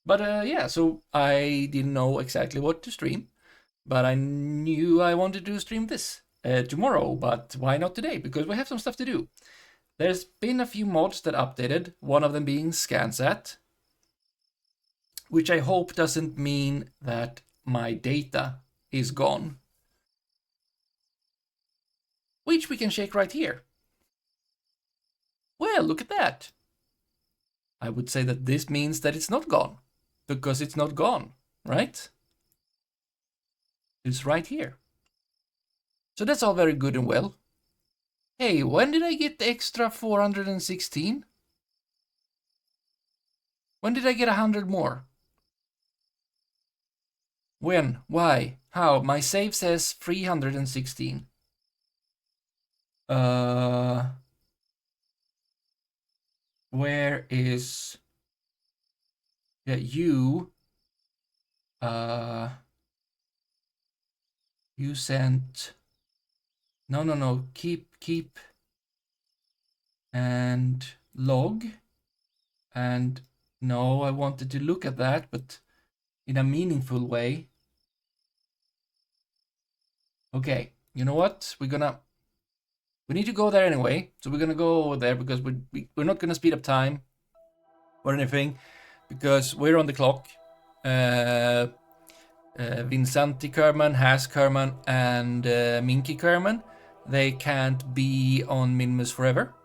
But yeah, so I didn't know exactly what to stream, but I knew I wanted to stream this tomorrow, but why not today? Because we have some stuff to do. There's been a few mods that updated, one of them being ScanSat, which I hope doesn't mean that my data is gone, which we can check right here. Well, look at that. I would say that this means that it's not gone, because it's not gone, right? It's right here. So that's all very good and well. Hey, when did I get the extra 416? When did I get 100 more? When? Why? How? My save says 316. Where is... Yeah, you... You sent... No. Keep... And log. And no, I wanted to look at that, but in a meaningful way. Okay, you know what? We need to go there anyway. So we're gonna go over there because we're not gonna speed up time or anything because we're on the clock. Vinsanti Kerman, Has Kerman, and Minky Kerman, they can't be on Minmus forever.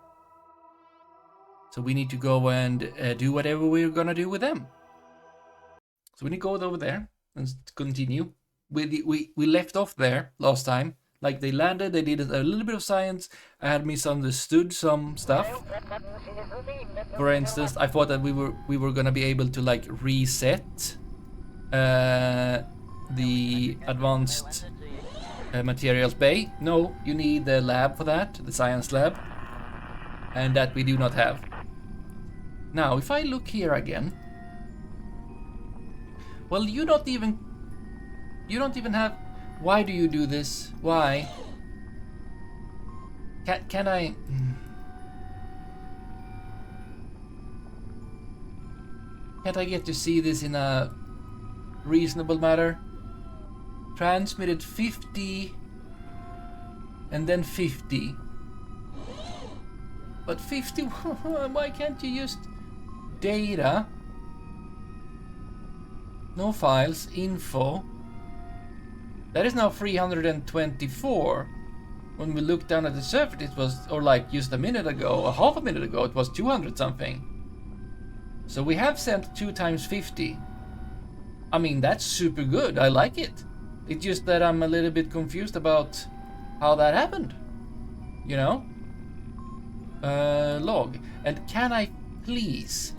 So we need to go and do whatever we're gonna do with them. So we need to go over there and continue. We left off there last time. Like they landed, they did a little bit of science. I had misunderstood some stuff. For instance, I thought that we were gonna be able to like reset the advanced materials bay. No, you need the lab for that, the science lab, and that we do not have. Now, if I look here again, well, you don't even have. Why do you do this? Why? Can I? Can't I get to see this in a reasonable manner? Transmitted 50 and then 50. But 50, why can't you just data? No files, info. That is now 324. When we looked down at the surface, it was, or like just a minute ago, a half a minute ago, it was 200 something. So we have sent 2 times 50. I mean, that's super good. I like it. It's just that I'm a little bit confused about how that happened. You know? Log. And can I please,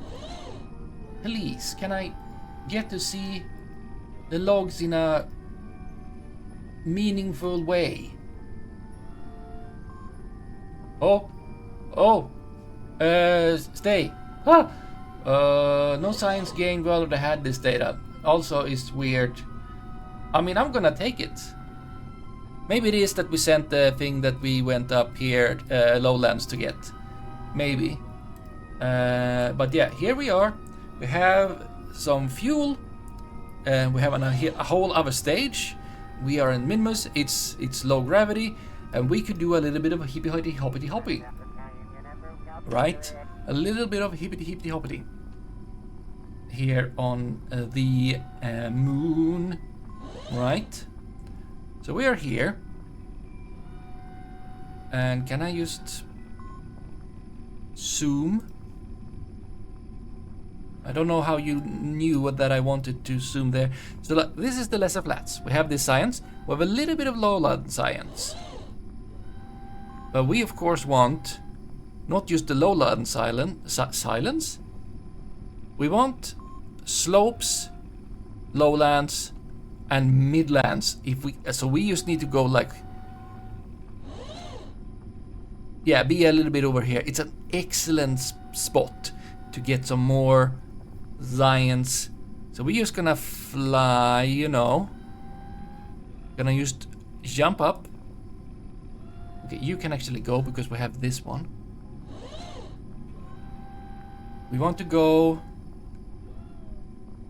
can I get to see the logs in a meaningful way? Stay. No science gained while they had this data. Also, it's weird. I mean, I'm gonna take it. Maybe it is that we sent the thing that we went up here, lowlands, to get. Maybe. But yeah, here we are. We have some fuel. And we have a whole other stage. We are in Minmus. It's low gravity. And we could do a little bit of hippity-hoppity-hoppity. Right? A little bit of hippity-hoppity. Here on the moon. Right? So we are here. And can I just zoom? I don't know how you knew that I wanted to zoom there. So like, this is the lesser flats. We have this science. We have a little bit of lowland science. But we of course want not just the lowland silence. We want slopes, lowlands, and midlands. So we just need to go like, yeah, be a little bit over here. It's an excellent spot to get some more science. So we're just gonna fly, you know. Gonna just jump up. Okay, you can actually go because we have this one. We want to go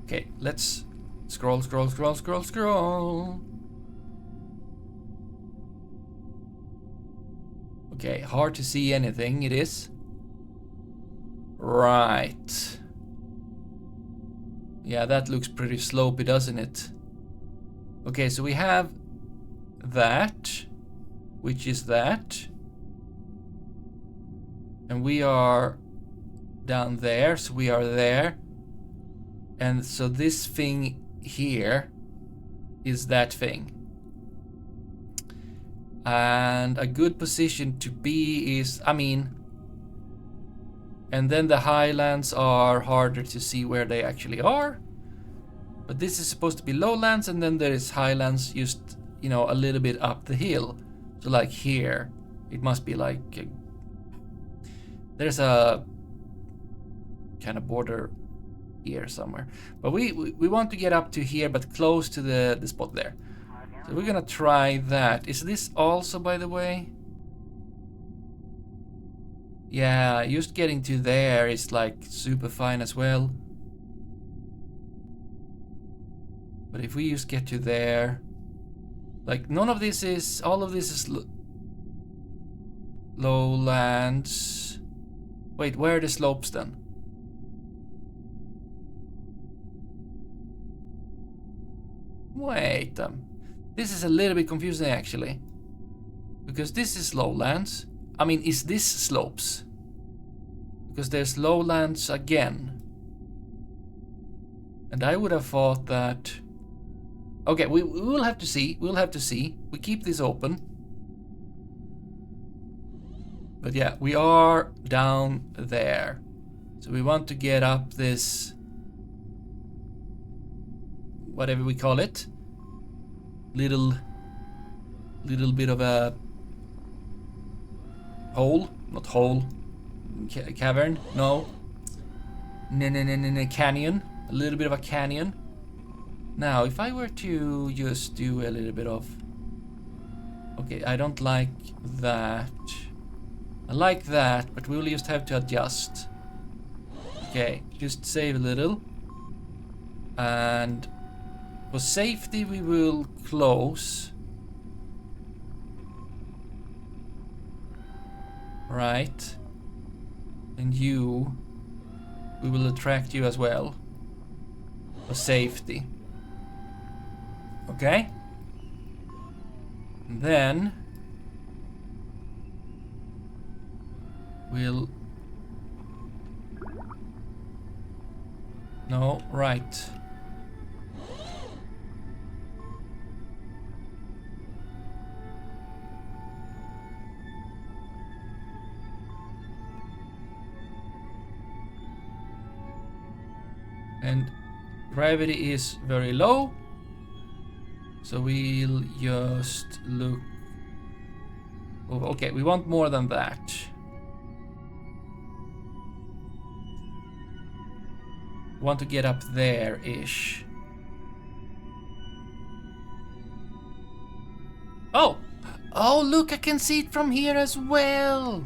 Okay, let's scroll, scroll, scroll, scroll, scroll. Okay, hard to see anything, it is. Right. Yeah, that looks pretty slopey, doesn't it? Okay, so we have that, which is that. And we are down there, so we are there. And so this thing here is that thing. And a good position to be is, I mean, and then the highlands are harder to see where they actually are. But this is supposed to be lowlands, and then there is highlands just, you know, a little bit up the hill. So like here, it must be like, there's a kind of border here somewhere. But we want to get up to here, but close to the spot there. So we're gonna try that. Is this also, by the way? Yeah, just getting to there is like super fine as well. But if we just get to there, like none of this is, all of this is lowlands. Wait, where are the slopes then? Wait, this is a little bit confusing actually. Because this is lowlands. I mean, is this slopes? Because there's lowlands again. And I would have thought that... Okay, we will have to see. We'll have to see. We keep this open. But yeah, we are down there. So we want to get up this... whatever we call it. Little bit of a... hole? Not hole. Cavern? No. Canyon. A little bit of a canyon. Now, if I were to just do a little bit of... Okay, I don't like that. I like that, but we'll just have to adjust. Okay, just save a little. And for safety, we will close. Right. And you, we will attract you as well. For safety. Okay. And then we'll... No, right. And gravity is very low, so we'll just look over. Okay, we want more than that. We want to get up there-ish. Oh! Oh, look, I can see it from here as well!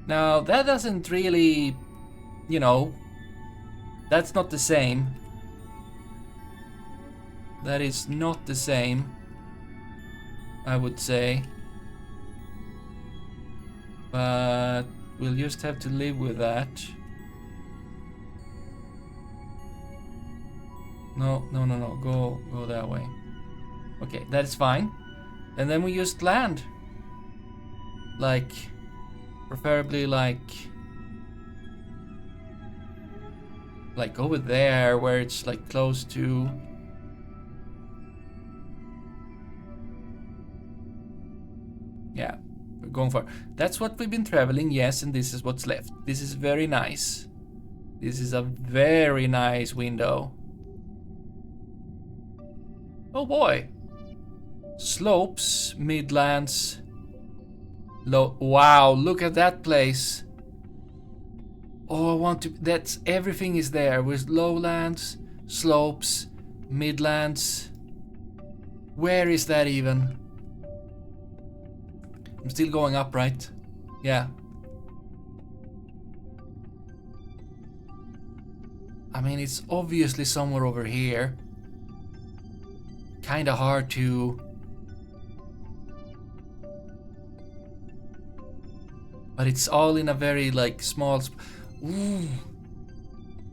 Now, that doesn't really, you know, that's not the same. That is not the same, I would say. But we'll just have to live with that. No, no, no, no, go that way. Okay, that's fine. And then we just land. Like... preferably like over there where it's like close to... Yeah, we're going for... That's what we've been traveling, yes, and this is what's left. This is very nice. This is a very nice window. Oh boy. Slopes, midlands... Low. Wow, look at that place. Oh, I want to... That's... Everything is there with lowlands, slopes, midlands. Where is that even? I'm still going up, right? Yeah. I mean, it's obviously somewhere over here. Kinda hard to... But it's all in a very, like, small... Ooh.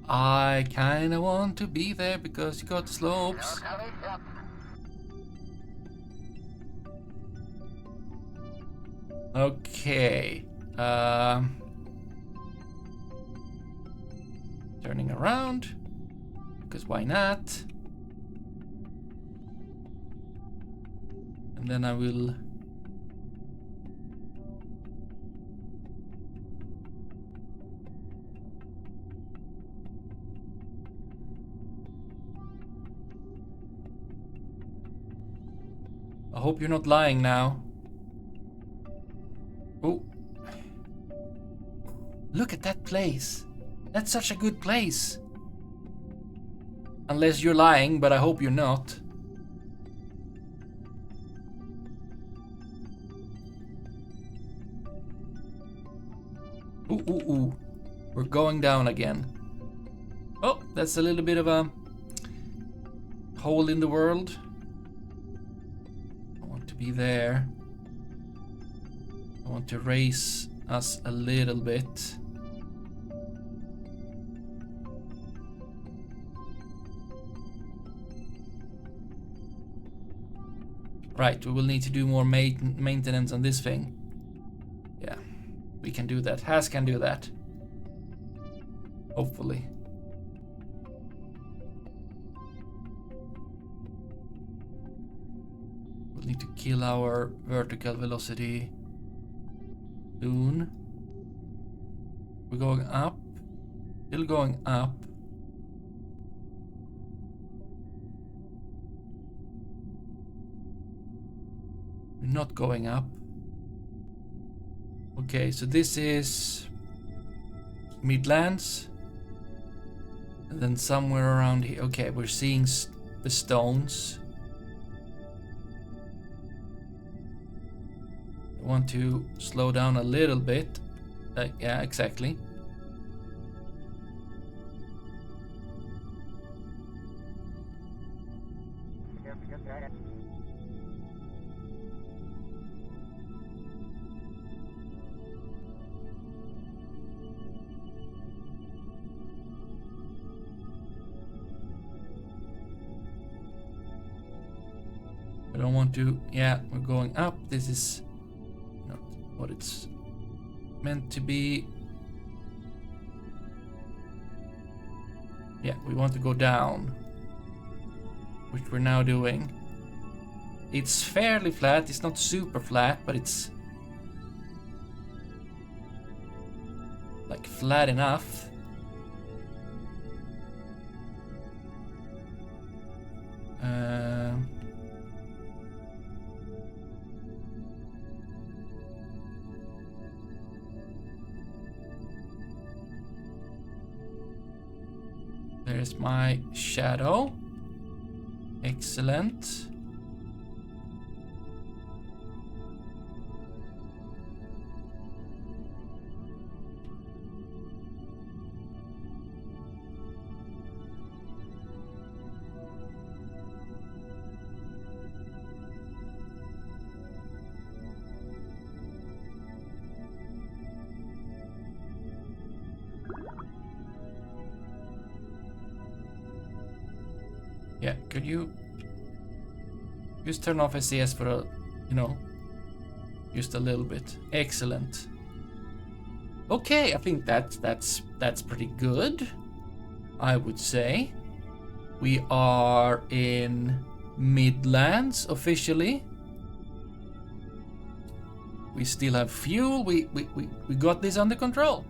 I kinda want to be there because you got the slopes. Okay. Turning around. Because why not? And then I will... I hope you're not lying now. Oh. Look at that place. That's such a good place. Unless you're lying, but I hope you're not. Ooh, ooh, ooh. We're going down again. Oh, that's a little bit of a hole in the world. I want to be there. I want to raise us a little bit. Right, we will need to do more maintenance on this thing. Yeah, we can do that. Has can do that. Hopefully. We'll need to kill our vertical velocity soon. We're going up. Still going up. We're not going up. Okay, so this is Midlands. And then somewhere around here. Okay, we're seeing the stones. I want to slow down a little bit. Yeah, exactly. I don't want to... Yeah, we're going up. This is not what it's meant to be. Yeah, we want to go down, which we're now doing. It's fairly flat. It's not super flat, but it's like flat enough. There's my shadow. Excellent. Yeah, could you just turn off SES for a, just a little bit. Excellent. Okay, I think that's pretty good, I would say. We are in Midlands officially. We still have fuel. We got this under control.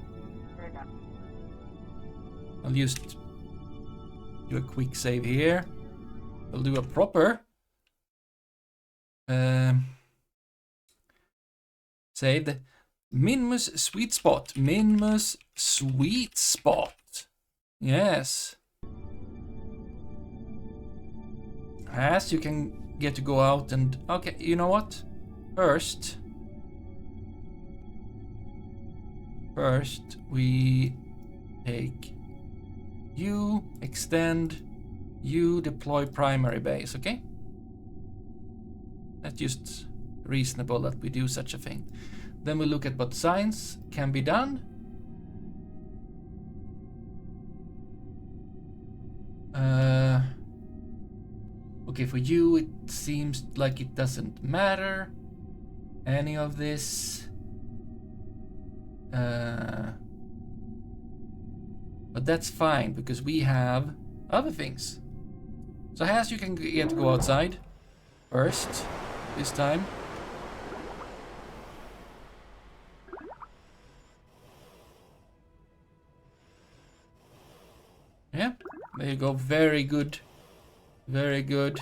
I'll just do a quick save here. We'll do a proper save the Minmus sweet spot. Minmus sweet spot. Yes. As you can get to go out and... Okay, you know what? First we take you extend, you deploy primary base, okay? That's just reasonable that we do such a thing. Then we look at what signs can be done. Okay, for you it seems like it doesn't matter any of this. But that's fine because we have other things. So as you can get to go outside first this time. Yeah, there you go. Very good. Very good.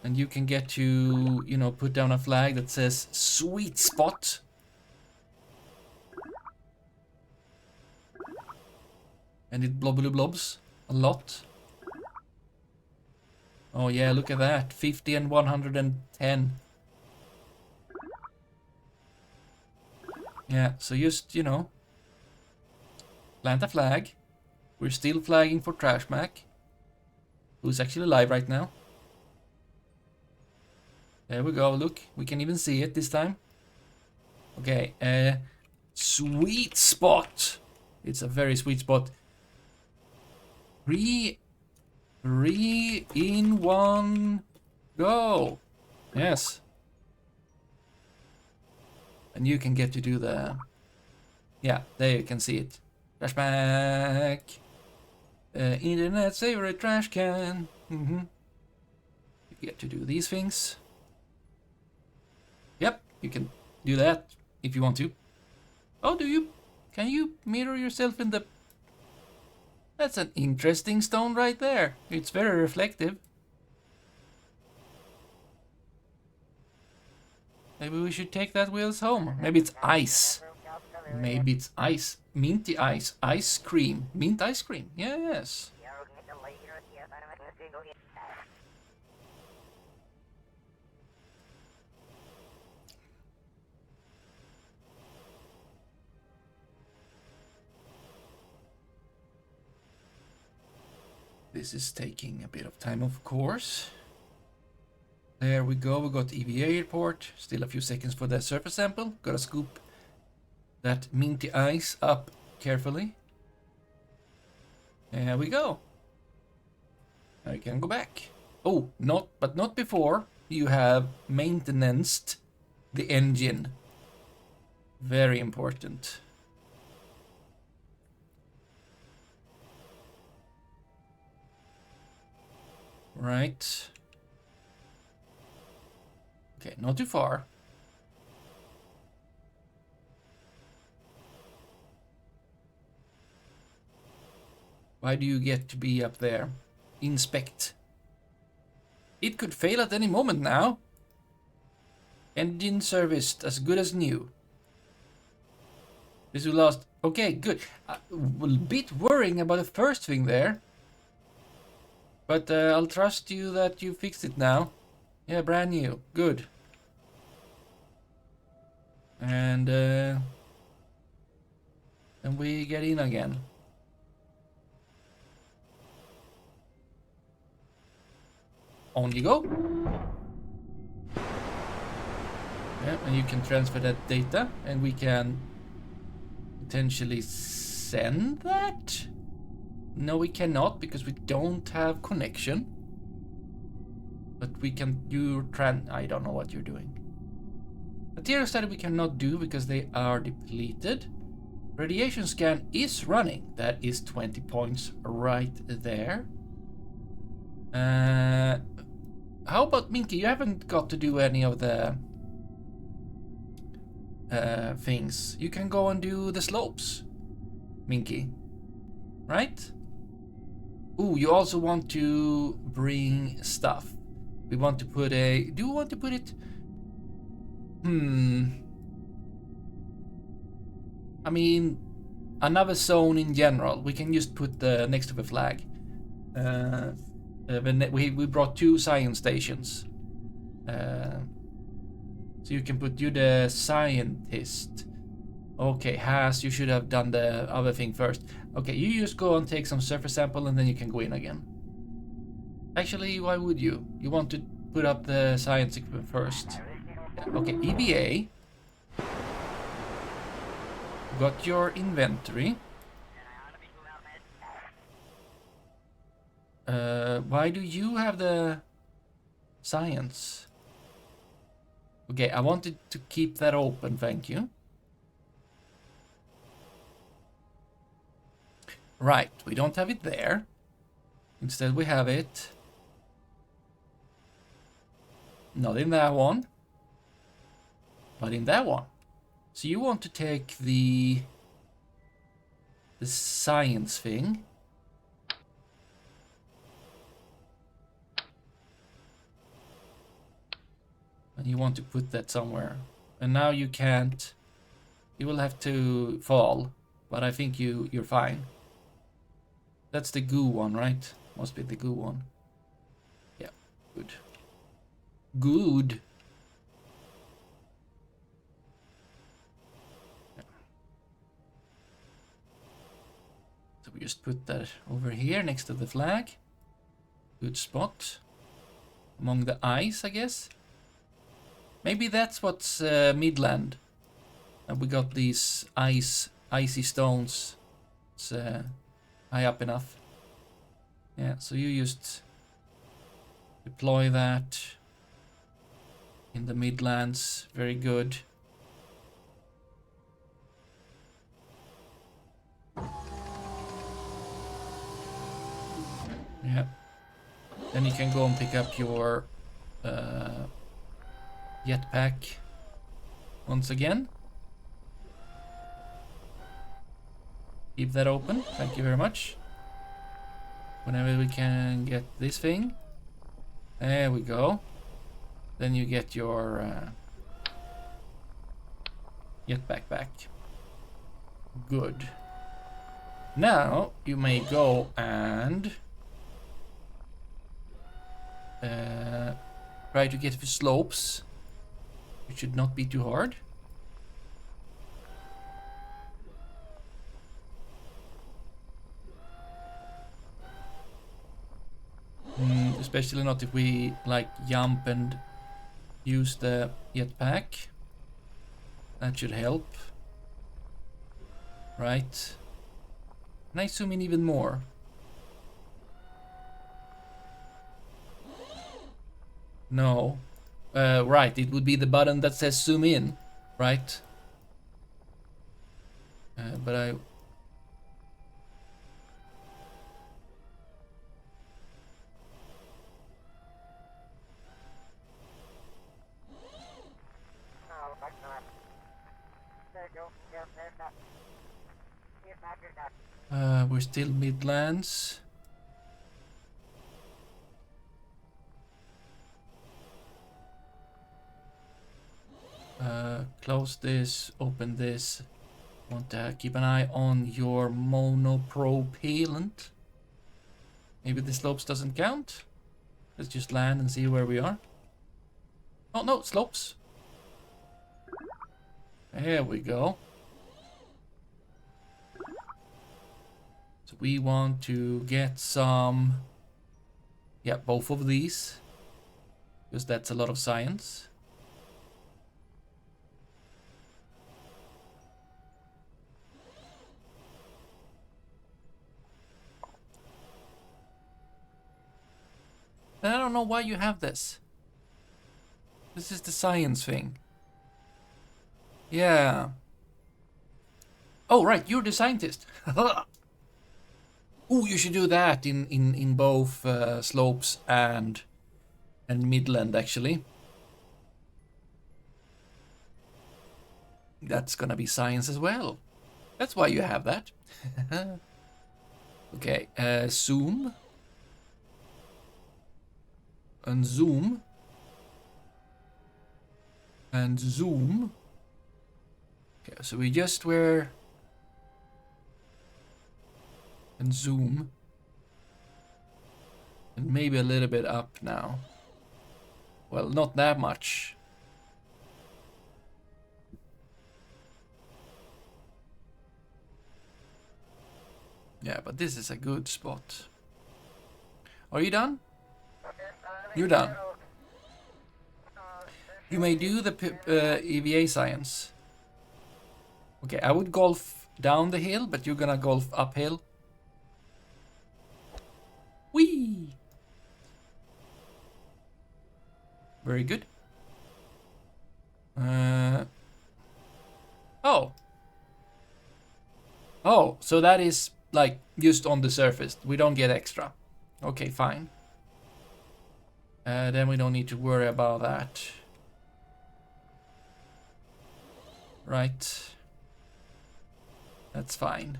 And you can get to, you know, put down a flag that says sweet spot. And it blobs a lot. Oh yeah, look at that. 50 and 110. Yeah, so just, you know, plant a flag. We're still flagging for TrashMac, who's actually live right now. There we go, look, we can even see it this time. Okay, sweet spot. It's a very sweet spot. 3 in 1, go. Yes. And you can get to do the, yeah, there you can see it. TrashMac. Internet's favorite trash can. You get to do these things. Yep, you can do that if you want to. Oh, do you? Can you mirror yourself in the... That's an interesting stone right there. It's very reflective. Maybe we should take that wheels home. Maybe it's ice. Maybe it's ice. Minty ice. Ice cream. Mint ice cream. Yes. This is taking a bit of time, of course. There we go. We got EVA report. Still a few seconds for the surface sample. Gotta scoop that minty ice up carefully. There we go. Now you can go back. Oh, but not before you have maintained the engine. Very important. Right. Okay, not too far. Why do you get to be up there? Inspect. It could fail at any moment now. Engine serviced, as good as new. This will last... Okay, good. A bit worrying about the first thing there. But I'll trust you that you fixed it now. Yeah, brand new. Good. And then we get in again. On you go. Yeah, and you can transfer that data, and we can potentially send that. No, we cannot because we don't have connection. But we can do I don't know what you're doing. Material study we cannot do because they are depleted. Radiation scan is running. That is 20 points right there. How about Minky? You haven't got to do any of the things. You can go and do the slopes, Minky. Right? Ooh, you also want to bring stuff. We want to put a... Do you want to put it... I mean, another zone in general. We can just put the next to the flag. We brought 2 science stations. So you can put you the scientist Okay, has, you should have done the other thing first. Okay, you just go and take some surface sample and then you can go in again. Actually, why would you? You want to put up the science equipment first. Yeah, okay, EVA. Got your inventory. Why do you have the science? Okay, I wanted to keep that open, thank you. Right, we don't have it there. Instead we have it not in that one, but in that one. So you want to take the science thing. And you want to put that somewhere. And now you can't. You will have to fall, but I think you're fine. That's the goo one, right? Must be the goo one. Yeah, good. Good. Yeah. So we just put that over here next to the flag. Good spot. Among the ice, I guess. Maybe that's what's Midland. And we got these icy stones. It's high up enough. Yeah, so you just deploy that in the Midlands. Very good. Yeah. Then you can go and pick up your jetpack once again. Keep that open. Thank you very much. Whenever we can get this thing. There we go. Then you get your jetpack back. Good. Now you may go and try to get the slopes. It should not be too hard. Especially not if we like jump and use the jetpack. That should help. Right. Can I zoom in even more? No. Right, it would be the button that says zoom in, right? But I... we're still Midlands. Close this, open this. Want to keep an eye on your monopropellant. Maybe the slopes doesn't count. Let's just land and see where we are. Oh no, slopes. There we go. So we want to get some... Yeah, both of these. Because that's a lot of science. And I don't know why you have this. This is the science thing. Yeah. Oh, right, you're the scientist. Ooh, you should do that in both slopes and Midland, actually. That's gonna be science as well. That's why you have that. Okay, zoom. And zoom. And zoom. Okay, so we just were... And zoom. And maybe a little bit up now. Well, not that much. Yeah, but this is a good spot. Are you done? You're done. You may do the EVA science. Okay, I would golf down the hill, but you're gonna golf uphill. Whee! Very good. Oh. Oh, so that is like just on the surface. We don't get extra. Okay, fine. Then we don't need to worry about that. Right. That's fine.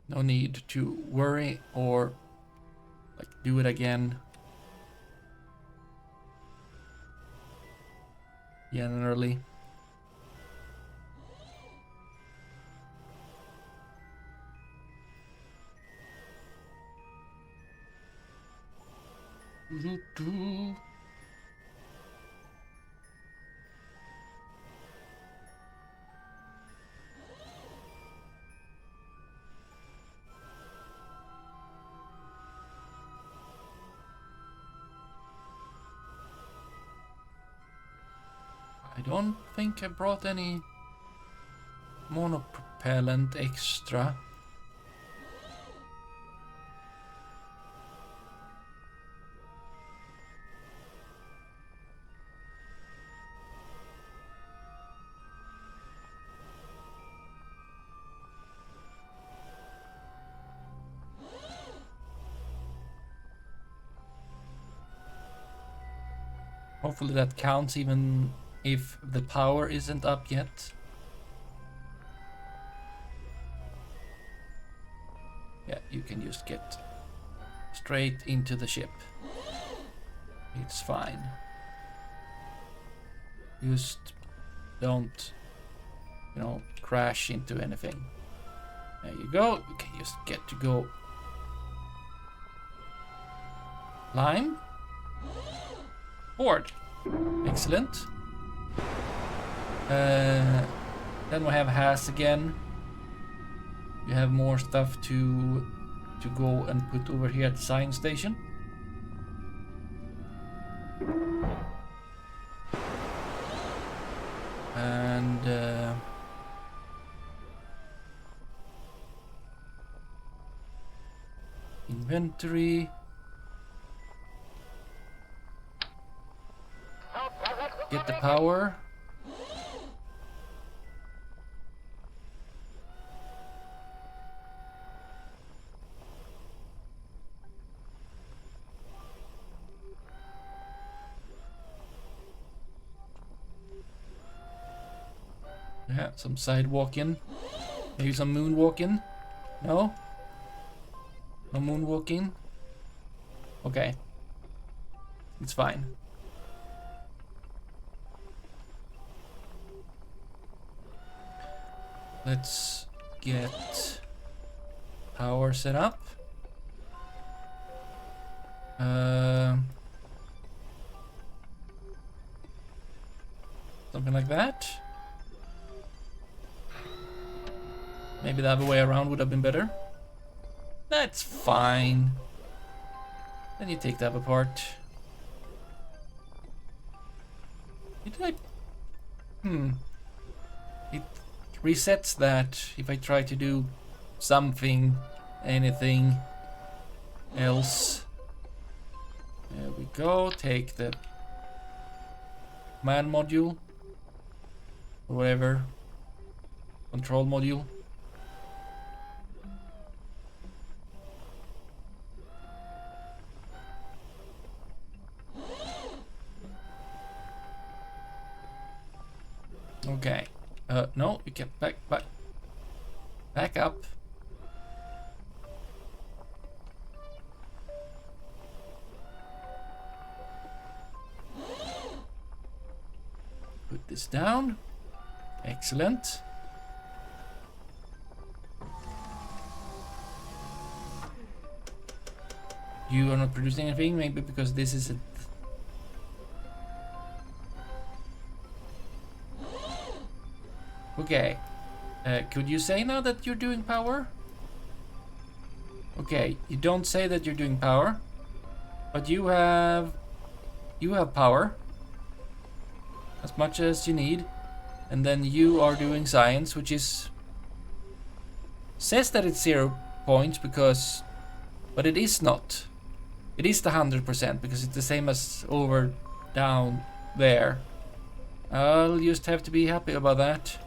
No need to worry or like do it again. Generally. I don't think I brought any monopropellant extra. Hopefully that counts even if the power isn't up yet. Yeah, you can just get straight into the ship. It's fine. Just don't, you know, crash into anything. There you go. You can just get to go. Lime. Board. Excellent. Then we have Has again. You have more stuff to go and put over here at the science station. And inventory. Get the power. Yeah, some sidewalking. Maybe some moonwalking. No? No moonwalking? Okay. It's fine. Let's get power set up. Something like that. Maybe the other way around would have been better. That's fine. Then you take that apart. Did I? It resets that if I try to do something, anything else. There we go. Take the command module or whatever. Control module. Okay. No, you can back up. Put this down. Excellent. You are not producing anything, maybe because this is a okay. Could you say now that you're doing power? Okay, you don't say that you're doing power, but you have power as much as you need, and then you are doing science, which is says that it's 0 points because, but it is not. It is the 100% because it's the same as over down there. I'll just have to be happy about that,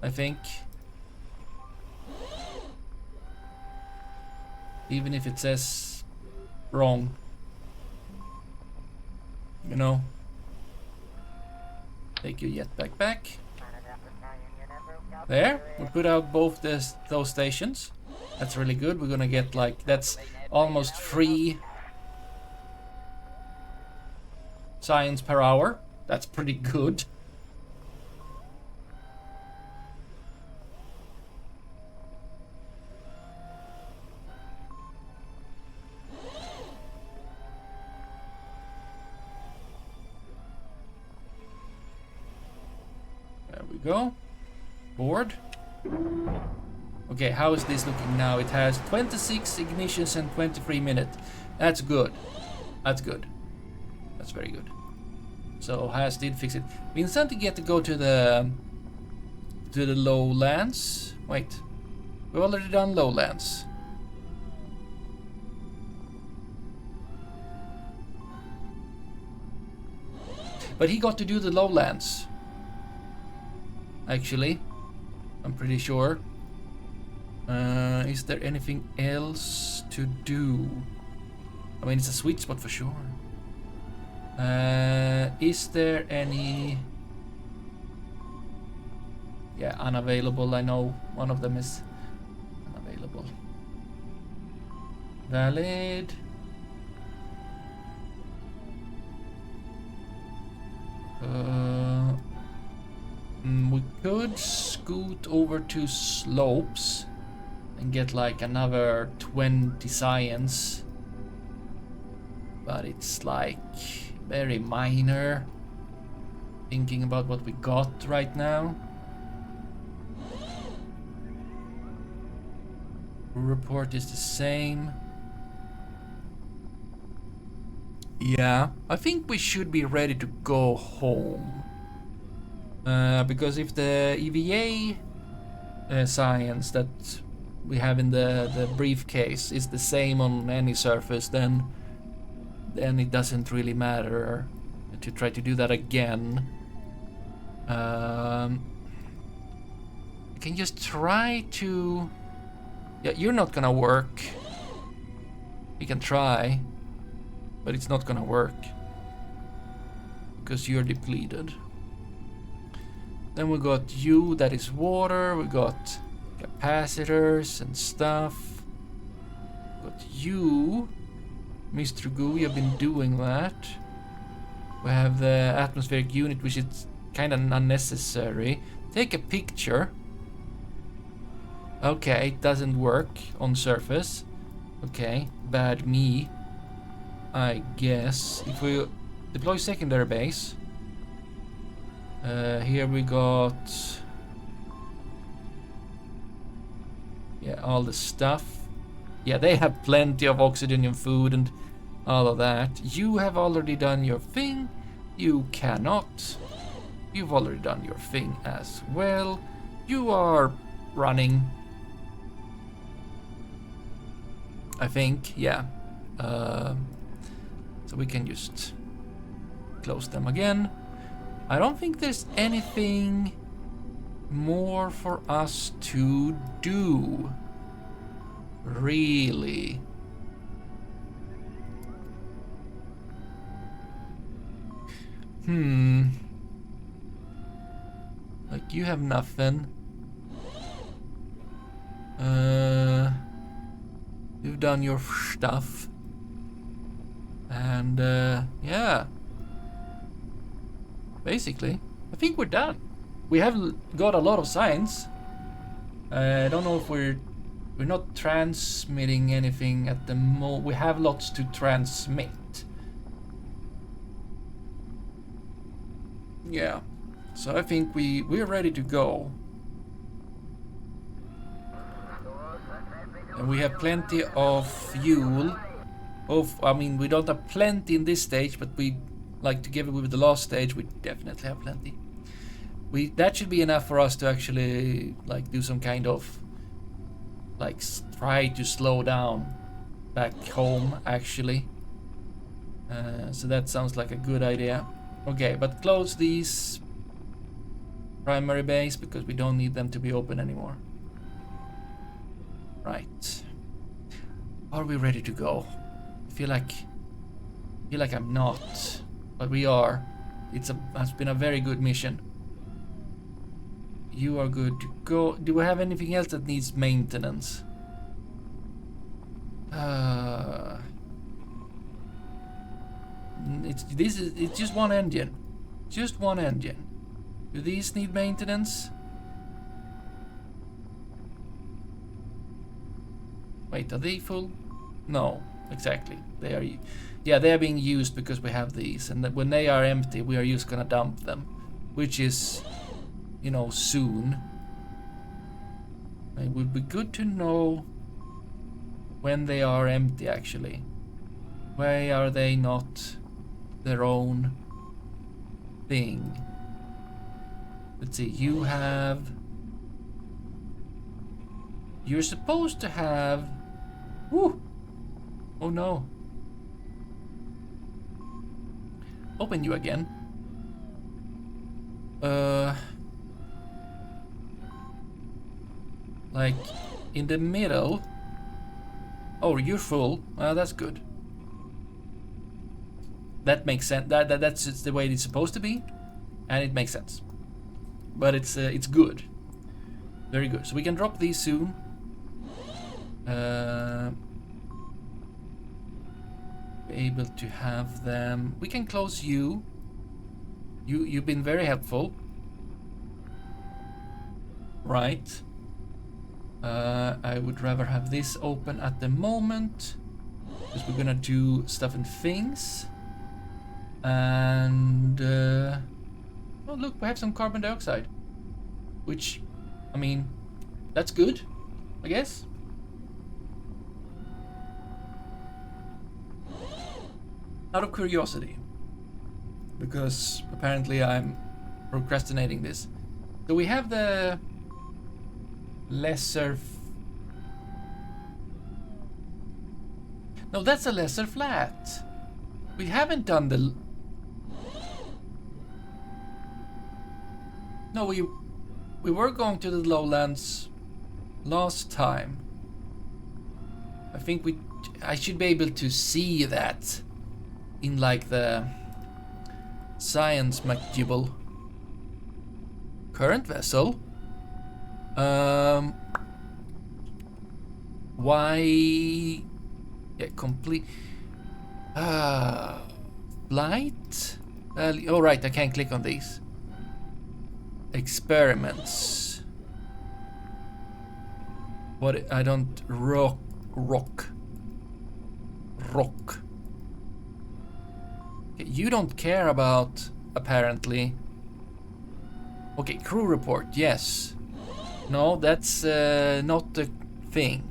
I think. Even if it says wrong. You know. Take your jetpack back. There, we put out both those stations. That's really good. We're gonna get like, that's almost free science per hour. That's pretty good. There we go. Board. Okay, how is this looking now? It has 26 ignitions and 23 minutes. That's good. That's good. That's very good. So Has did fix it. Vincent, you get to go to the lowlands. Wait, we've already done lowlands. But he got to do the lowlands. Actually, I'm pretty sure. Is there anything else to do? I mean, it's a sweet spot for sure. Is there any... Yeah, unavailable. I know one of them is unavailable. Valid. We could scoot over to slopes and get like another 20 science, but it's like very minor thinking about what we got right now. Report is the same. Yeah, I think we should be ready to go home. Because if the EVA science that we have in the briefcase is the same on any surface, then it doesn't really matter to try to do that again. I can just try to... Yeah, you're not gonna work. You can try, but it's not gonna work because you're depleted. Then we got you, that is water. We got capacitors and stuff. We got you, Mr. Goo, you've been doing that. We have the atmospheric unit, which is kind of unnecessary. Take a picture. Okay, it doesn't work on surface. Okay, bad me, I guess. If we deploy secondary base, here we got, yeah, all the stuff. Yeah, they have plenty of oxygen and food and all of that. You have already done your thing. You cannot. You've already done your thing as well. You are running, I think, yeah. So we can just close them again. I don't think there's anything more for us to do, really. Like, you have nothing. You've done your stuff. And, yeah. Basically, I think we're done. We have got a lot of science. I don't know if we're not transmitting anything at the moment. We have lots to transmit. Yeah. So I think we're ready to go. And we have plenty of fuel. I mean, we don't have plenty in this stage, but we like together with the last stage, we definitely have plenty. That should be enough for us to actually like do some kind of like try to slow down back home actually. So that sounds like a good idea. Okay, but close these primary bays because we don't need them to be open anymore. Right. Are we ready to go? I feel like I'm not, but we are. Has been a very good mission. You are good to go. Do we have anything else that needs maintenance? It's just one engine. Just one engine. Do these need maintenance? Wait, are they full? No, exactly. They are. Yeah, they are being used because we have these, and when they are empty, we are just gonna dump them, which is, you know, soon. It would be good to know when they are empty actually. Why are they not their own thing? Let's see, you're supposed to have, woo! Oh no. Open you again. Like in the middle. Oh, you're full. That's good. That makes sense. That's the way it's supposed to be, and it makes sense. But it's good, very good. So we can drop these soon. Be able to have them. We can close you. You've been very helpful. Right. I would rather have this open at the moment because we're gonna do stuff and things. And oh look, we have some carbon dioxide, which, I mean, that's good, I guess. Out of curiosity, because apparently I'm procrastinating this. So we have the lesser. No, that's a lesser flat. We haven't done the. No, we were going to the lowlands last time. I think I should be able to see that in like the science module. Current vessel. Why? Yeah, complete. Flight. Oh right, I can't click on these. Experiments. What? I don't rock. You don't care about, apparently. Okay, crew report, yes. No, that's not the thing.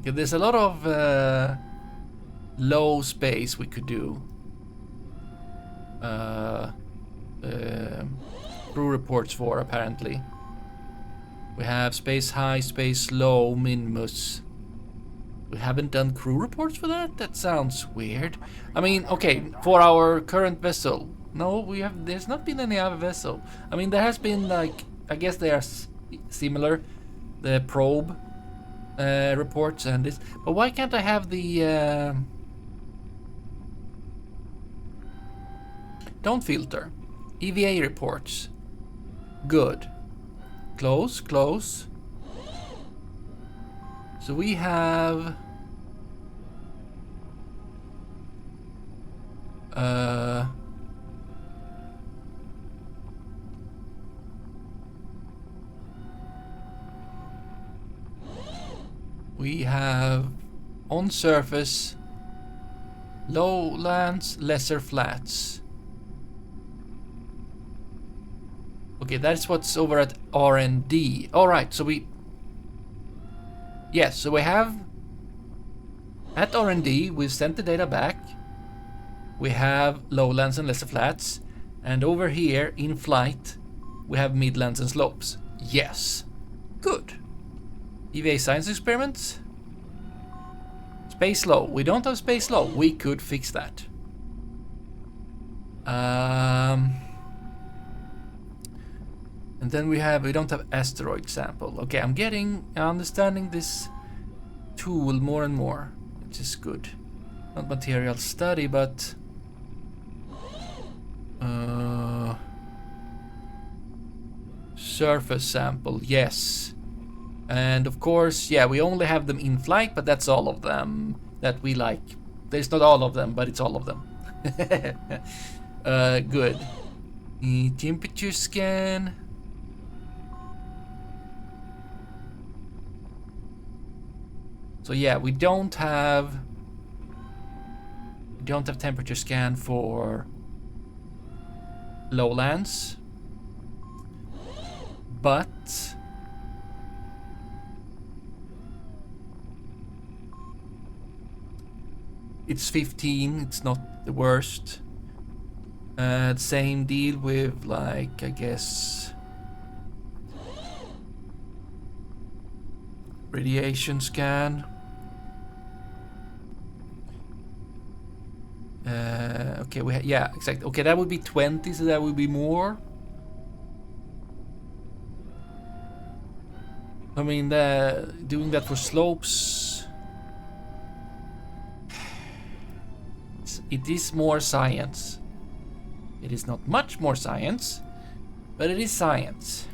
Okay, there's a lot of low space we could do. Crew reports for, apparently. We have space high, space low, minimus. We haven't done crew reports for that? That sounds weird. I mean, okay, for our current vessel. No, there's not been any other vessel. I mean, there has been, like, I guess they are similar. The probe reports and this. But why can't I have the... Don't filter. EVA reports. Good. Close, close. So we have on surface, lowlands, lesser flats. Okay, that's what's over at R&D. All right, so we... Yes, so we have... At R&D, we've sent the data back. We have lowlands and lesser flats. And over here, in flight, we have midlands and slopes. Yes. Good. EVA science experiments. Space low. We don't have space low. We could fix that. And then we don't have asteroid sample. Okay, I'm understanding this tool more and more, which is good. Not material study, but surface sample, yes. And of course, yeah, we only have them in flight, but that's all of them that we like. There's not all of them, but it's all of them. Good. The temperature scan. So yeah, we don't have temperature scan for lowlands, but it's 15. It's not the worst. Same deal with, like, I guess, radiation scan. Okay, yeah, exactly. Okay, that would be 20, so that would be more. I mean, doing that for slopes, it is more science. It is not much more science, but it is science.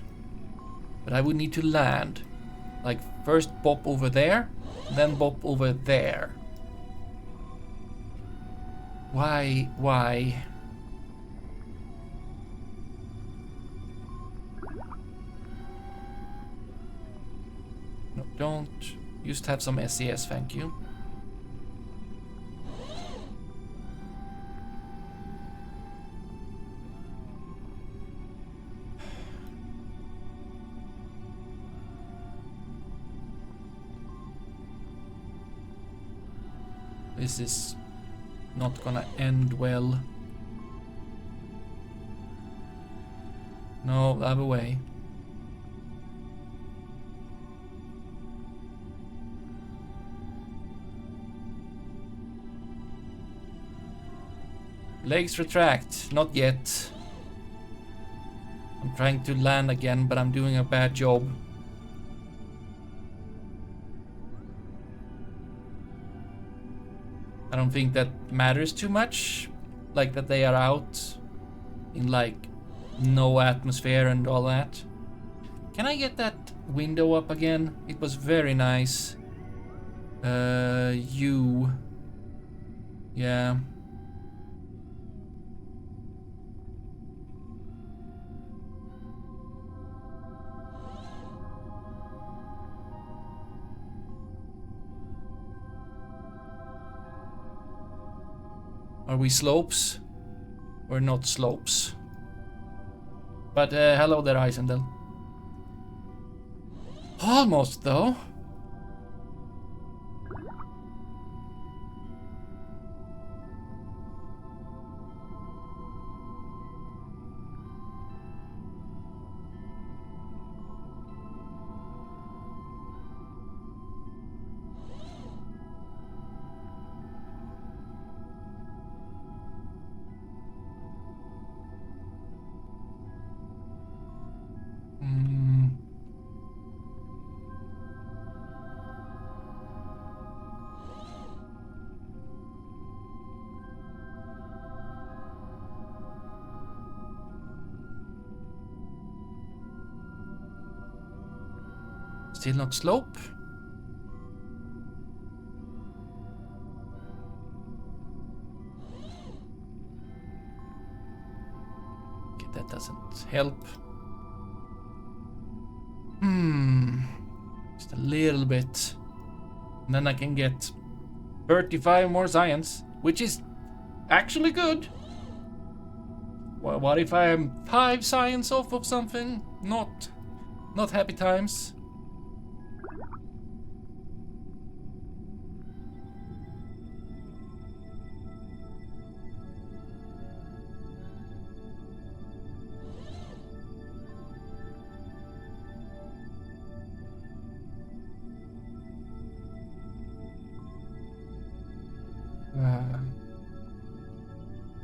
But I would need to land. Like, first bop over there, then bop over there. Why? No, don't. Just have some SES, thank you. This is not gonna end well. No, the other way. Legs retract, not yet. I'm trying to land again, but I'm doing a bad job. I don't think that matters too much, like that they are out in like no atmosphere and all that. Can I get that window up again? It was very nice. Yeah. Are we slopes? Or not slopes? But hello there, Isendel. Almost, though. Still not slope. Okay, that doesn't help. Just a little bit. And then I can get 35 more science, which is actually good. Well, what if I'm 5 science off of something? Not happy times.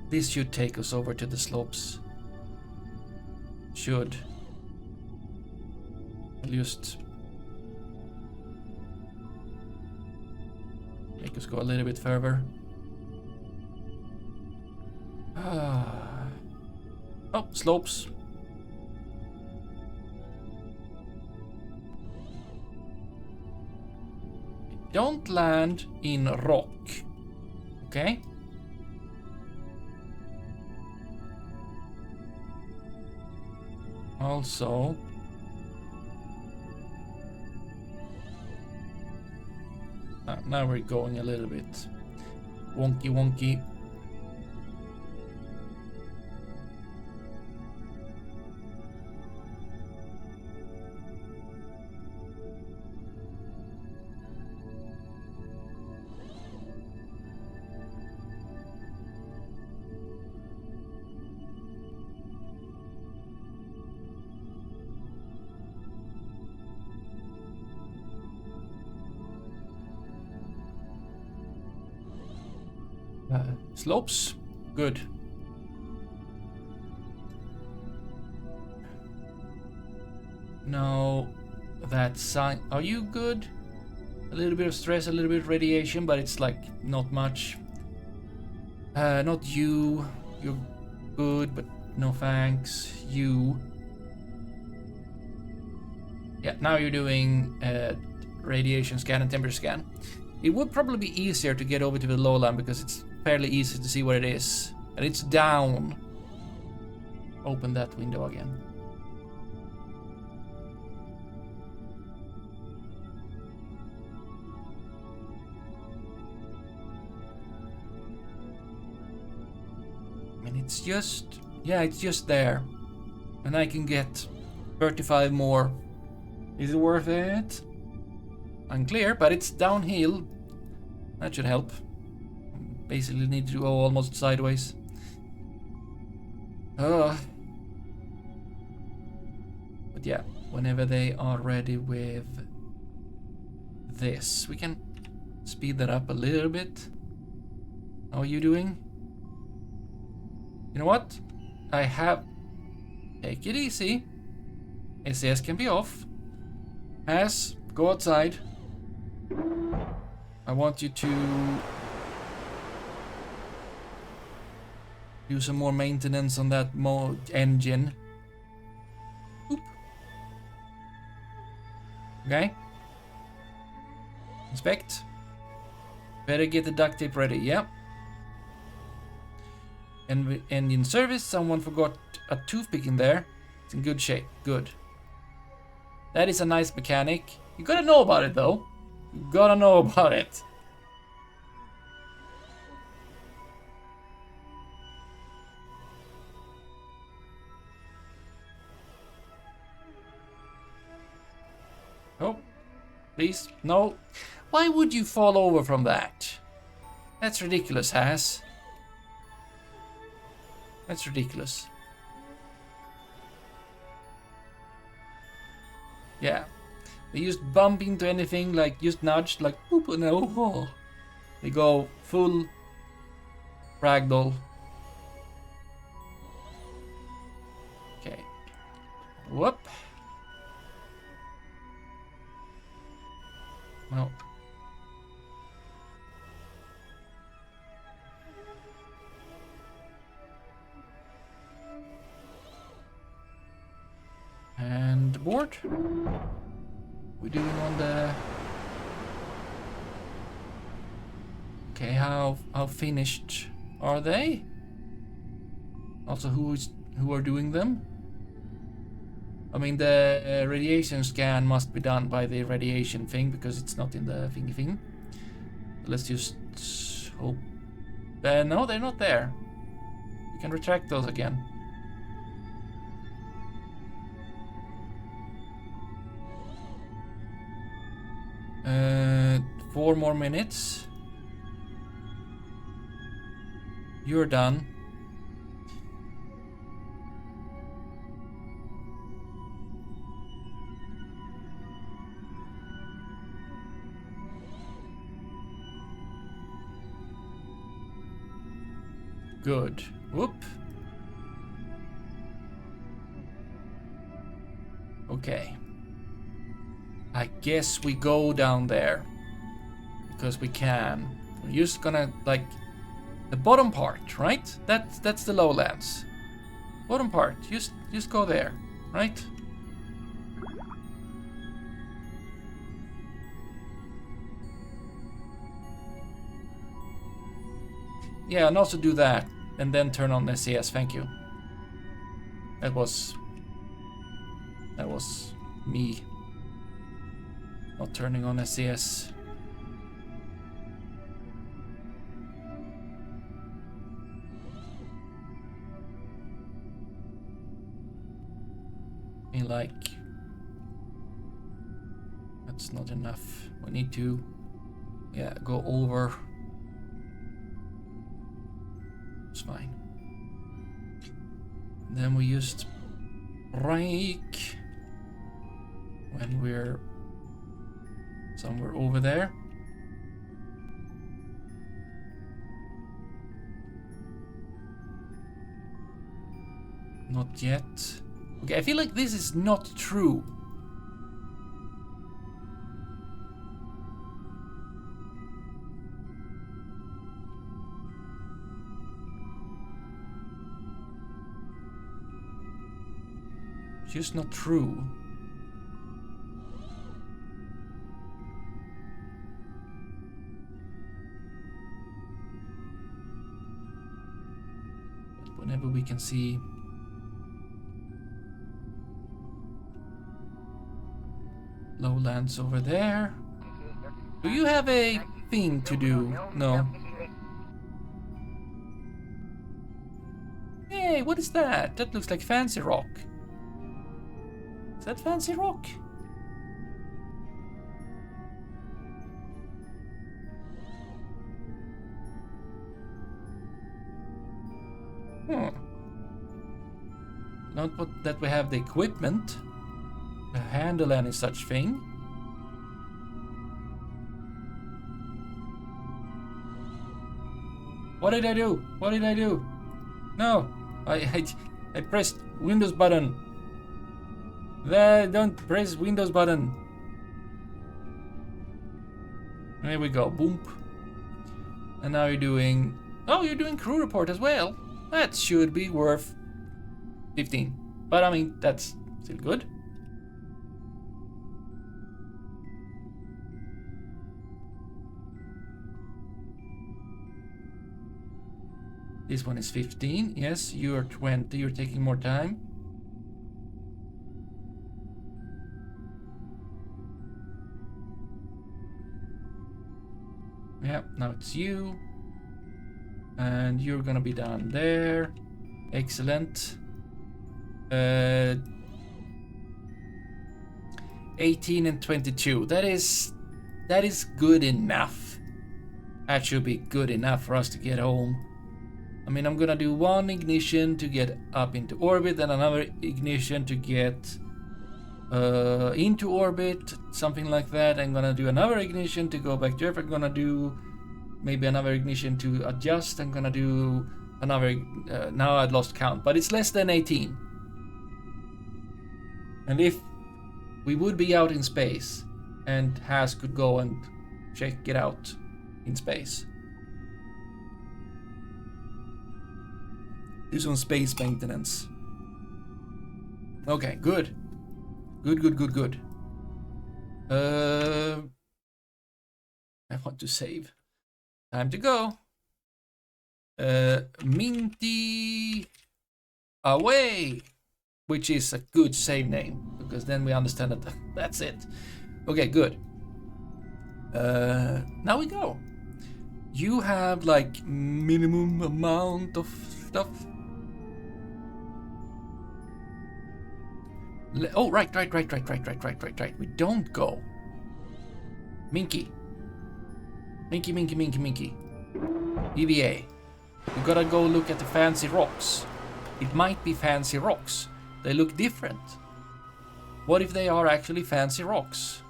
This should take us over to the slopes. Should. I'll just make us go a little bit further. Oh, slopes. Don't land in rock. Okay? Also, now we're going a little bit wonky. Slopes, good. No, that sign. Are you good? A little bit of stress, a little bit of radiation, but it's like not much. Not you. You're good, but no thanks. You. Yeah, now you're doing radiation scan and temperature scan. It would probably be easier to get over to the lowland because it's fairly easy to see what it is. And it's down. Open that window again. I mean, it's just... yeah, it's just there. And I can get 35 more. Is it worth it? Unclear, but it's downhill. That should help. Basically need to go almost sideways. But yeah, whenever they are ready with this, we can speed that up a little bit. How are you doing? You know what? I have... take it easy. SAS can be off. As, go outside. I want you to do some more maintenance on that engine. Oop. Okay. Inspect. Better get the duct tape ready. Yep. And engine service. Someone forgot a toothpick in there. It's in good shape. Good. That is a nice mechanic. You gotta know about it though. You gotta know about it. Oh, please, no. Why would you fall over from that? That's ridiculous, Has. That's ridiculous. Yeah. They just bump into anything, like just nudge, like boop, no. Oh. They go full ragdoll. Okay. Whoop. No. And board. We're doing on the... okay, how finished are they? Also, who are doing them? I mean, the radiation scan must be done by the radiation thing because it's not in the thingy thing. Let's just hope. No, they're not there. You can retract those again. 4 more minutes. You're done. Good. Whoop. Okay. I guess we go down there because we can. We're just gonna like the bottom part, right? That's the lowlands. Bottom part. Just go there, right? Yeah, and also do that, and then turn on SES. Thank you. That was me not turning on SES. I like that's not enough. We need to, yeah, go over. It's fine. Then we just break when we're somewhere over there. Not yet. Okay, I feel like this is not true. Just not true. But whenever we can see lowlands over there. Do you have a thing to do? No. Hey, what is that? That looks like fancy rock. Is that fancy rock? Not that we have the equipment to handle any such thing. What did I do? What did I do? No, I pressed Windows button. Don't press Windows button. There we go. Boom. And now you're doing. Oh, you're doing crew report as well. That should be worth 15. But I mean, that's still good. This one is 15. Yes, you're 20. You're taking more time. Yeah, now it's you. And you're gonna be down there. Excellent. 18 and 22. That is good enough. That should be good enough for us to get home. I mean, I'm gonna do one ignition to get up into orbit and another ignition to get into orbit, something like that. I'm gonna do another ignition to go back to Earth. I'm gonna do maybe another ignition to adjust. I'm gonna do another, now I've lost count, but it's less than 18. And if we would be out in space and Has could go and check it out in space. Do some space maintenance. Okay, good. Good. I want to save. Time to go. Minty away, which is a good save name because then we understand that that's it. Okay, good. Now we go. You have like minimum amount of stuff. Oh, right. We don't go. Minky. Minky, Minky, Minky, Minky. EVA. You gotta go look at the fancy rocks. It might be fancy rocks. They look different. What if they are actually fancy rocks?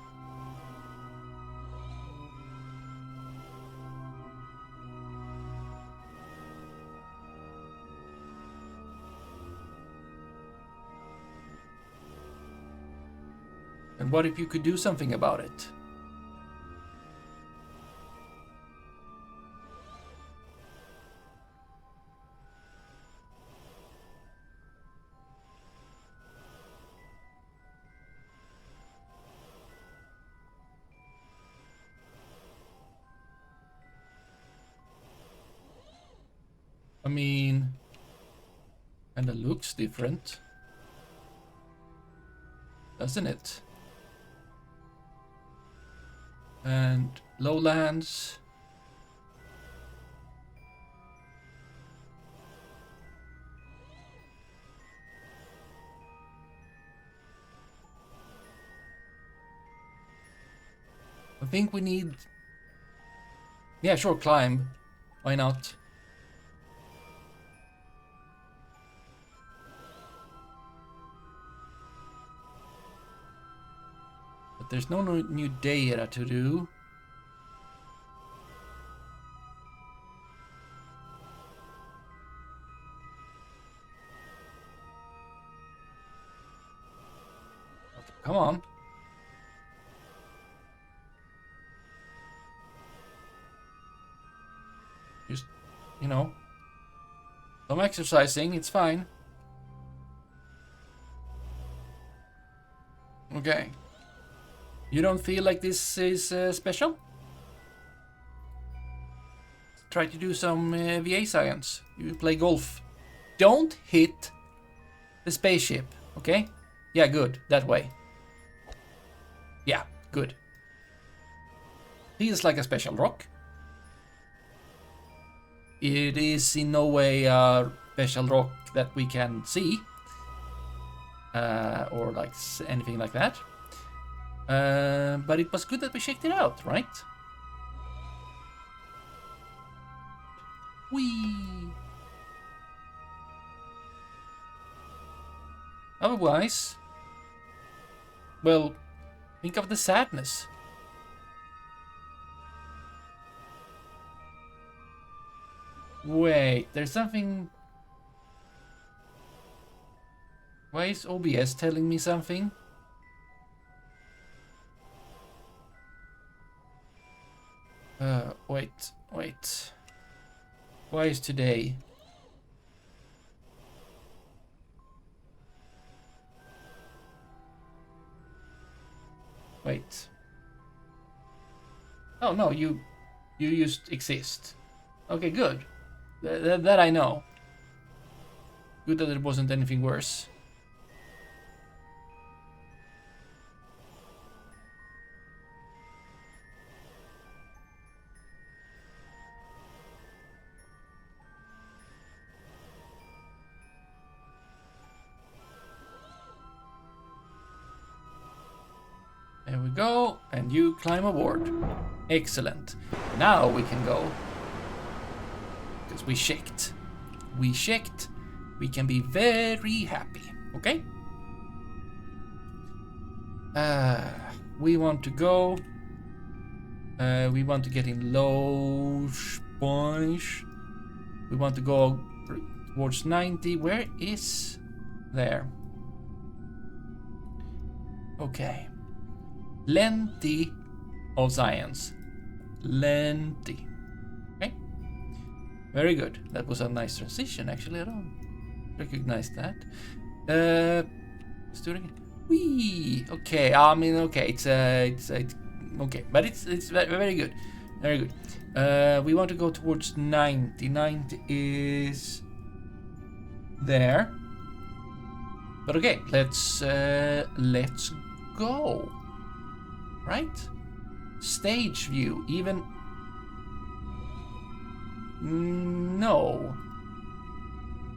And what if you could do something about it? I mean, and it looks different, doesn't it? And lowlands. I think we need... Yeah, sure, climb. Why not? But there's no new data to do. Okay, come on. Just, you know, some exercising, it's fine. Okay. You don't feel like this is special? Try to do some VA science. You play golf. Don't hit the spaceship, okay? Yeah, good. That way. Yeah, good. Feels like a special rock. It is in no way a special rock that we can see. Or like anything like that. But it was good that we checked it out, right? Whee! Otherwise, well, think of the sadness. Wait, there's something... Why is OBS telling me something? Wait. Why is today? Wait. Oh no, you just exist. Okay, good. That I know. Good that there wasn't anything worse. There we go, and you climb aboard. Excellent. Now we can go. Because we checked. We checked. We can be very happy. Okay? We want to go. We want to get in low sponge. We want to go towards 90. Where is there? Okay. Plenty of science. Plenty. Okay. Very good. That was a nice transition, actually. I don't recognize that. Let's do it again. Whee! Okay. I mean, okay. It's okay, but it's very good. Very good. We want to go towards 90. 90 is there. But okay, let's go. Right? Stage view, even... No.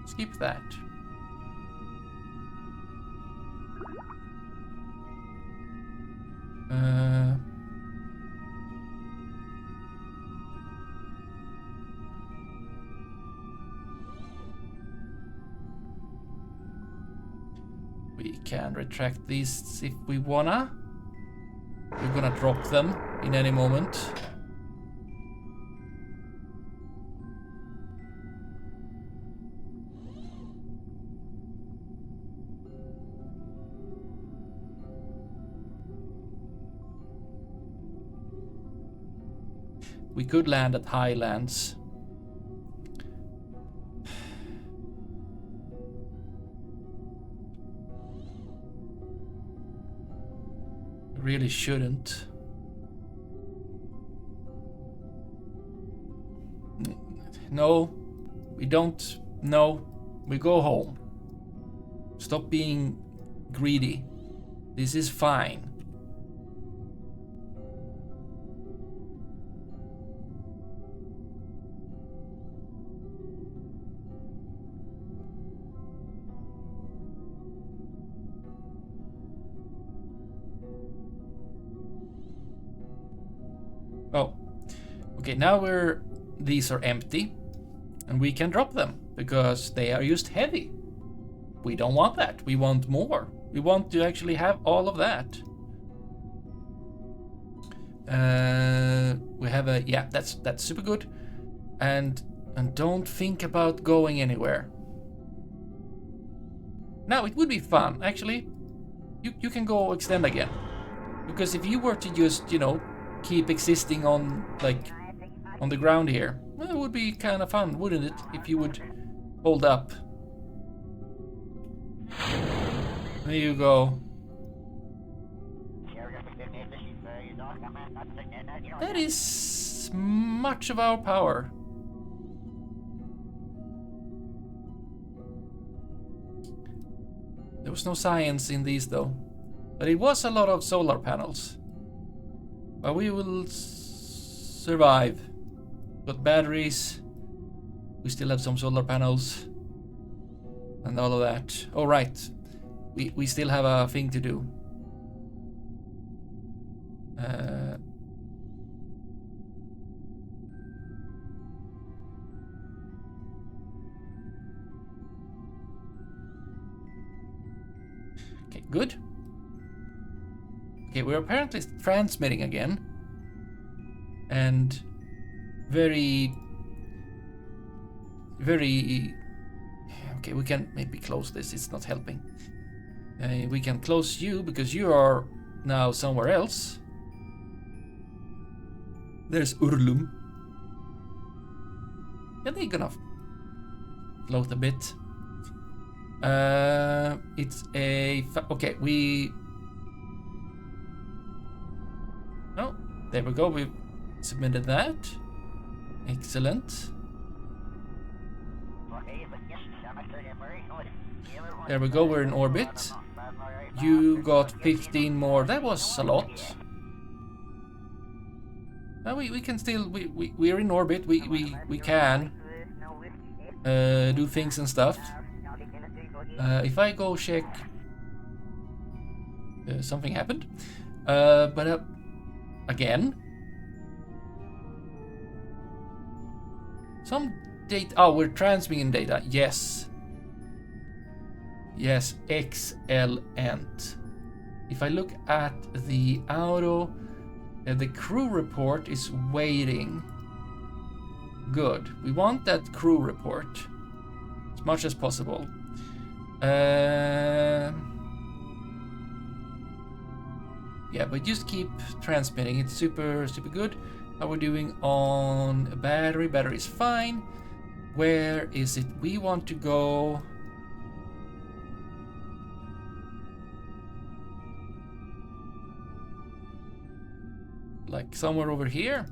Skip that. We can retract these if we wanna. We're gonna drop them in any moment. We could land at Highlands. Really shouldn't. No, we don't. No, we go home. Stop being greedy. This is fine. Oh, okay, now these are empty and we can drop them because they are just heavy. We don't want that. We want more. We want to actually have all of that. We have a, yeah, that's super good. And don't think about going anywhere. Now it would be fun, actually. You can go extend again. Because if you were to just, you know, keep existing on, like, on the ground here, well, it would be kind of fun, wouldn't it? If you would hold up. There you go. That is much of our power. There was no science in these though, but it was a lot of solar panels. But we will survive. Got batteries. We still have some solar panels. And all of that. Oh right. We still have a thing to do. Okay, good. Okay, we're apparently transmitting again. And very... Okay, we can maybe close this, it's not helping. We can close you because you are now somewhere else. There's Urlum. Yeah, they're gonna float a bit. It's a... Okay, we... Oh, there we go, we submitted that. Excellent. There we go, we're in orbit. You got 15 more, that was a lot. We can still, we're in orbit, we can do things and stuff. If I go check, something happened. But again, some data. Oh, we're transmitting data. Yes. Yes, excellent. If I look at the auto, the crew report is waiting. Good. We want that crew report as much as possible. Yeah, but just keep transmitting. It's super good. How we're doing on a battery? Battery is fine. Where is it? We want to go. Like somewhere over here.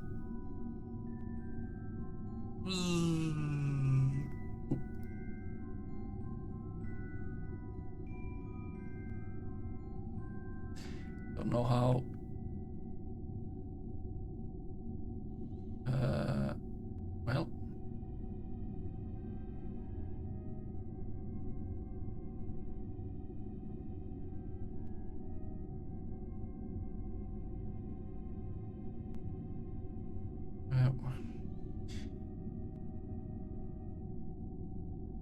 Don't know how. Well.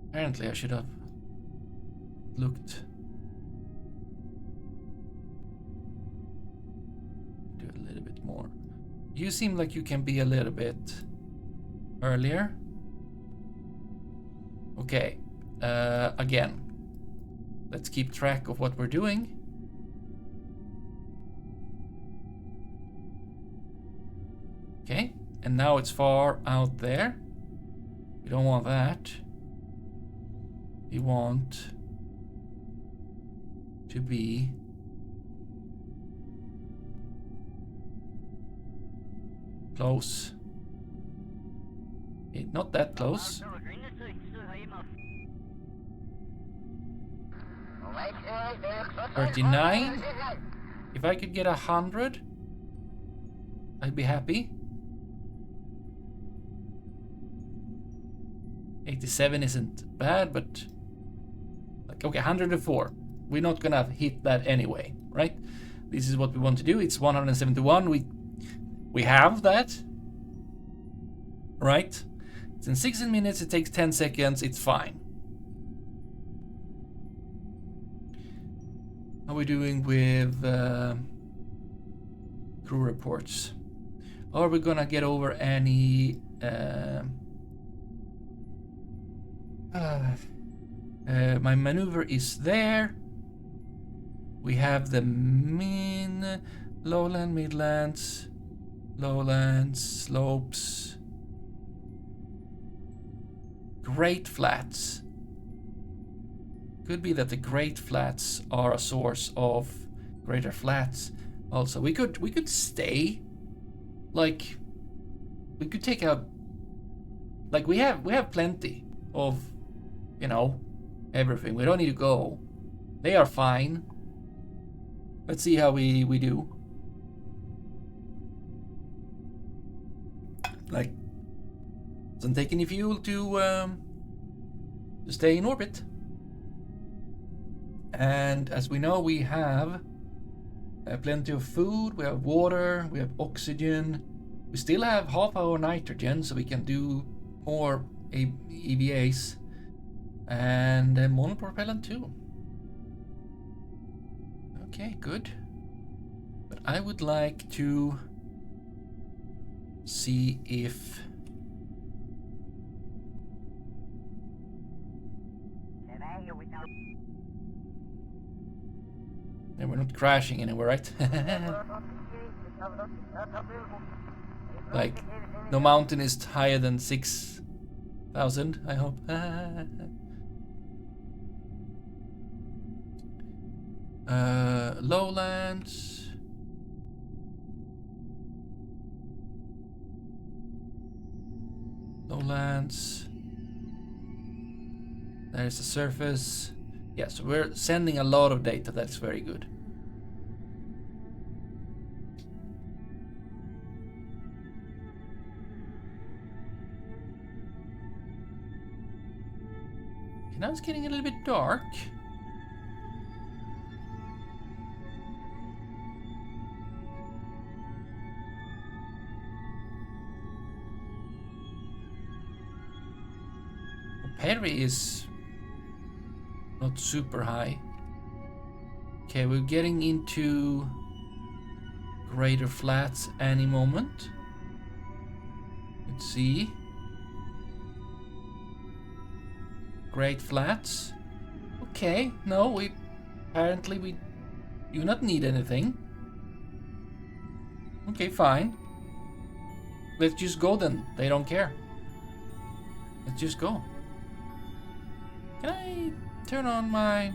Apparently I should have looked You seem like you can be a little bit earlier. Okay. Again, let's keep track of what we're doing. Okay, and now it's far out there. We don't want that. We want to be close. Okay, not that close. 39. If I could get 100, I'd be happy. 87 isn't bad, but like, okay, 104. We're not gonna hit that anyway, right? This is what we want to do. It's 171. We have that, right? It's in 16 minutes. It takes 10 seconds. It's fine. How are we doing with crew reports? Are we gonna get over any? My maneuver is there. We have the min, lowland, midlands, lowlands, slopes, great flats. Could be that the great flats are a source of greater flats. Also, we could stay. Like, we could take out. Like, we have plenty of, you know, everything. We don't need to go. They are fine. Let's see how we do. Like, doesn't take any fuel to stay in orbit. And as we know, we have plenty of food, we have water, we have oxygen. We still have half-hour nitrogen, so we can do more EVAs. And monopropellant too. Okay, good. But I would like to see if... And we're not crashing anywhere, right? Like, no mountain is higher than 6,000, I hope. Lowlands. Lowlands. There's the surface. Yeah, so we're sending a lot of data. That's very good. Okay, now it's getting a little bit dark. Perry is not super high. Okay, we're getting into greater flats any moment. Let's see. Great flats. Okay, no, we apparently do not need anything. Okay, fine. Let's just go then. They don't care. Let's just go. Can I turn on my...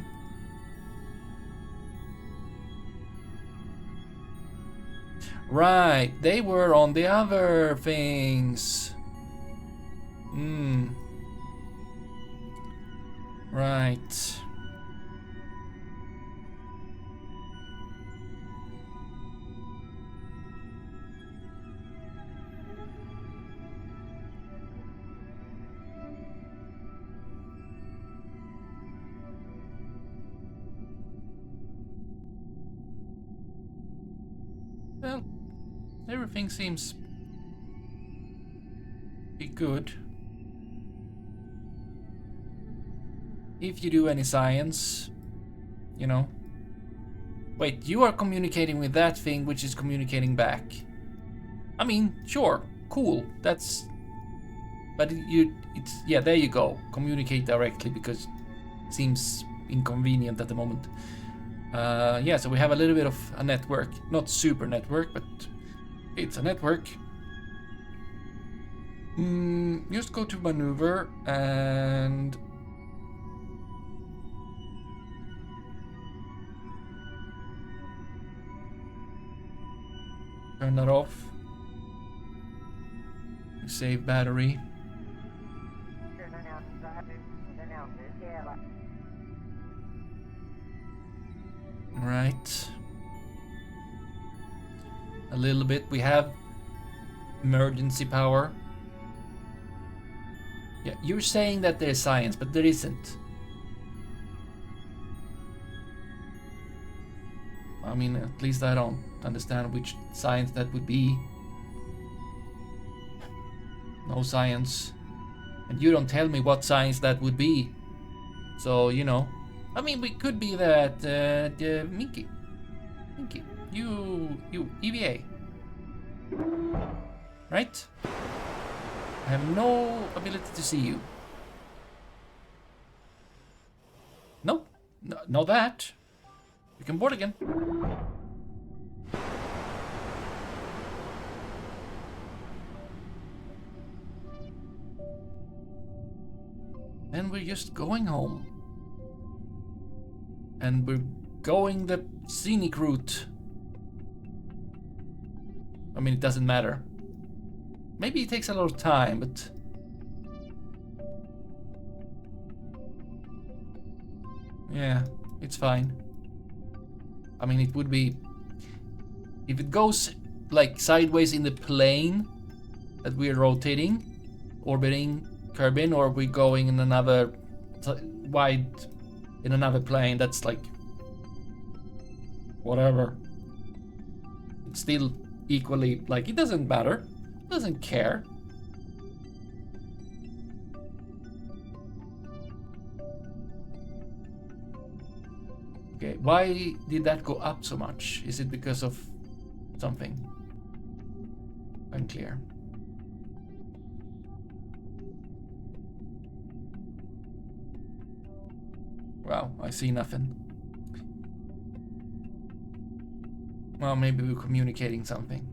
Right, they were on the other things. Right. Well, everything seems be good. If you do any science, you know. Wait, you are communicating with that thing which is communicating back. I mean, sure, cool. That's, but it's yeah. There you go. Communicate directly because it seems inconvenient at the moment. Yeah, so we have a little bit of a network, not super network, but it's a network. Just go to maneuver and turn that off. Save battery. Right. A little bit. We have emergency power. Yeah, you're saying that there's science, but there isn't. I mean, at least I don't understand which science that would be. No science. And you don't tell me what science that would be. So, you know. I mean, we could be that, Minky, you EVA. Right? I have no ability to see you. Nope. No, not that. You can board again. And we're just going home. And we're going the scenic route. I mean, it doesn't matter. Maybe it takes a lot of time, but... yeah, it's fine. I mean, it would be... if it goes, like, sideways in the plane that we're rotating, orbiting Kerbin, or we're going in another wide... in another plane, that's like... whatever. It's still equally, like, it doesn't matter. It doesn't care. Okay, why did that go up so much? Is it because of something? Unclear. Wow, I see nothing. Well, maybe we're communicating something.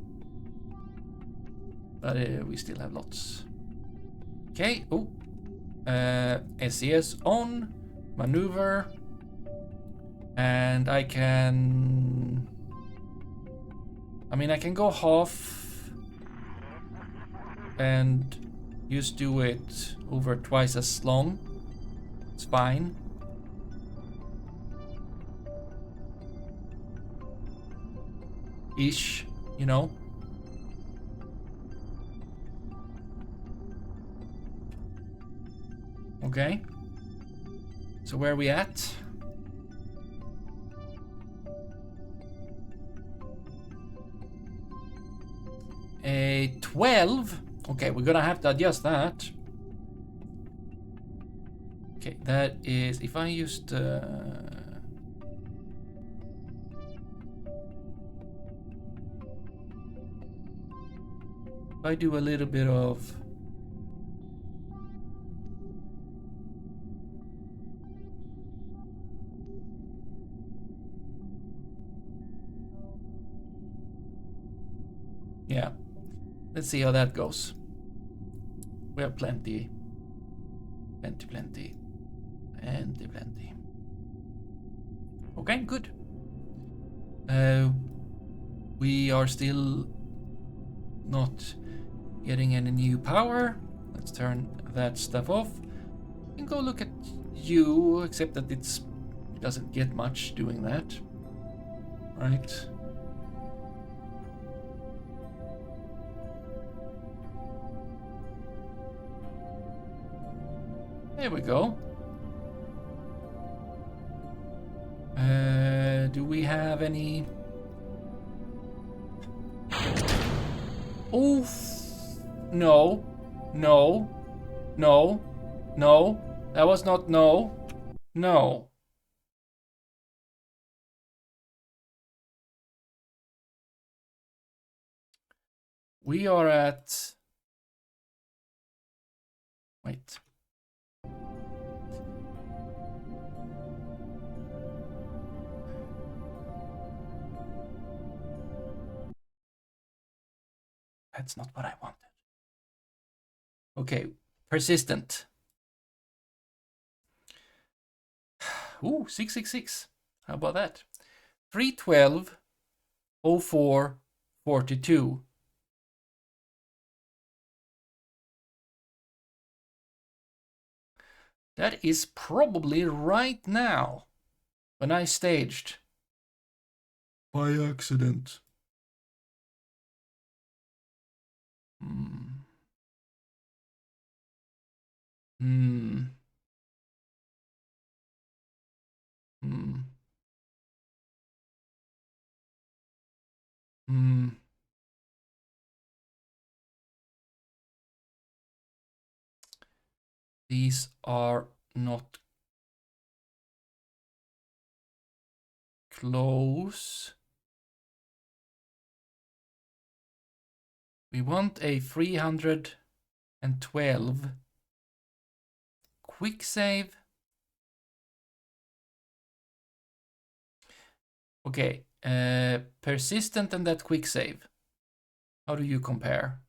But we still have lots. Okay, oh. SES on. Maneuver. And I can... I mean, I can go half. And just do it over twice as long. It's fine. Ish, you know. Okay. So where are we at? A 12. Okay, we're gonna have to adjust that. Okay, that is if I used if I do a little bit of yeah, let's see how that goes. We have plenty. Okay, good. We are still not getting any new power. Let's turn that stuff off. You can go look at you, except that it doesn't get much doing that. Right. There we go. Do we have any... Oof. No. No. No. No. That was not no. No. We are at... Wait. That's not what I wanted. Okay, persistent. Ooh, 666. How about that? 312, 04, 42. That is probably right now when I staged. By accident. Hmm. Hmm. Hmm. Hmm. These are not close. We want a 312 quick save. Okay, persistent and that quick save. How do you compare?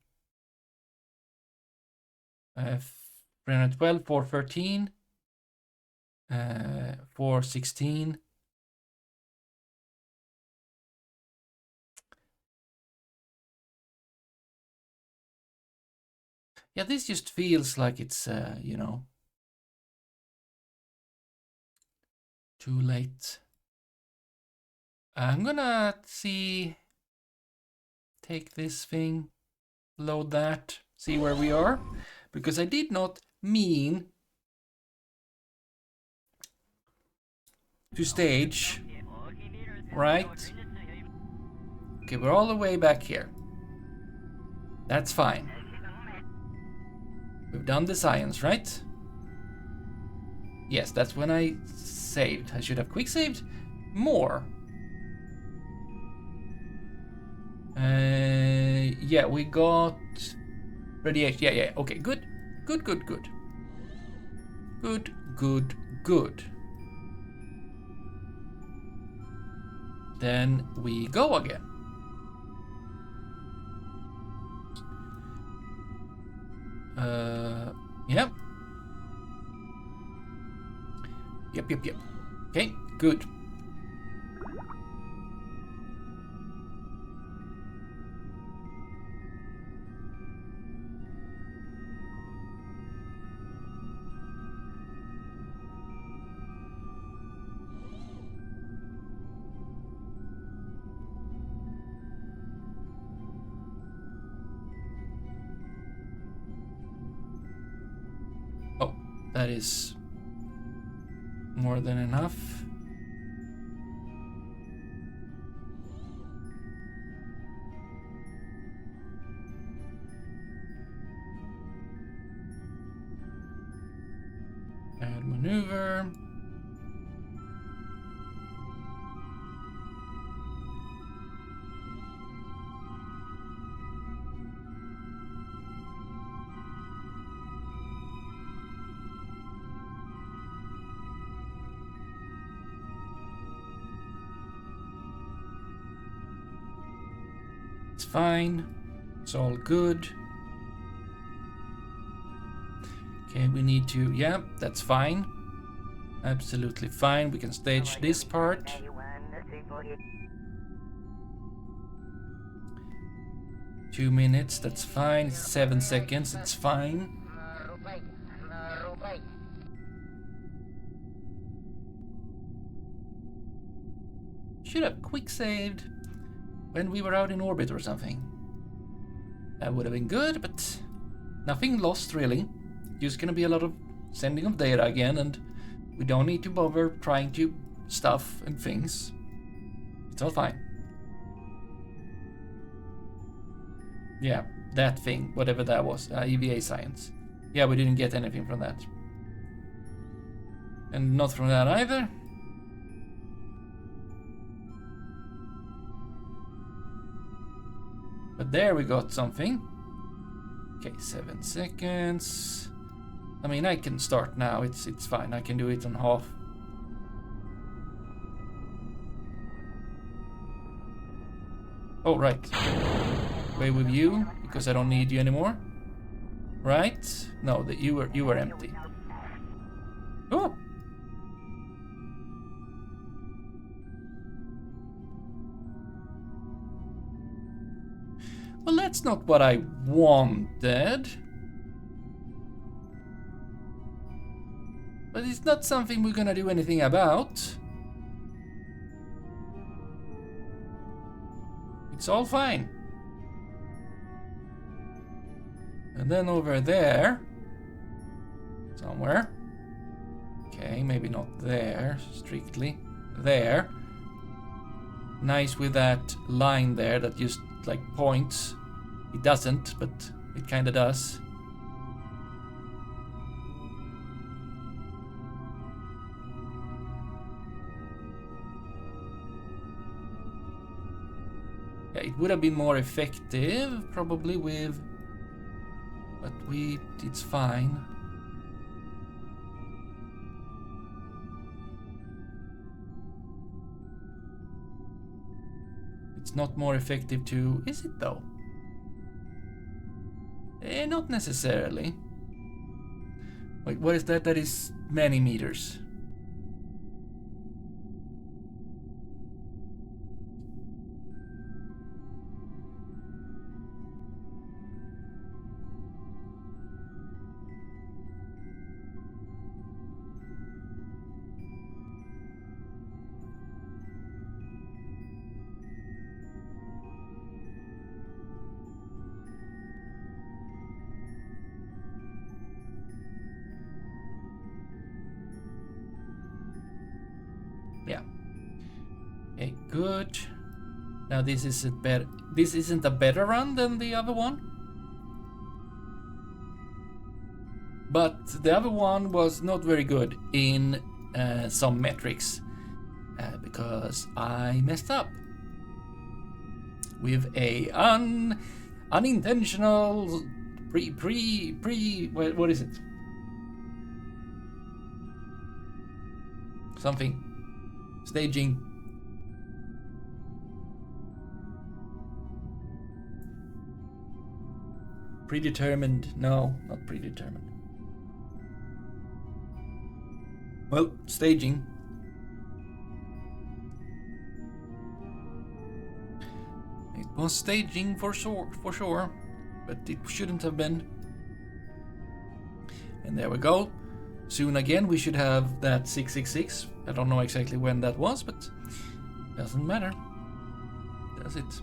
312, 413, 416. Yeah, this just feels like it's, you know, too late. I'm gonna take this thing, load that, see where we are, because I did not mean to stage, right? Okay, we're all the way back here. That's fine. We've done the science, right? Yes, that's when I saved. I should have quick saved more. Yeah, we got radiation. Yeah. Okay, good. Good. Then we go again. Yep. Yep. Okay, good. Oh, that is more than enough. Add maneuver. It's fine. It's all good. Okay, we need to, yeah, that's fine. Absolutely fine. We can stage this part. 2 minutes, that's fine. 7 seconds, it's fine. Should have quick saved when we were out in orbit or something. That would have been good, but nothing lost really. Just gonna be a lot of sending of data again, and we don't need to bother trying to stuff and things. It's all fine. Yeah, that thing, whatever that was, EVA science. Yeah, we didn't get anything from that. And not from that either. But there we got something. Okay, 7 seconds. I mean, I can start now. It's fine. I can do it on half. Oh, right. Away with you, because I don't need you anymore. Right? No, that you were empty. Oh. Well, that's not what I wanted. But it's not something we're gonna do anything about. It's all fine. And then over there, somewhere. Okay, maybe not there, strictly. There. Nice with that line there that just like points. It doesn't, but it kinda does. Yeah, it would have been more effective, probably with, but it's fine. It's not more effective to, is it though? Not necessarily. Wait, what is that? That is many meters. Yeah. Okay, good. Now this is a better. This isn't a better run than the other one, but the other one was not very good in some metrics because I messed up with a unintentional what is it? Something. Staging. Predetermined. No, not predetermined. Well, staging. It was staging for sure, but it shouldn't have been. And there we go. Soon again we should have that 666. I don't know exactly when that was, but doesn't matter. Does it?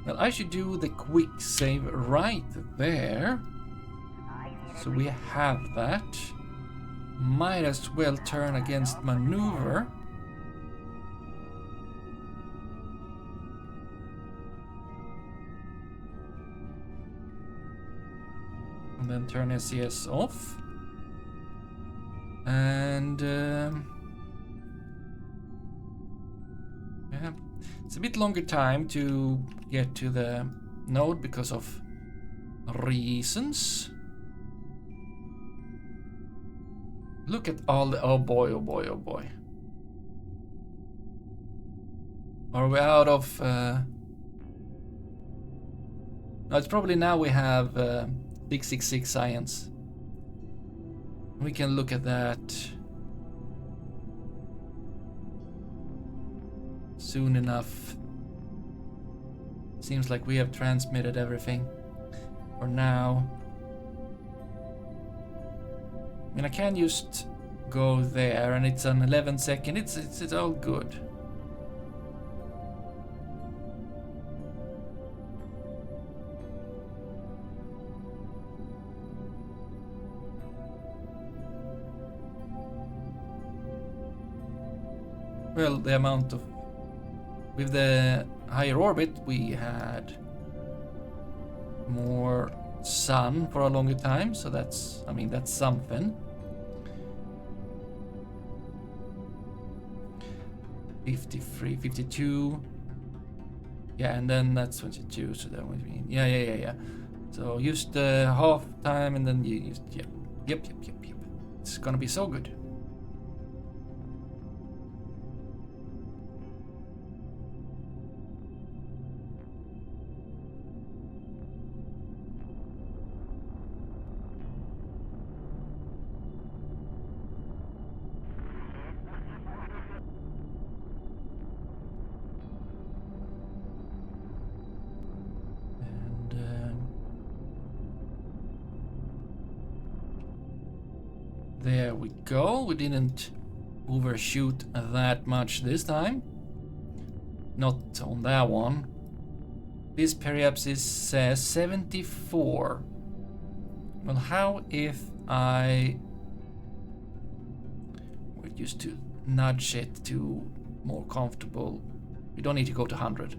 Well, I should do the quick save right there. So we have that. Might as well turn against maneuver. And then turn SCS off. And yeah, it's a bit longer time to get to the node because of reasons. Look at all the, oh boy, oh boy, oh boy. Are we out of no, it's probably now we have 666 science. We can look at that soon enough. Seems like we have transmitted everything for now. I mean, I can just go there, and it's an 11 second. It's all good. Well, the amount of... With the higher orbit, we had more sun for a longer time, so that's... I mean, that's something. 53, 52. Yeah, and then that's 22, so that would mean, yeah. So use the half time and then you use, yeah. Yep. It's gonna be so good. There we go. We didn't overshoot that much this time. Not on that one. This perhaps says 74. Well, how if I were used to nudge it to more comfortable? We don't need to go to 100.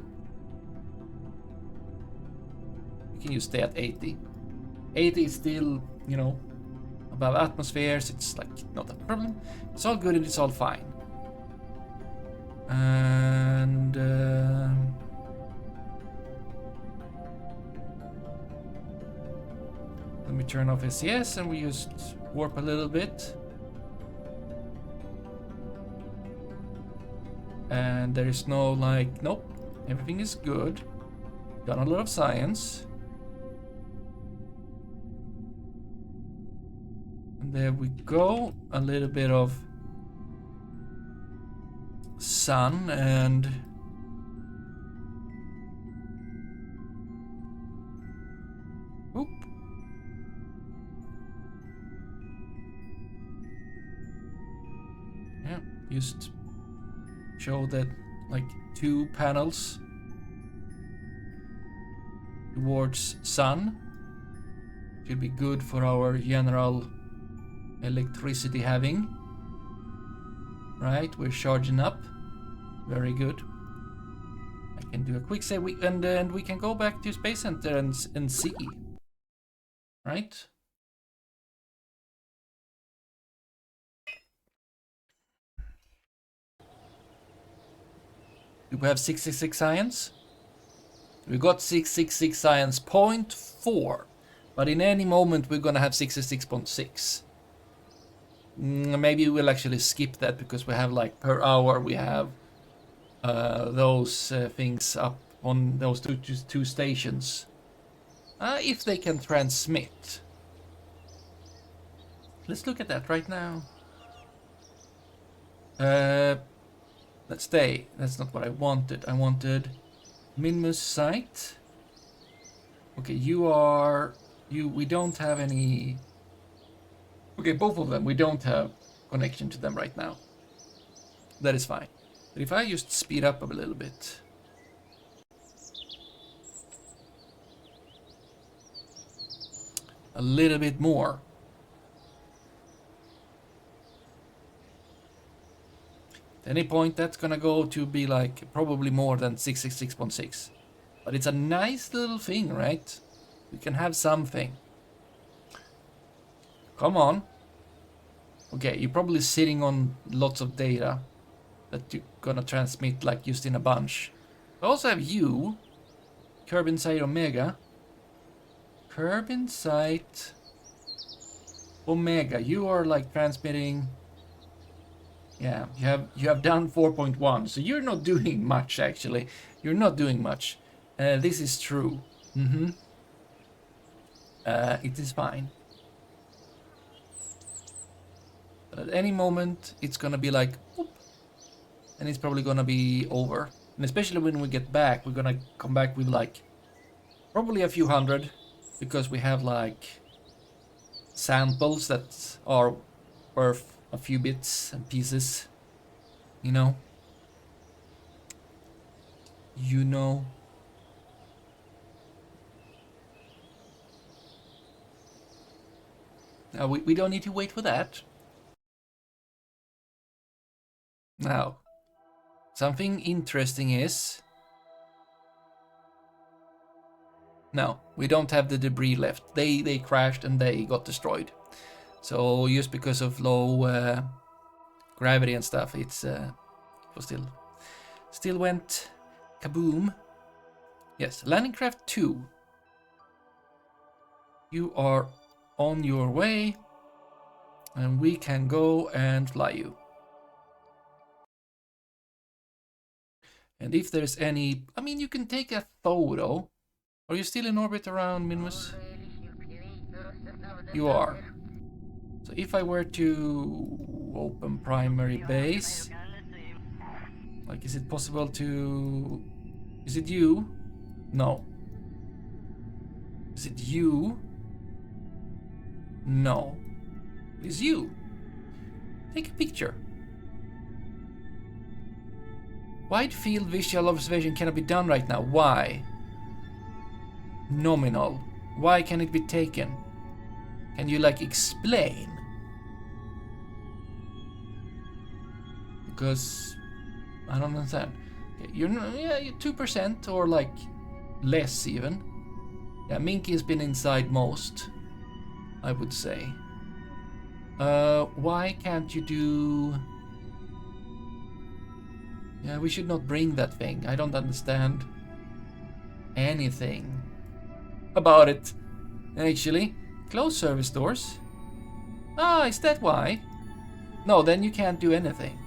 We can just stay at 80. 80 is still, you know, above atmospheres. It's like not a problem. It's all good and it's all fine. And let me turn off SCS and we just warp a little bit. And there is no like, nope, everything is good. Done a lot of science. And there we go. A little bit of sun and oop. Yeah, just show that like 2 panels towards sun should be good for our general electricity having. Right, we're charging up. Very good. I can do a quick save and we can go back to Space Center and see. Right? Do we have 666 science? We got 666 science 0.4, but in any moment we're gonna have 66.6. Maybe we'll actually skip that because we have like per hour we have those things up on those two stations. If they can transmit. Let's look at that right now. Let's stay. That's not what I wanted. I wanted Minmus site. Okay, we don't have any. Okay, both of them, we don't have connection to them right now. That is fine. But if I just speed up a little bit. A little bit more. At any point, that's gonna go to be like probably more than 666.6. But it's a nice little thing, right? We can have something. Come on. Okay, you're probably sitting on lots of data that you're gonna transmit like just in a bunch. I also have you, Kerbal Omega. Kerbal Omega, you are like transmitting. Yeah, you have done 4.1, so you're not doing much actually. You're not doing much. This is true. It is fine. But at any moment, it's gonna be like, whoop, and it's probably gonna be over. And especially when we get back, we're gonna come back with like probably a few hundred, because we have like samples that are worth a few bits and pieces, you know. We don't need to wait for that. Now, something interesting is... No, we don't have the debris left. They crashed and they got destroyed. So just because of low gravity and stuff, it's was still went kaboom. Yes, landing craft 2. You are on your way, and we can go and fly you. And if there's any, I mean, you can take a photo. Are you still in orbit around Minmus? You are. So if I were to open primary base, like, is it possible to... Is it you? No. Is it you? No. It's you. Take a picture. Wide field visual observation cannot be done right now. Why? Nominal. Why can it be taken? Can you, like, explain? Because I don't understand. Okay, you're 2% or like less even. Yeah, Minky's been inside most, I would say. Why can't you do... Yeah, we should not bring that thing. I don't understand anything about it, actually. Close service doors. Ah, is that why? No, then you can't do anything.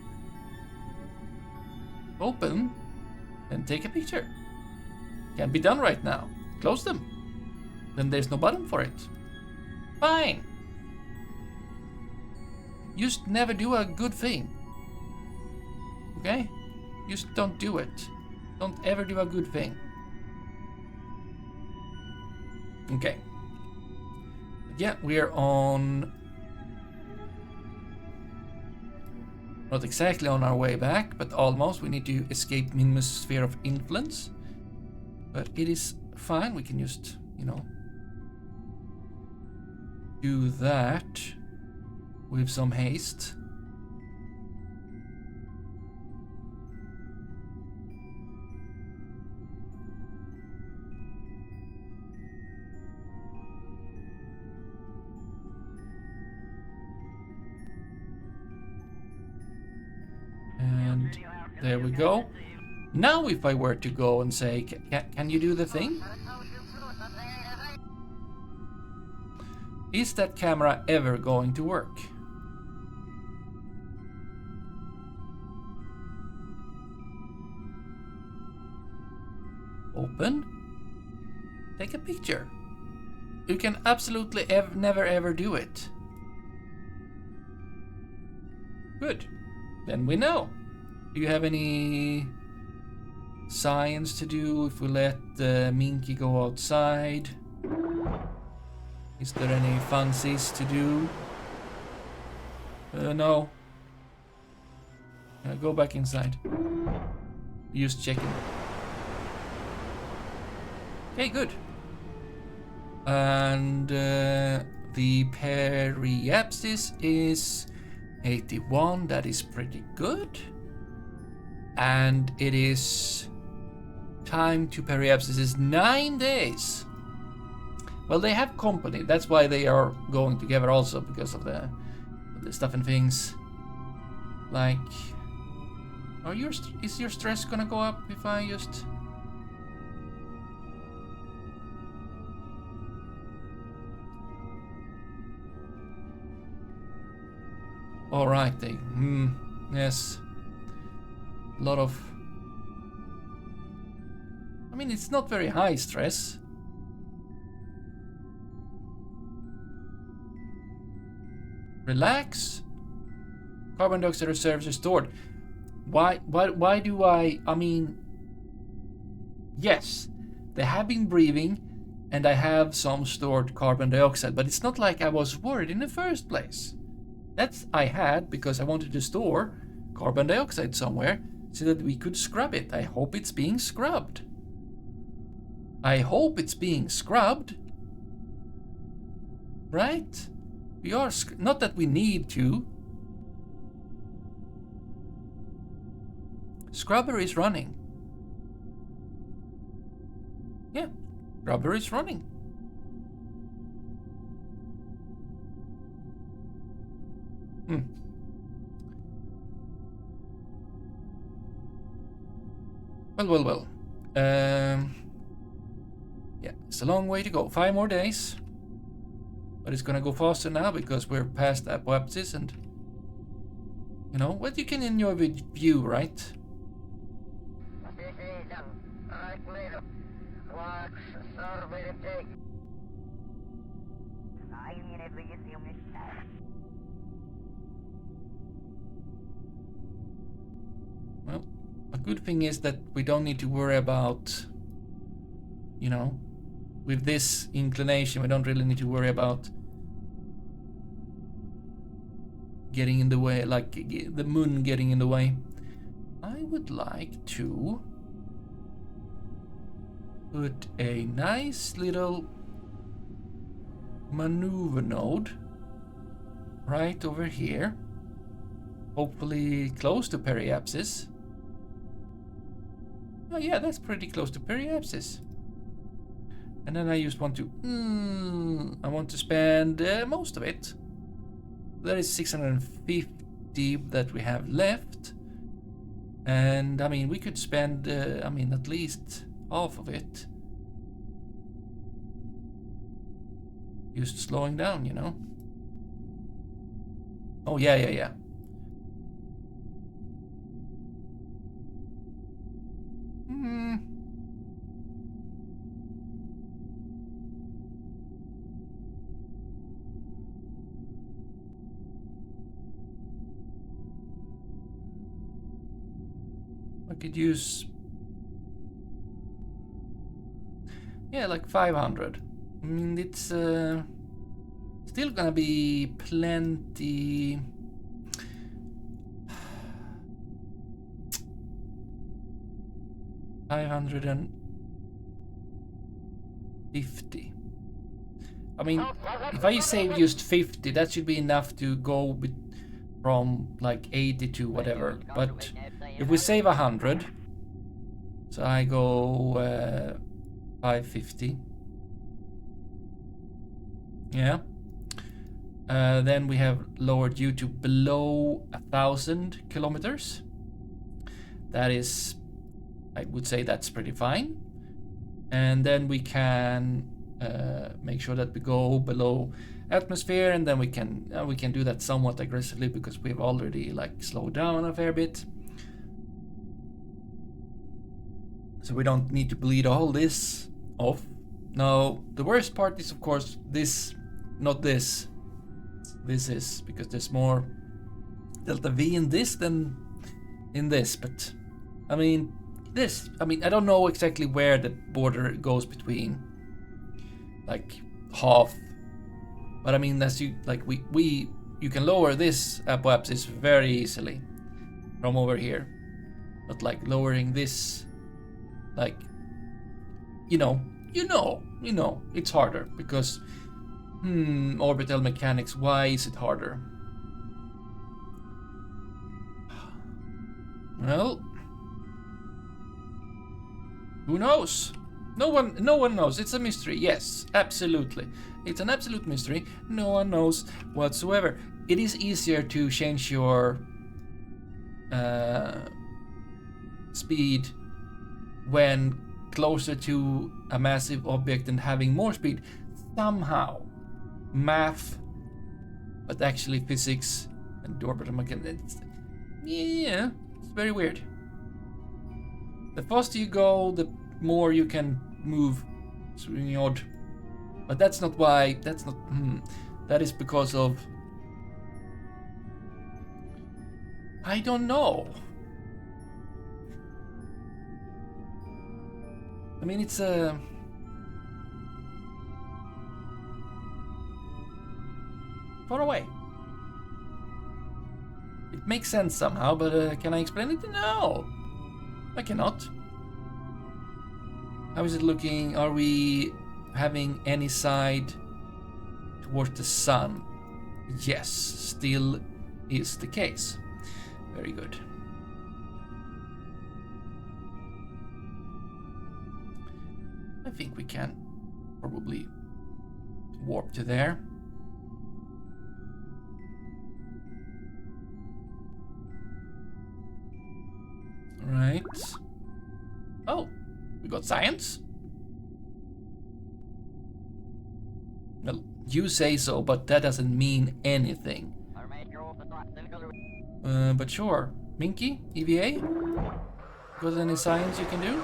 Open and take a picture. Can't be done right now. Close them. Then there's no button for it. Fine. Just never do a good thing. Okay? Just don't do it. Don't ever do a good thing. Okay. Yeah, we're on... Not exactly on our way back, but almost. We need to escape Minmus' sphere of influence. But it is fine. We can just, you know, do that with some haste. And there we go. Now if I were to go and say, can you do the thing? Is that camera ever going to work? Open. Take a picture. You can absolutely never ever do it. Good. Then we know. Do you have any science to do if we let Minky go outside? Is there any fancies to do? No. Go back inside. Just checking. Okay, good. And the periapsis is 81. That is pretty good. And it is time to periapsis is 9 days. Well, they have company. That's why they are going together also, because of the stuff and things. Like, is your stress gonna go up if I just... All right, yes. A lot of... I mean, it's not very high stress. Relax. Carbon dioxide reserves are stored. Why do I mean, yes, they have been breathing and I have some stored carbon dioxide, but it's not like I was worried in the first place. That's I had because I wanted to store carbon dioxide somewhere so that we could scrub it. I hope it's being scrubbed. I hope it's being scrubbed. Right? We are, not that we need to. Scrubber is running. Yeah, scrubber is running. Well. It's a long way to go. 5 more days. But it's gonna go faster now because we're past apoapsis and... You know, what you can enjoy with view, right? Well, a good thing is that we don't need to worry about, you know, with this inclination, we don't really need to worry about getting in the way, like the moon getting in the way. I would like to put a nice little maneuver node right over here, hopefully close to periapsis. Oh yeah, that's pretty close to periapsis. And then I just want to, I want to spend most of it. There is 650 that we have left. And I mean, we could spend, I mean, at least half of it. Just slowing down, you know? Oh, yeah. I could use... yeah, like 500. I mean, it's still gonna be plenty... $550. I mean, if I save just 50, that should be enough to go from like 80 to whatever. But if we save 100, so I go 550. Yeah. Then we have lowered you to below 1,000 kilometers. That is, I would say that's pretty fine. And then we can make sure that we go below atmosphere, and then we can do that somewhat aggressively because we've already like slowed down a fair bit. So we don't need to bleed all this off. Now the worst part is of course this, not this. This is because there's more delta V in this than in this, but I mean this, I mean I don't know exactly where the border goes between like half, but I mean as you like you can lower this apoapsis very easily from over here, but like lowering this, like you know it's harder because orbital mechanics, why is it harder? Well, who knows? No one knows. It's a mystery. Yes, absolutely. It's an absolute mystery. No one knows whatsoever. It is easier to change your speed when closer to a massive object and having more speed. Somehow, math, but actually physics and orbital mechanics. Yeah, it's very weird. The faster you go, the more you can move. It's really odd. But that's not why, that's not, that is because of, I don't know. I mean, it's a... far away. It makes sense somehow, but can I explain it? No, I cannot. How is it looking? Are we having any side towards the sun? Yes, still is the case. Very good. I think we can probably warp to there. Right. Oh, we got science. Well, you say so, but that doesn't mean anything. But sure. Minky? EVA? Got any science you can do?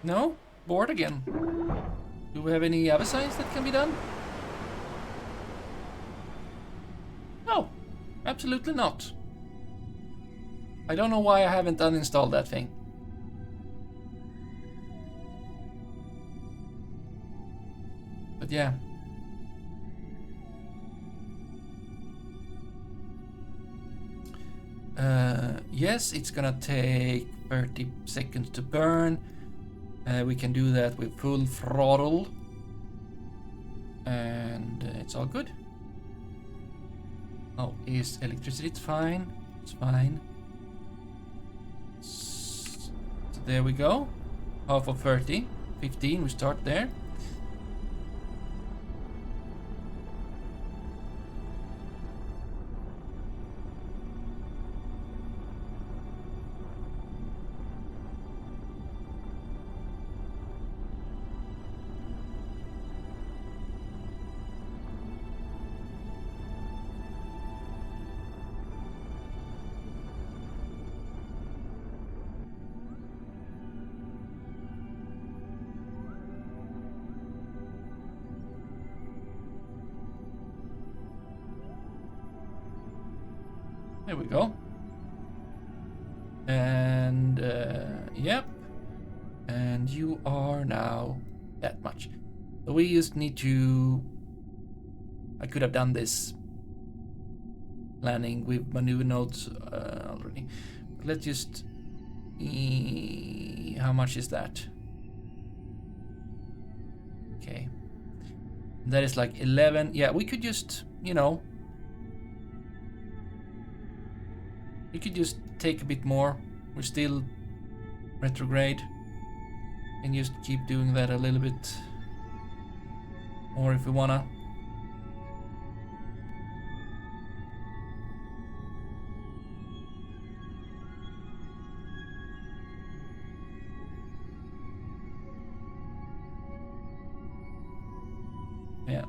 No? Bored again. Do we have any other science that can be done? No. Absolutely not. I don't know why I haven't uninstalled that thing. But yeah. Yes, it's gonna take 30 seconds to burn. We can do that with full throttle. And it's all good. Oh, is electricity? It's fine. It's fine. So there we go. Half of 30. 15, we start there. There we go. And yep. And you are now that much. So we just need to... I could have done this planning with maneuver nodes already. But let's just... how much is that? Okay. That is like 11. Yeah, we could just, you know... You could just take a bit more. We're still retrograde. And just keep doing that a little bit more if we wanna. Yeah.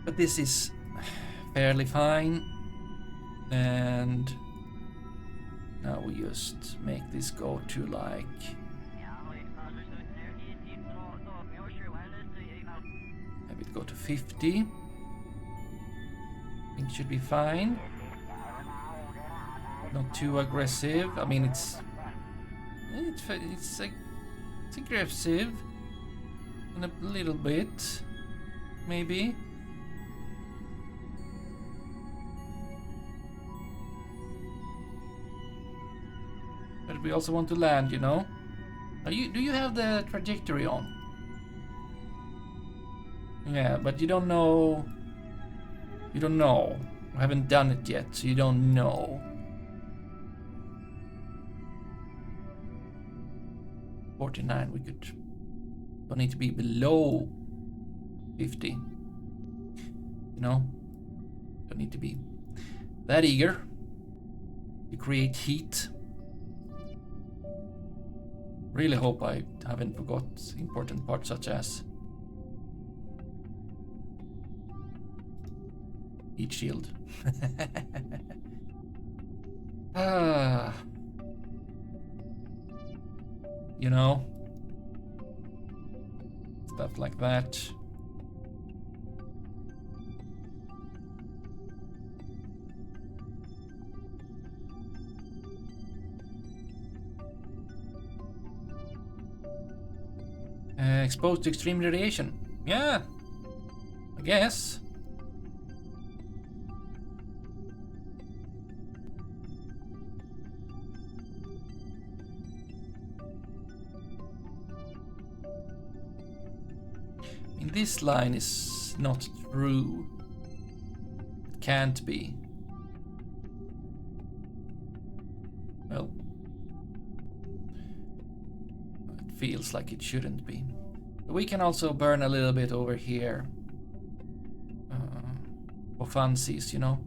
But this is fairly fine. And now we just make this go to like maybe it go to 50. I think it should be fine. Not too aggressive. I mean it's aggressive in a little bit, maybe. But we also want to land, you know. Do you have the trajectory on? Yeah, but you don't know. You don't know. I haven't done it yet, so you don't know. 49, we could. Don't need to be below 50. You know, don't need to be that eager to create heat. Really hope I haven't forgot important parts such as heat shield. You know, stuff like that. Exposed to extreme radiation. Yeah, I guess. I mean, this line is not true. It can't be. Well, it feels like it shouldn't be. We can also burn a little bit over here for funsies, you know.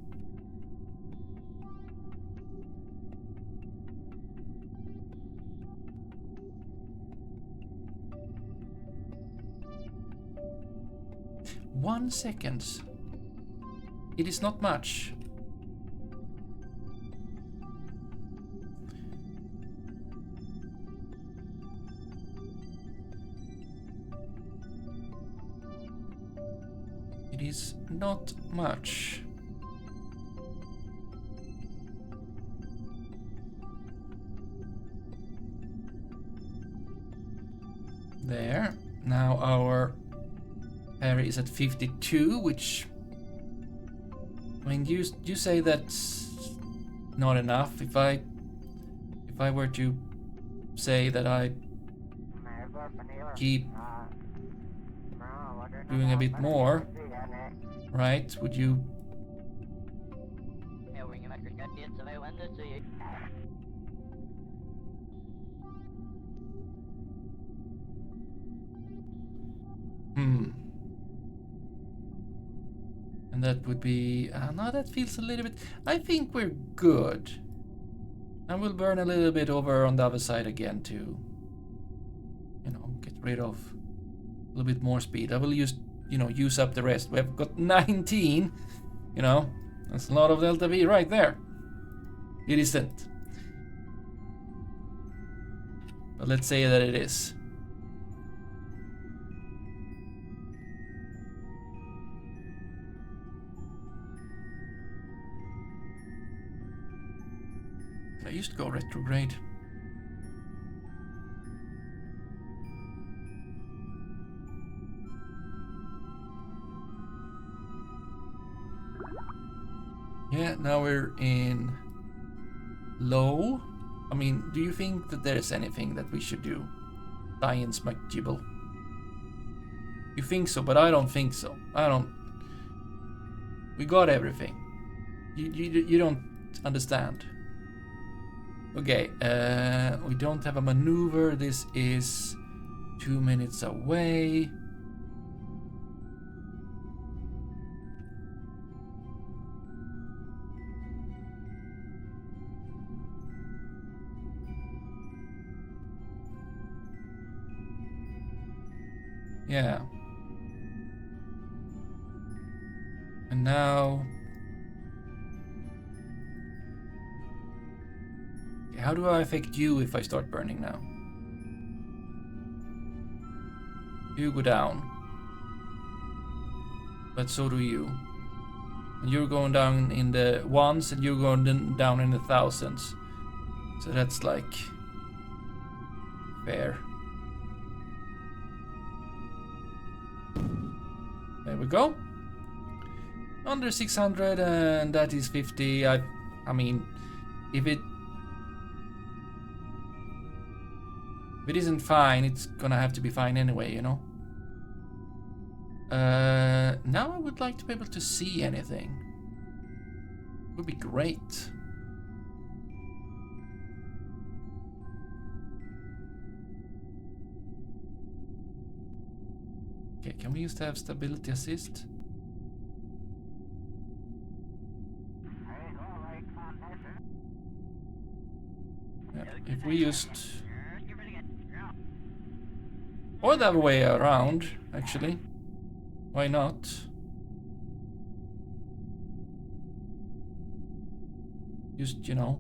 1 second. It is not much. It is not much. There. Now our pair is at 52, which, I mean, you say that's not enough. If I were to say that I keep doing a bit more, right? Would you? And that would be, no, that feels a little bit, I think we're good. And we'll burn a little bit over on the other side again to, you know, get rid of a little bit more speed. I will use, you know, use up the rest. We've got 19, you know, that's a lot of delta V right there. It isn't. But let's say that it is. I used to go retrograde. Yeah, now we're in low. I mean, do you think that there's anything that we should do? Science McGibble. You think so, but I don't think so. I don't. We got everything. You don't understand. Okay, we don't have a maneuver. This is 2 minutes away. Yeah. And now... how do I affect you if I start burning now? You go down. But so do you. And you're going down in the ones and you're going down in the thousands. So that's like... fair. There we go. Under 600 and that is 50. I mean, if it isn't fine, it's gonna have to be fine anyway, you know? Now I would like to be able to see anything. Would be great. Okay, can we just have stability assist? Yeah, if we just... or the other way around, actually. Why not? Just, you know.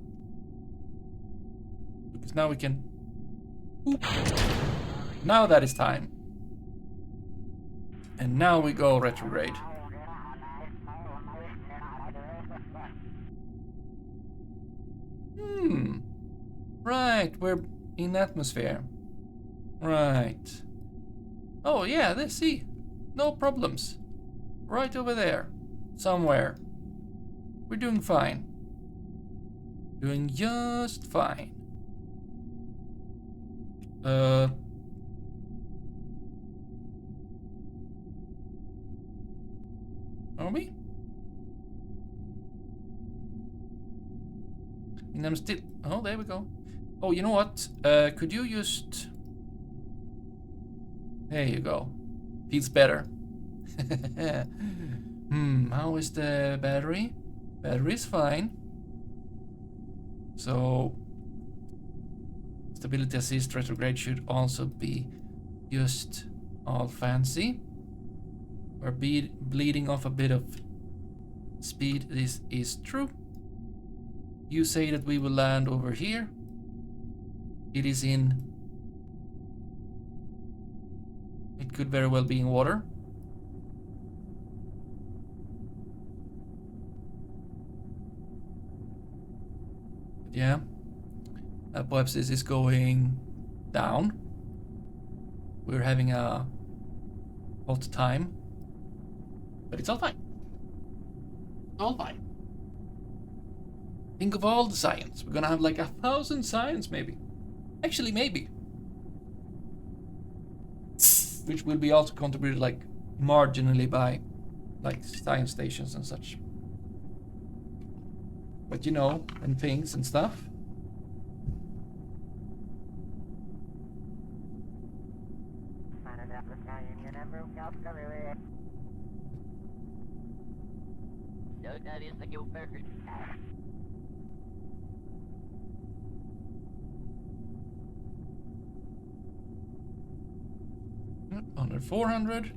Because now we can... oop. Now that is time. And now we go retrograde. Right, we're in atmosphere. Right. Oh yeah, let's see. No problems. Right over there. Somewhere. We're doing fine. Doing just fine. Are we? And I'm still... oh, there we go. Oh, you know what? Could you just... there you go. Feels better. How is the battery? Battery is fine. So... stability assist retrograde should also be just all fancy. We're bleeding off a bit of speed. This is true. You say that we will land over here. It is in... It could very well be in water. But yeah. Perhaps this is going down. We're having a hot time. But it's all fine. All fine. Think of all the science. We're gonna have like 1,000 science maybe. Actually, maybe. Which will be also contributed like marginally by like science stations and such. But you know, and things and stuff. Under 400.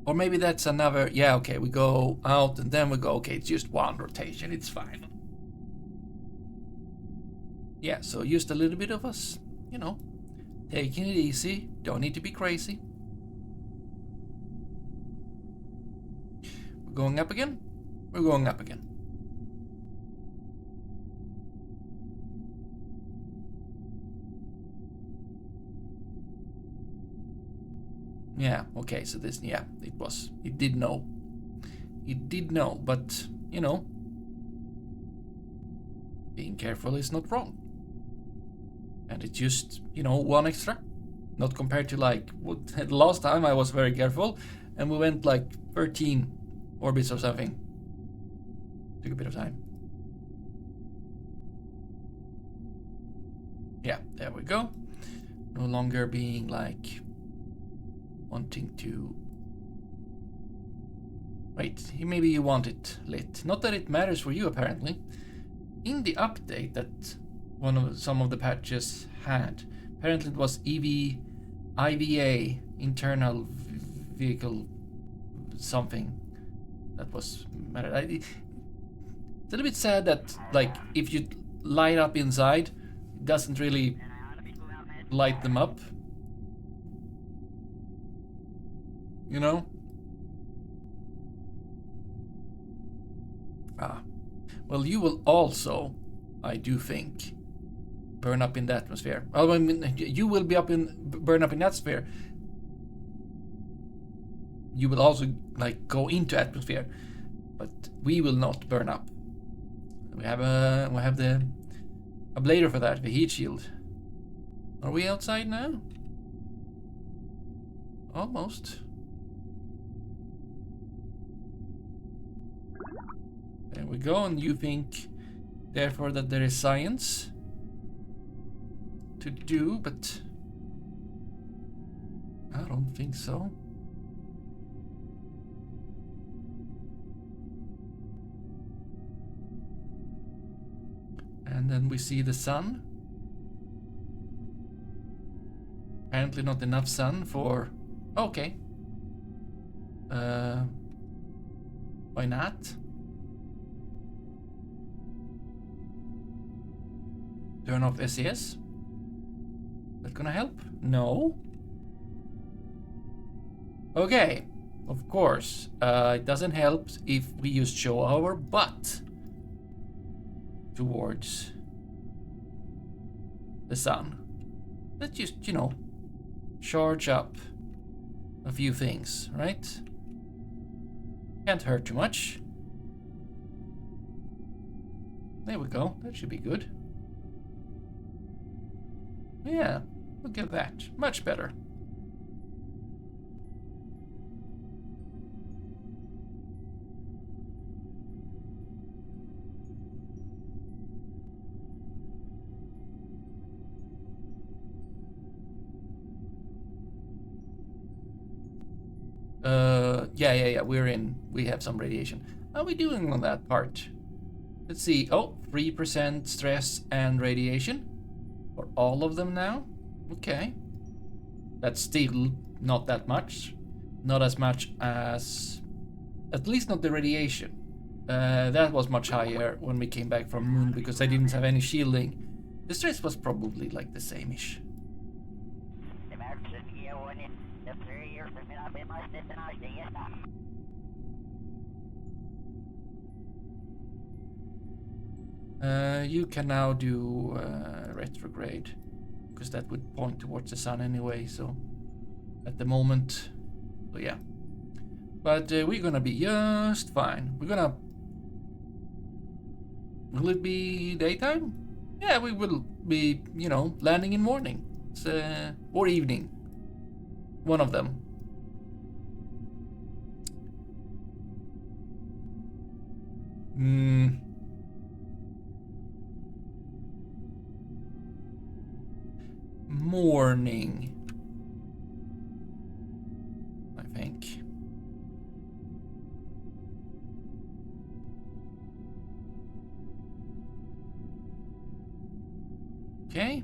Or maybe that's another, yeah, okay, we go out and then we go, okay, it's just one rotation, it's fine. Yeah, so just a little bit of us, you know, taking it easy, don't need to be crazy. We're going up again, we're going up again. Yeah, okay, so this, yeah, it did know. It did know, but, you know, being careful is not wrong. And it's just, you know, one extra. Not compared to like, last time I was very careful, and we went like 13 orbits or something. Took a bit of time. Yeah, there we go. No longer being like... wanting to... Wait, maybe you want it lit. Not that it matters for you, apparently. In the update that some of the patches had, apparently it was IVA, internal vehicle something, that was matter. It's a little bit sad that, like, if you light up inside, it doesn't really light them up. You know? Well, you will also, I do think, burn up in the atmosphere. Well, I mean, you will be burn up in that sphere. You will also, like, go into atmosphere, but we will not burn up. We have the ablator for that, the heat shield. Are we outside now? Almost. There we go, and you think, therefore, that there is science to do, but I don't think so. And then we see the sun. Apparently not enough sun for... Okay. Why not? Turn off SES. That gonna help? No. Okay. Of course. It doesn't help if we just show our butt towards the sun. Let's just, you know, charge up a few things, right? Can't hurt too much. There we go. That should be good. Yeah, look at that. Much better. Yeah, we have some radiation. How are we doing on that part? Let's see. Oh, 3% stress and radiation. For all of them now? Okay. That's still not that much. Not as much as, at least not the radiation. That was much higher when we came back from Moon because I didn't have any shielding. The stress was probably like the same-ish. You can now do retrograde, because that would point towards the sun anyway, so at the moment, so yeah. But we're gonna be just fine. Will it be daytime? Yeah, we will be, you know, landing in morning. Or evening. One of them. Morning, I think. Okay.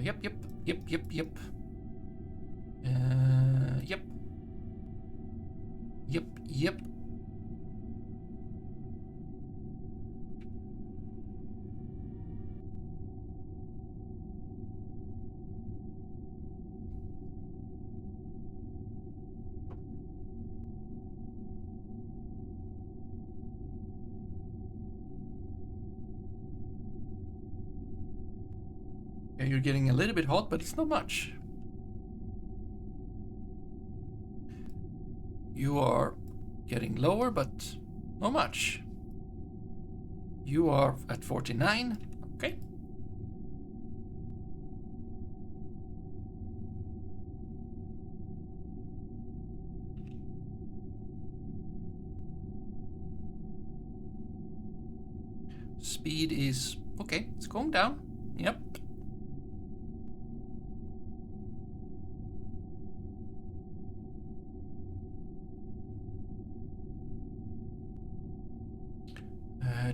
Yep. Yep. Yeah, you're getting a little bit hot, but it's not much. You are getting lower, but not much. You are at 49. Okay. Speed is okay. It's going down. Yep.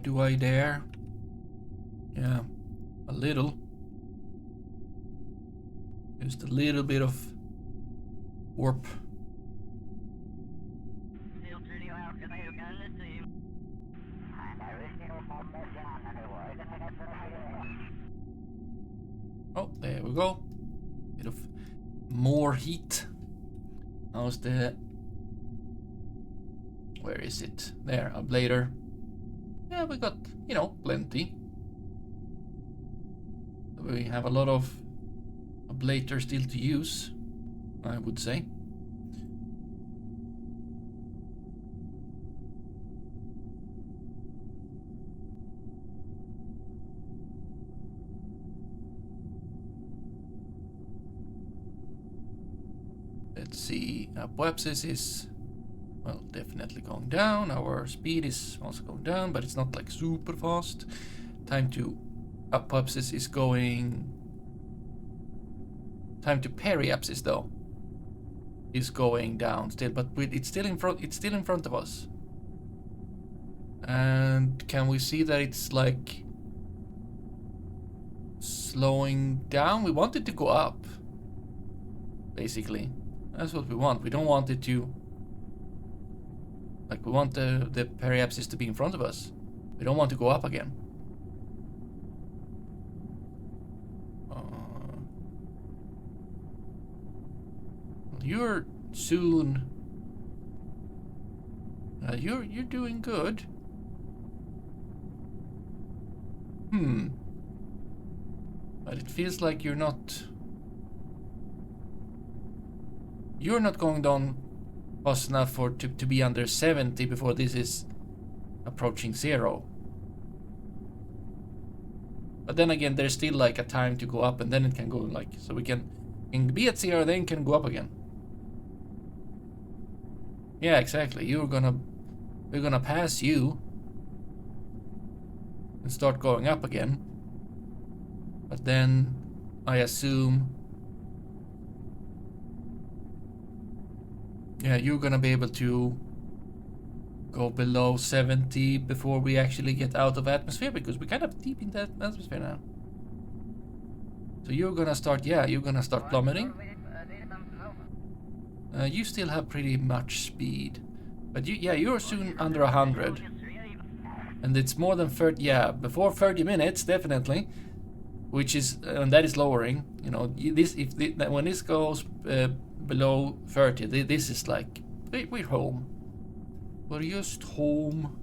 Do I dare? Yeah, a little. Just a little bit of warp. Oh, there we go. Bit of more heat. How's the... Where is it? There, ablator. Yeah, we got, you know, plenty. We have a lot of ablator still to use, I would say. Let's see, apoapsis is, well, definitely going down. Our speed is also going down, but it's not like super fast. Time to apoapsis is going... Time to periapsis though is going down still, but it's still in front. It's still in front of us. And can we see that it's like slowing down? We want it to go up, basically. That's what we want. We don't want it to, like, we want the periapsis to be in front of us. We don't want to go up again. You're soon. You're doing good. But it feels like you're not going down fast enough to be under 70 before this is approaching 0. But then again, there's still like a time to go up, and then it can go like, so we can be at 0, then can go up again. Yeah, exactly. We're gonna pass you and start going up again. But then I assume, yeah, you're gonna be able to go below 70 before we actually get out of atmosphere, because we're kind of deep in that atmosphere now. So you're gonna start, yeah, you're gonna start plummeting. You still have pretty much speed. But yeah, you're soon under 100. And it's more than 30, yeah, before 30 minutes, definitely. Which is, and that is lowering. You know, this when this goes below 30, this is like, we're home. We're just home.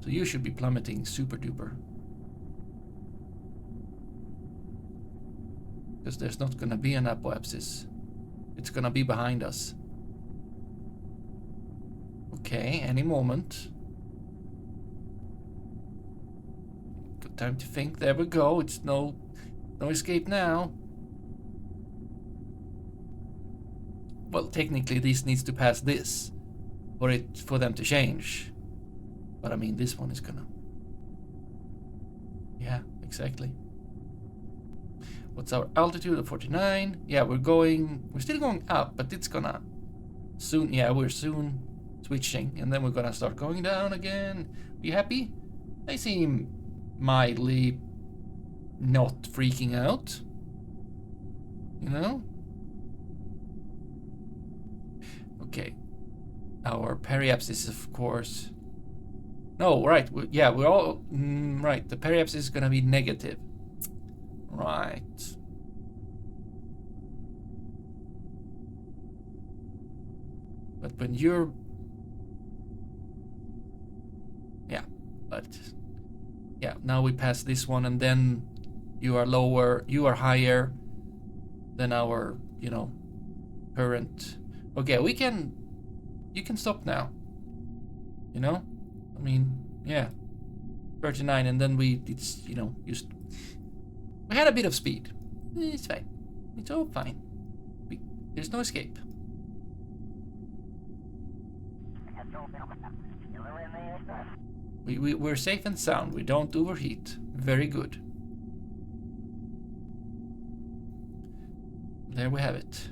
So you should be plummeting super duper. Because there's not gonna be an apoapsis. It's gonna be behind us. Okay, any moment. Good time to think. There we go. It's no escape now. Well, technically this needs to pass this for them to change. But I mean, this one is gonna. Yeah, exactly. What's our altitude of 49? Yeah, we're still going up, but it's gonna soon, yeah, we're soon switching, and then we're gonna start going down again. You happy? They seem mildly not freaking out. You know? Okay. Our periapsis, of course. No, right. Yeah, we're all right. The periapsis is gonna be negative. Right. But when you're... Yeah, but... Yeah, now we pass this one, and then you are lower, you are higher than our, you know, current... Okay, you can stop now. You know? I mean, yeah. 39, and then it's, you know, we had a bit of speed. It's fine. It's all fine. There's no escape. We're safe and sound. We don't overheat. Very good. There we have it.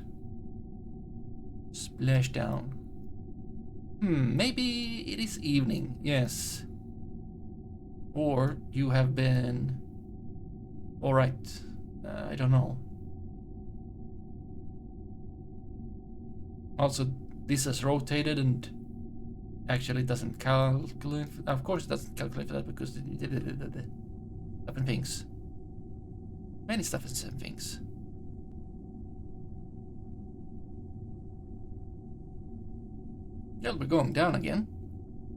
Splash down. Maybe it is evening. Yes. Or you have been... Alright. I don't know. Also, this has rotated and actually doesn't calculate. Of course it doesn't calculate for that because stuff and things. Many stuff and things. Yeah, we're going down again.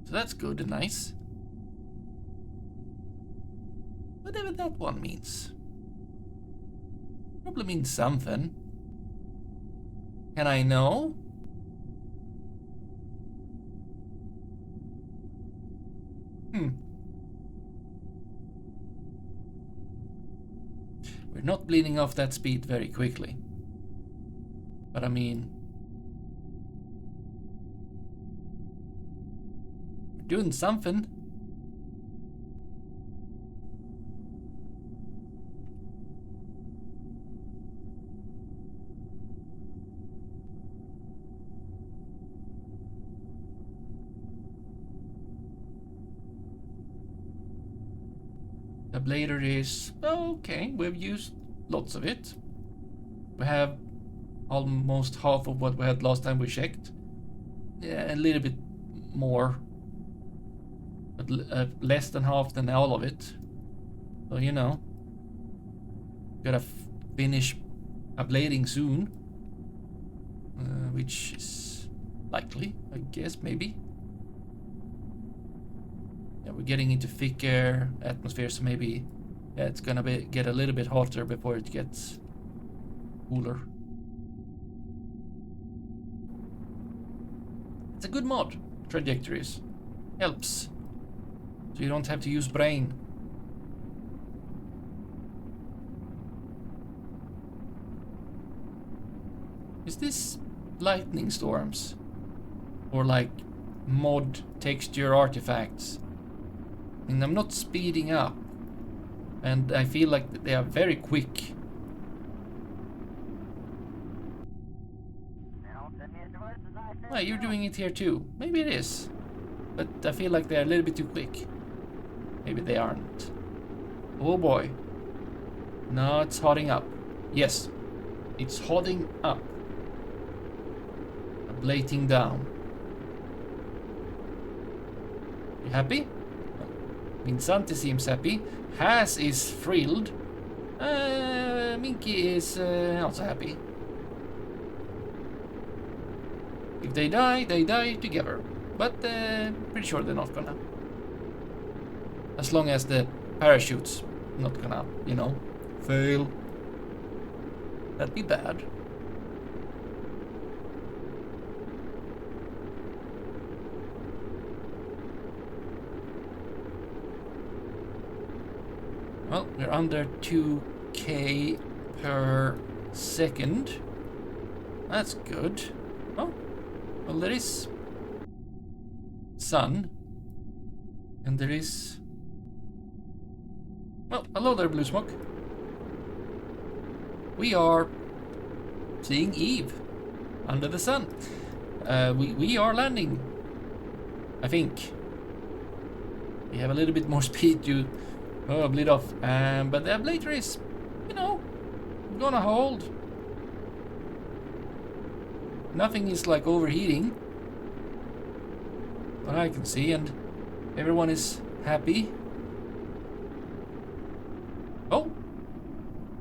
So that's good and nice. Whatever that one means. Probably means something. Can I know? We're not bleeding off that speed very quickly. But I mean... We're doing something. The blader is okay. We've used lots of it. We have almost half of what we had last time we checked. Yeah, a little bit more, but less than half than all of it. So you know, gotta finish ablating soon, which is likely, I guess, maybe. Yeah, we're getting into thicker atmosphere, so maybe it's gonna get a little bit hotter before it gets cooler. It's a good mod, trajectories. Helps. So you don't have to use brain. Is this lightning storms? Or like mod texture artifacts? I mean, I'm not speeding up, and I feel like they are very quick. Well, you're doing it here too. Maybe it is, but I feel like they're a little bit too quick. Maybe they aren't. Oh boy. No, it's hotting up. Yes, it's hotting up. Ablating down. You happy? Vincenti seems happy. Has is thrilled. Minky is not so happy. If they die together. But pretty sure they're not gonna. As long as the parachute's not gonna, you know, fail. That'd be bad. Well, we're under 2k per second. That's good. Oh, well, there is sun. And there is... Well, hello there, Blue Smoke. We are seeing Eve under the sun. We are landing, I think. We have a little bit more speed to bleed off, but the ablator is, you know, gonna hold. Nothing is like overheating, what I can see, and everyone is happy. Oh,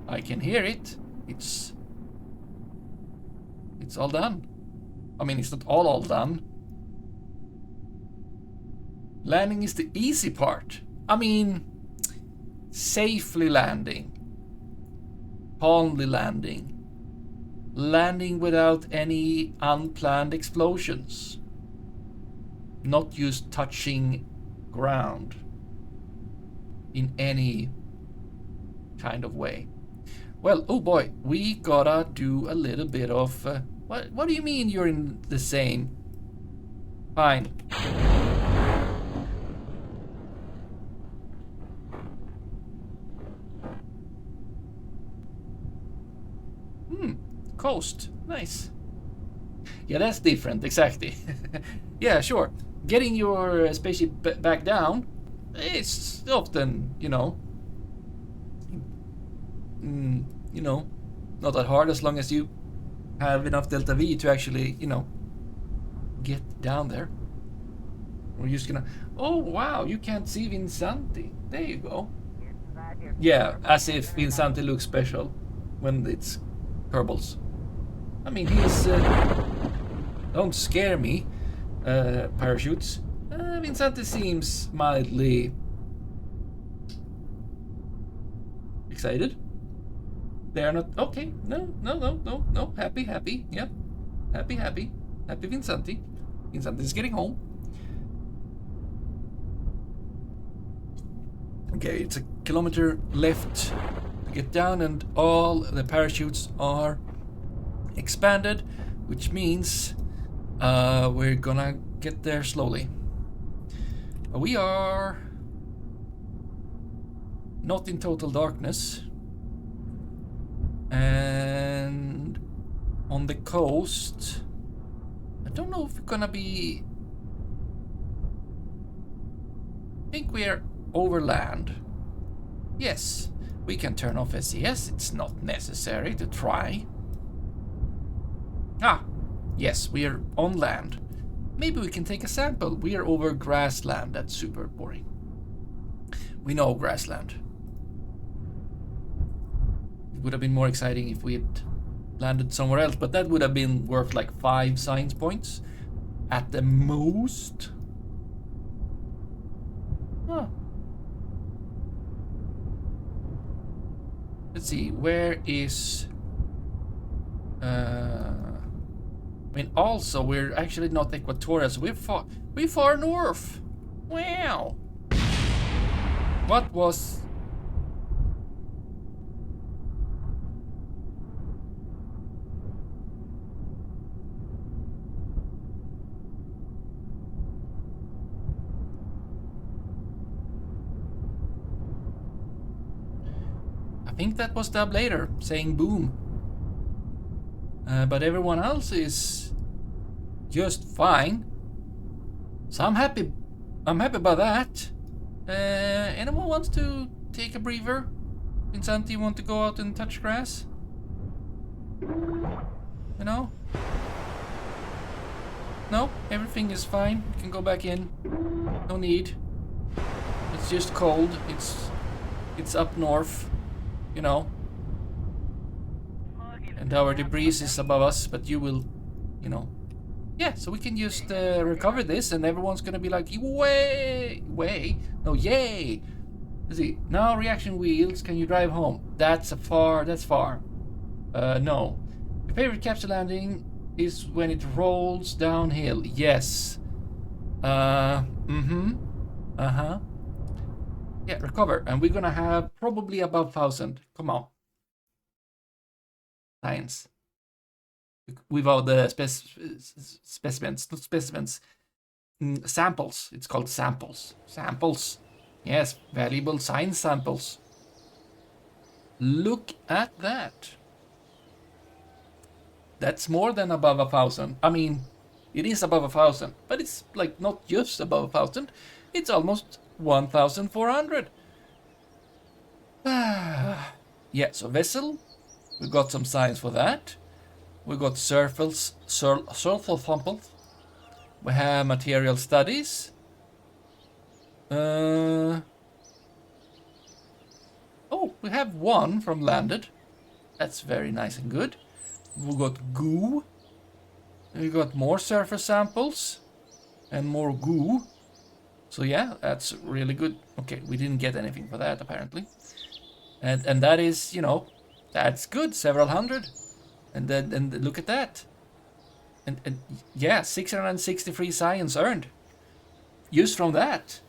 I can hear it. It's all done. I mean, it's not all done. Landing is the easy part. I mean, safely landing, calmly landing, landing without any unplanned explosions, not just touching ground in any kind of way. Well, oh boy, we gotta do a little bit of what do you mean you're in the same? Fine. Coast. Nice. Yeah, that's different, exactly. Yeah, sure. Getting your spaceship back down, it's often, you know, not that hard as long as you have enough delta V to actually, you know, get down there. We're just gonna... Oh, wow, you can't see Vincenti. There you go. Yeah, as if Vincenti looks special when it's Kerbals. I mean, he's... don't scare me, parachutes. Vincenti seems mildly... excited. They are not... Okay, no. Happy. Yep. Happy Vincenti. Vincenti's getting home. Okay, it's a kilometer left to get down, and all the parachutes are expanded, which means we're gonna get there slowly. We are not in total darkness, and on the coast I don't know if we're gonna be... I think we're over land. Yes, we can turn off SES, it's not necessary to try. Ah, yes, we are on land. Maybe we can take a sample. We are over grassland. That's super boring. We know grassland. It would have been more exciting if we had landed somewhere else, but that would have been worth like 5 science points at the most. Huh. Let's see, where is... I mean, also, we're actually not equatorial, so we're far north. Wow. What was... I think that was the ablator saying boom. But everyone else is just fine. So I'm happy about that. Anyone wants to take a breather? Vincent, you want to go out and touch grass? You know? No, everything is fine. You can go back in. No need. It's just cold. It's up north, you know. And our debris is above us, but you will, you know. Yeah, so we can just recover this, and everyone's gonna be like, no, yay. Let's see. Now reaction wheels. Can you drive home? That's far. No. Your favorite capsule landing is when it rolls downhill. Yes. Yeah, recover. And we're gonna have probably above 1,000. Come on. Science. Without the specimens, not specimens. Samples. It's called samples. Samples. Yes, valuable science samples. Look at that. That's more than above 1,000. I mean, it is above 1,000, but it's like not just above 1,000. It's almost 1,400. Yeah, so vessel. We got some science for that. We got surface samples. We have material studies. Oh, we have one from landed. That's very nice and good. We got goo. We got more surface samples and more goo. So yeah, that's really good. Okay, we didn't get anything for that apparently. And that is, you know, that's good. Several hundred. And then look at that. And yeah, 663 science earned. Just from that.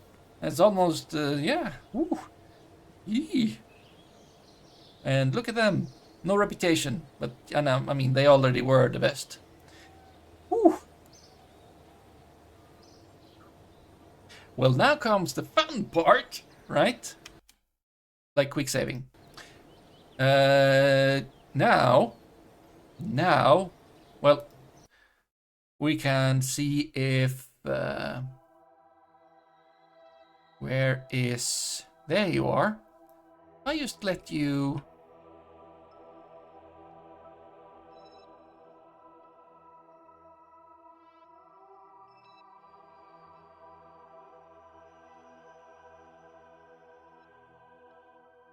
That's almost yeah. Woo. Yee. And look at them. No reputation, but I mean, they already were the best. Woo. Well, now comes the fun part, right? Like quick saving. Now, well, we can see if where is, there you are. I just let you.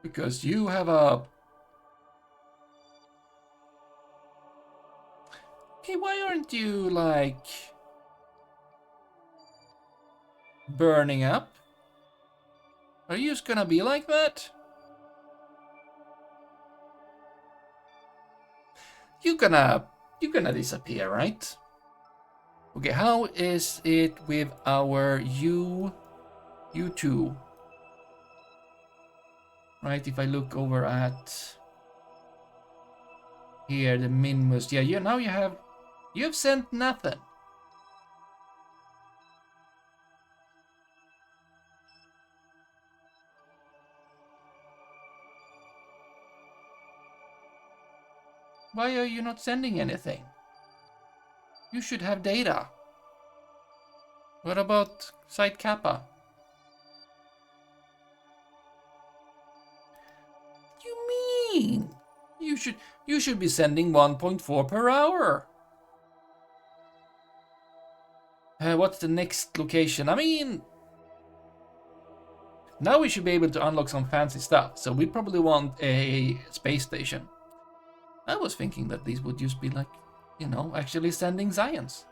Because you have a. Okay, why aren't you like burning up? Are you just gonna be like that? You're gonna disappear, right? Okay, how is it with our U2? Right, if I look over at here, the Minmus. Yeah, you've sent nothing. Why are you not sending anything? You should have data. What about Site Kappa? What do you mean? You should be sending 1.4 per hour. What's the next location? I mean, now we should be able to unlock some fancy stuff. So we probably want a space station. I was thinking that these would just be like, you know, actually sending science.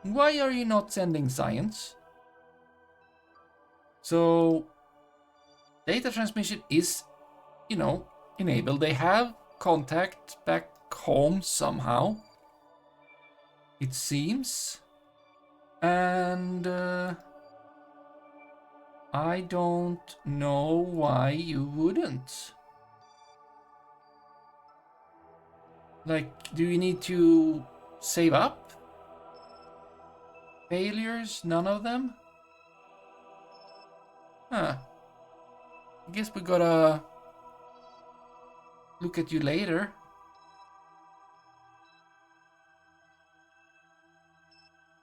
Why are you not sending science? So, data transmission is, you know, enabled. They have contact back home somehow, it seems. And I don't know why you wouldn't. Like, do you need to save up? Failures? None of them? Huh. I guess we gotta look at you later.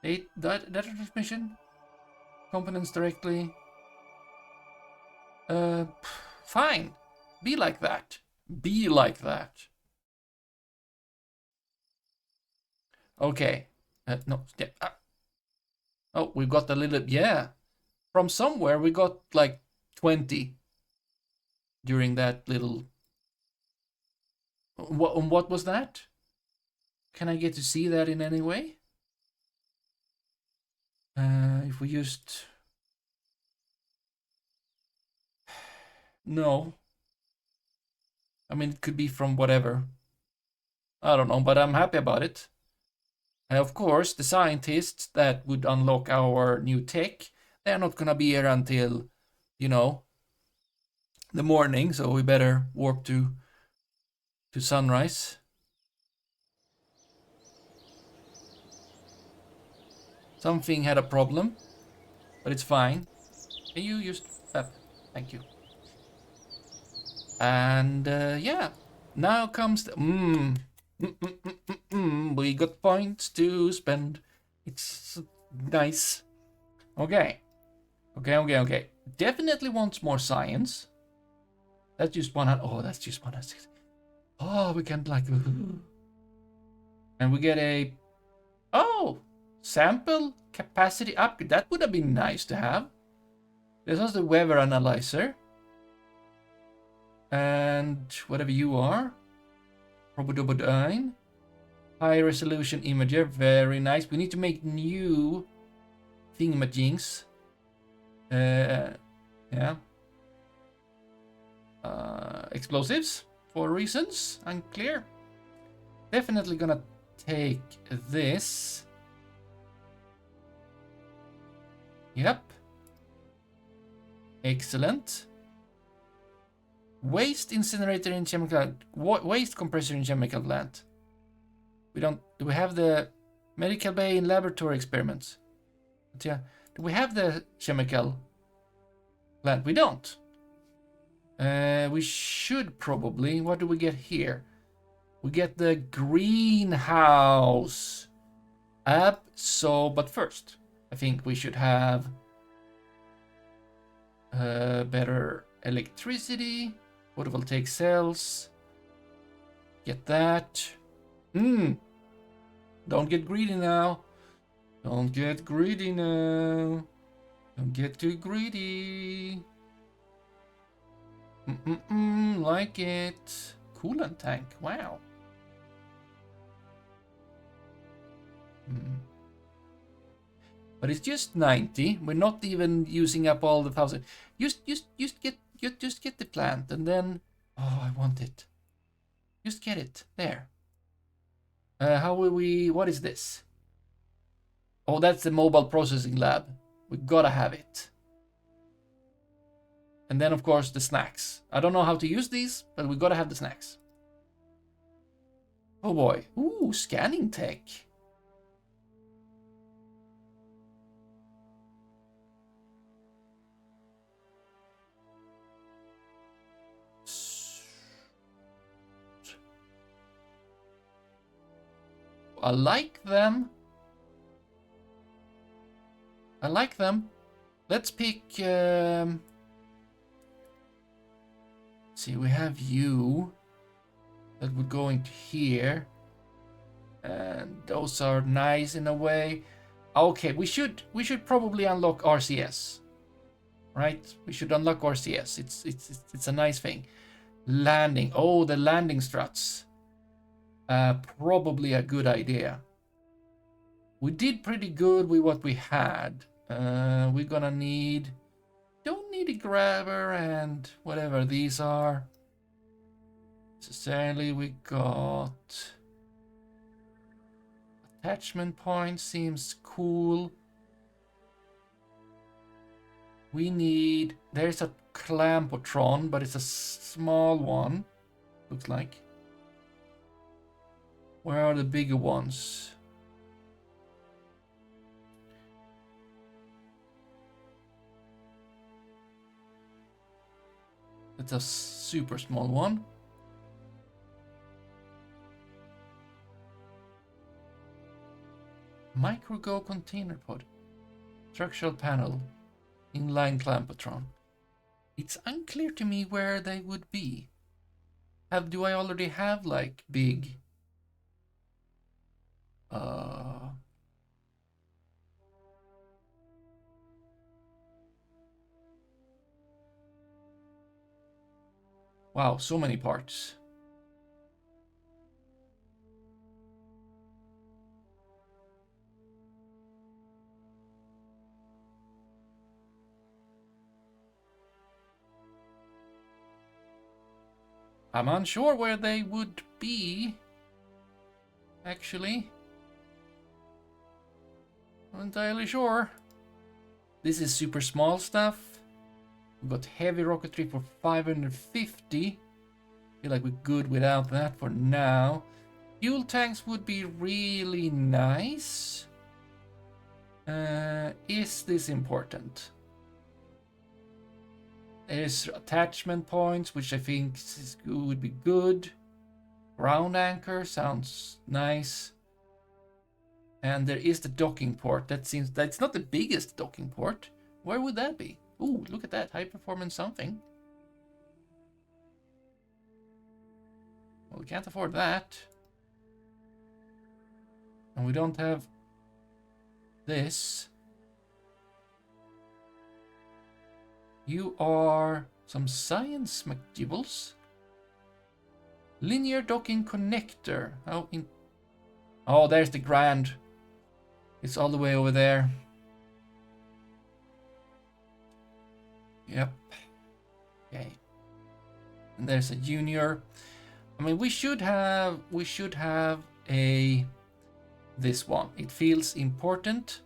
Data transmission? Components directly? Fine. Be like that. Be like that. Okay. No. Yeah. Oh, we got a little. Yeah. From somewhere we got like 20 during that little. What was that? Can I get to see that in any way? If we used. No. I mean, it could be from whatever. I don't know, but I'm happy about it. And of course, the scientists that would unlock our new tech, they're not gonna be here until, you know, the morning. So we better warp to sunrise. Something had a problem, but it's fine. Can you just thank you. And yeah, now comes the we got points to spend. It's nice. Okay. Definitely wants more science. That's just 100. Oh, that's just 160. Oh, we can like. And we get a. Oh, sample capacity upgrade. That would have been nice to have. There's also the weather analyzer. And whatever you are. High resolution imager. Very nice. We need to make new thingamajiggs. Yeah. Explosives for reasons unclear. Definitely gonna take this. Yep. Excellent. Waste incinerator in chemical. Waste compressor in chemical plant. We don't. Do we have the medical bay in laboratory experiments? But yeah. Do we have the chemical plant? We don't. We should probably. What do we get here? We get the greenhouse. But first, I think we should have better electricity, photovoltaic cells. Get that. Don't get greedy now. Don't get greedy now. Don't get too greedy. Like it. Coolant tank. Wow. But it's just 90. We're not even using up all the 1,000. Just get the plant, and then. Oh, I want it. Just get it there. How will we? What is this? Oh, that's the mobile processing lab. We gotta have it. And then, of course, the snacks. I don't know how to use these, but we gotta have the snacks. Oh boy. Ooh, scanning tech. I like them. Let's pick. See, we have you. That would go into here. And those are nice in a way. Okay, we should probably unlock RCS. Right? We should unlock RCS. It's a nice thing. Landing. Oh, the landing struts. Probably a good idea. We did pretty good with what we had. We're gonna need. Don't need a grabber and whatever these are. Necessarily, we got. Attachment point seems cool. We need. There's a clampotron, but it's a small one. Looks like. Where are the bigger ones? It's a super small one. Micro-Go container pod. Structural panel. Inline clampotron. It's unclear to me where they would be. Do I already have like big wow, so many parts. I'm unsure where they would be, actually. Not entirely sure. This is super small stuff. We've got heavy rocketry for 550. Feel like we're good without that for now. Fuel tanks would be really nice. Is this important? There's attachment points, which I think would be good. Ground anchor sounds nice. And there is the docking port. That's not the biggest docking port. Where would that be? Ooh, look at that. High performance something. Well, we can't afford that. And we don't have this. You are some science McGibbles. Linear docking connector. Oh, there's the grand. It's all the way over there. Yep. Okay. And there's a junior. I mean, we should have this one. It feels important.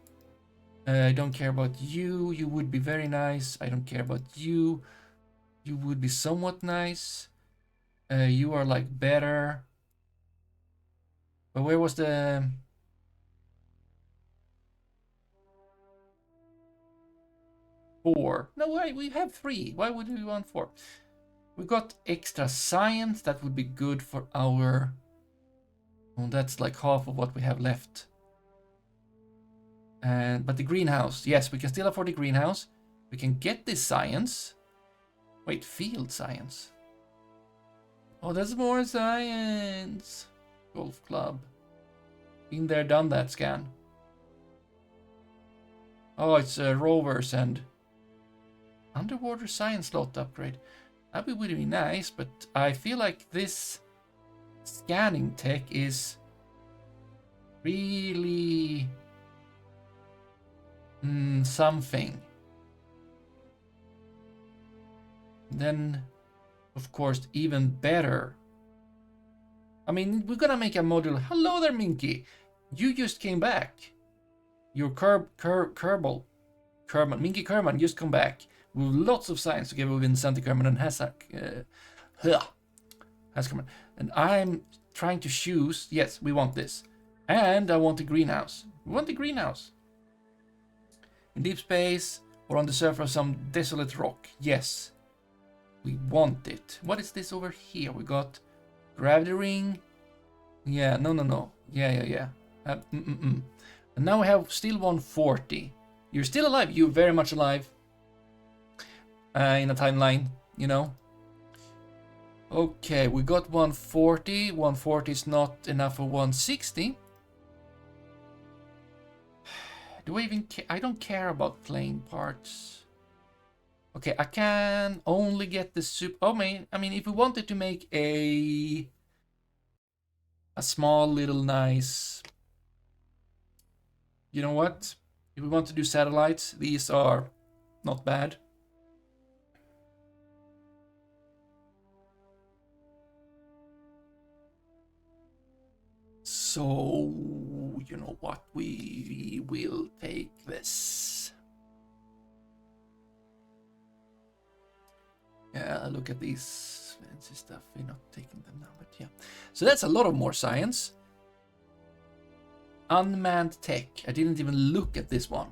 I don't care about you. You would be very nice. I don't care about you. You would be somewhat nice. You are like better. But where was the... Four? No, wait, we have 3. Why would we want 4? We got extra science. That would be good for our... Well, that's like half of what we have left. But the greenhouse, yes, we can still afford the greenhouse. We can get this science. Wait, field science. Oh, there's more science. Golf club. Been there, done that, scan. Oh, it's rovers and underwater science slot upgrade. That would be nice, but I feel like this scanning tech is really something. Then, of course, even better. I mean, we're gonna make a module. Hello there, Minky. You just came back. Your Kerbal. Minky Kerman just come back with lots of science together with Santi Kerman and Hasak. And I'm trying to choose. Yes, we want this. And I want the greenhouse. We want the greenhouse. In deep space or on the surface of some desolate rock. Yes. We want it. What is this over here? We got gravity ring. Yeah, no. Yeah. And now we have still 140. You're still alive. You're very much alive. In a timeline, you know. Okay, we got 140. 140 is not enough for 160. Do I even care? I don't care about plane parts. Okay, I can only get the soup. Oh, I mean, if we wanted to make a small little nice, you know what? If we want to do satellites, these are not bad. So, you know what? We will take this. Yeah, look at these fancy stuff. We're not taking them now, but yeah. So that's a lot of more science. Unmanned tech. I didn't even look at this one.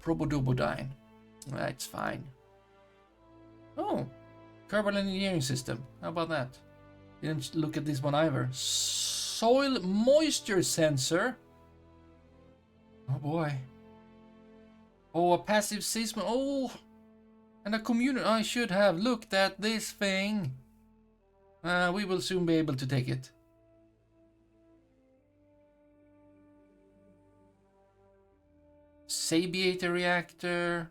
Probodobodyne. That's fine. Oh, Kerbal engineering system. How about that? Didn't look at this one either. Soil moisture sensor. Oh boy. Oh, a passive seismo. Oh, and a community. I should have looked at this thing. We will soon be able to take it. Sabiator reactor.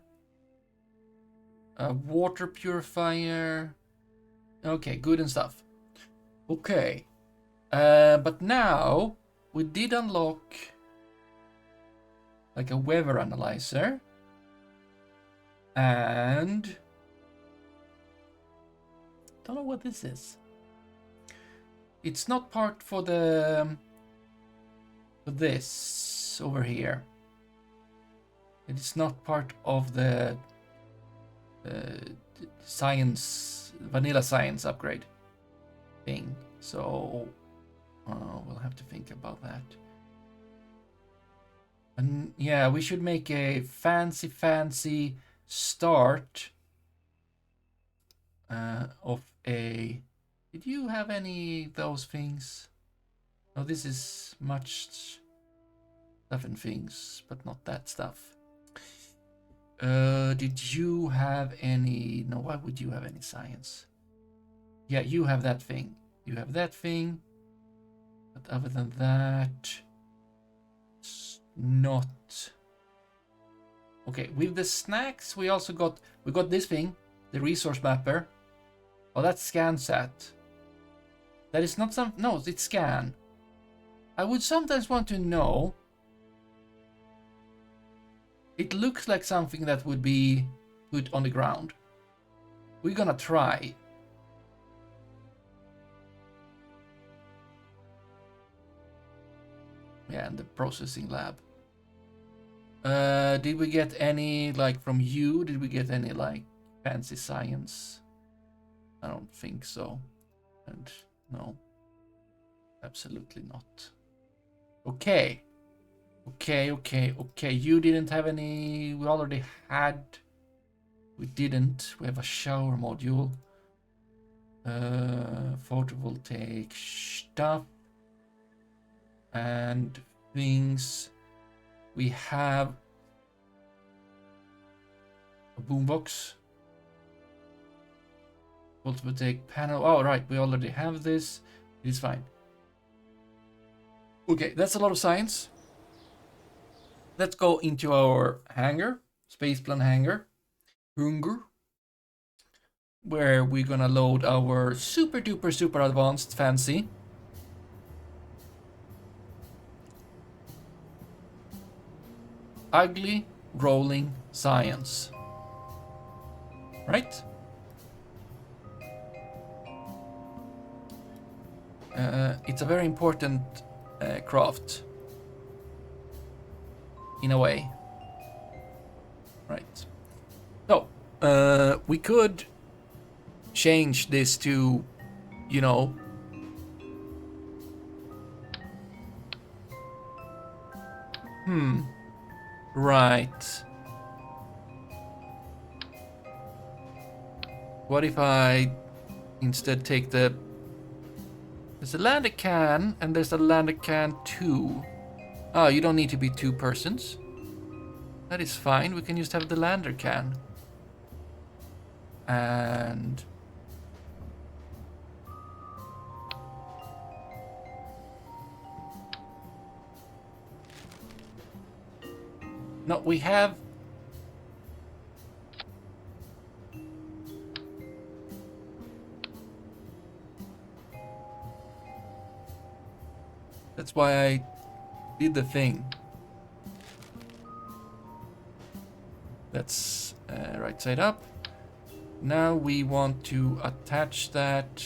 A water purifier. Okay, good and stuff. Okay. But now we did unlock like a weather analyzer. And don't know what this is. It's not part for the for this over here. It is not part of the science vanilla science upgrade thing. So we'll have to think about that. And yeah, we should make a fancy start of a. Did you have any of those things? No, this is much stuff and things, but not that stuff. Did you have any? No, why would you have any science? Yeah, you have that thing. You have that thing. But other than that, it's not. Okay, with the snacks, we also got this thing, the resource mapper. Oh, that's ScanSat. That is not some. No, it's scan. I would sometimes want to know. It looks like something that would be put on the ground. We're gonna try. Yeah, and the processing lab. Did we get any, like, from you? Did we get any, like, fancy science? I don't think so. And no. Absolutely not. Okay. Okay. You didn't have any. We already had. We didn't. We have a shower module. Photovoltaic stuff. And things. We have a boombox. Photovoltaic panel. Oh, right. We already have this. It's fine. Okay, that's a lot of science. Let's go into our hangar, spaceplan hangar, where we're gonna load our super advanced fancy ugly rolling science. Right? It's a very important craft. In a way. Right. So, we could change this to, you know, right. What if I instead take the... There's a lander can and there's a lander can 2. Oh, you don't need to be 2 persons. That is fine. We can just have the lander can. And... No, we have... That's why I did the thing. That's right side up. Now we want to attach that.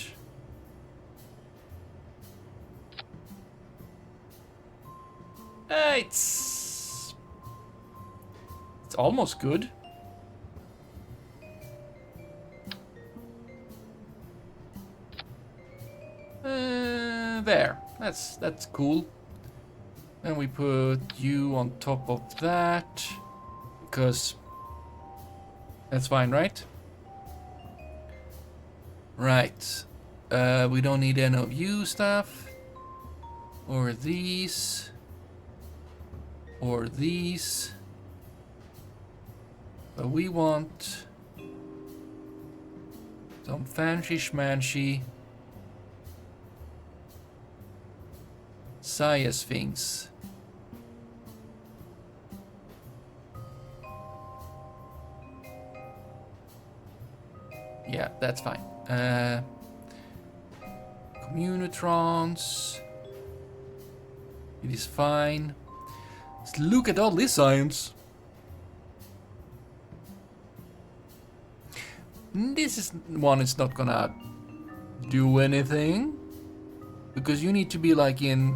It's almost good. There. That's cool. And we put you on top of that because that's fine, right? Right. We don't need any of you stuff or these or these. But we want some fancy schmancy Sias things. Yeah, that's fine. Communitrons. It is fine. Let's look at all this science. This is one is not gonna do anything. Because you need to be like in...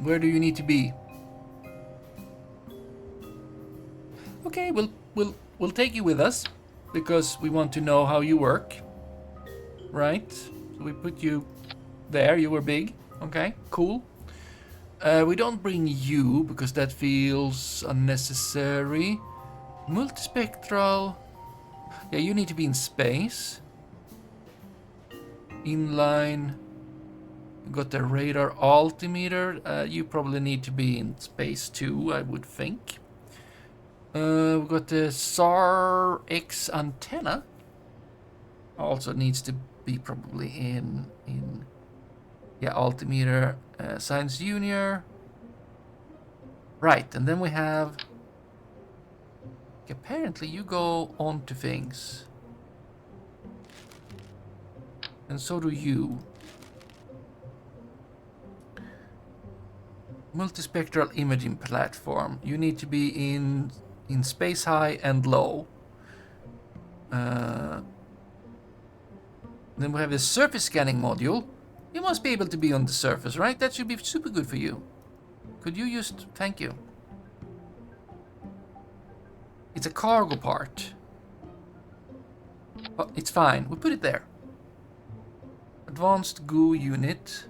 Where do you need to be? Okay, we'll take you with us because we want to know how you work, right? So we put you there. You were big. Okay, cool. We don't bring you because that feels unnecessary. Multispectral. Yeah, you need to be in space. Inline. You got the radar altimeter. You probably need to be in space too, I would think. We've got the SAR-X antenna. Also needs to be probably in yeah, altimeter, Science Junior. Right, and then we have... Apparently you go on to things. And so do you. Multispectral imaging platform. You need to be in space high and low. Then we have the surface scanning module. You must be able to be on the surface, right? That should be super good for you. Could you just... Thank you. It's a cargo part. But it's fine. We'll put it there. Advanced goo unit.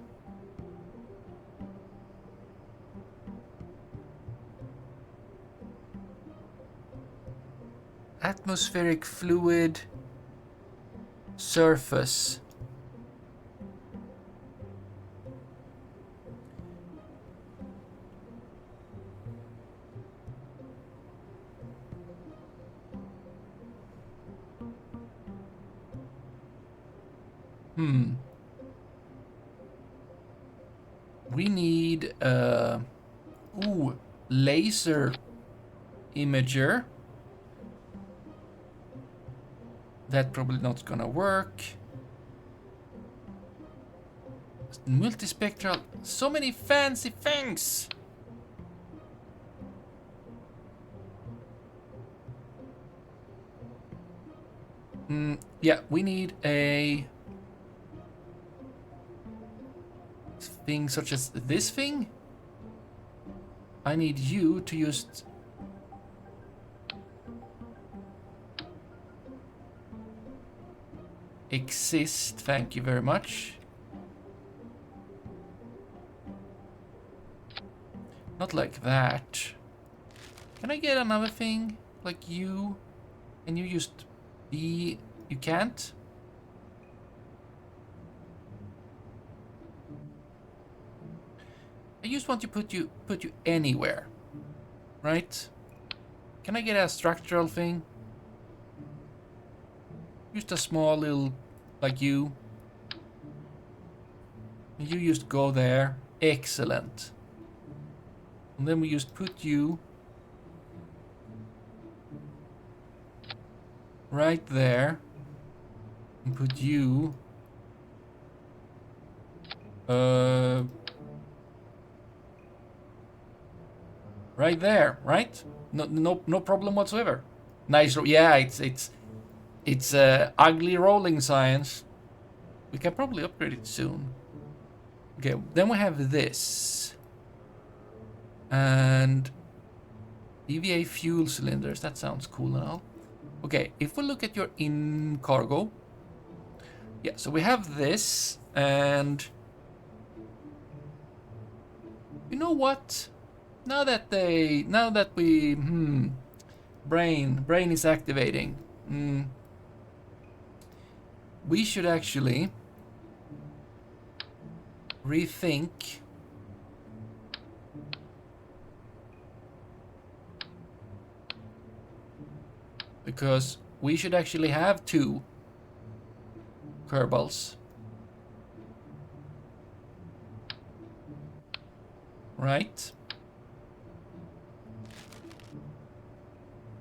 Atmospheric fluid surface. We need laser imager. That probably not gonna work. Multispectral. So many fancy things. Yeah, we need a thing such as this thing. I need you to just exist. Thank you very much. Not like that. Can I get another thing like you? Can you just be... You can't? I just want to put you anywhere. Right? Can I get a structural thing? Just a small little, like you. And you just go there. Excellent. And then we just put you right there. And put you right there, right? No problem whatsoever. Nice. Yeah, it's ugly rolling science. We can probably upgrade it soon. Okay, then we have this. And EVA fuel cylinders. That sounds cool and all. Okay, if we look at your in cargo. Yeah, so we have this, and you know what? Now that we brain is activating. We should actually rethink because we should actually have 2 Kerbals. Right?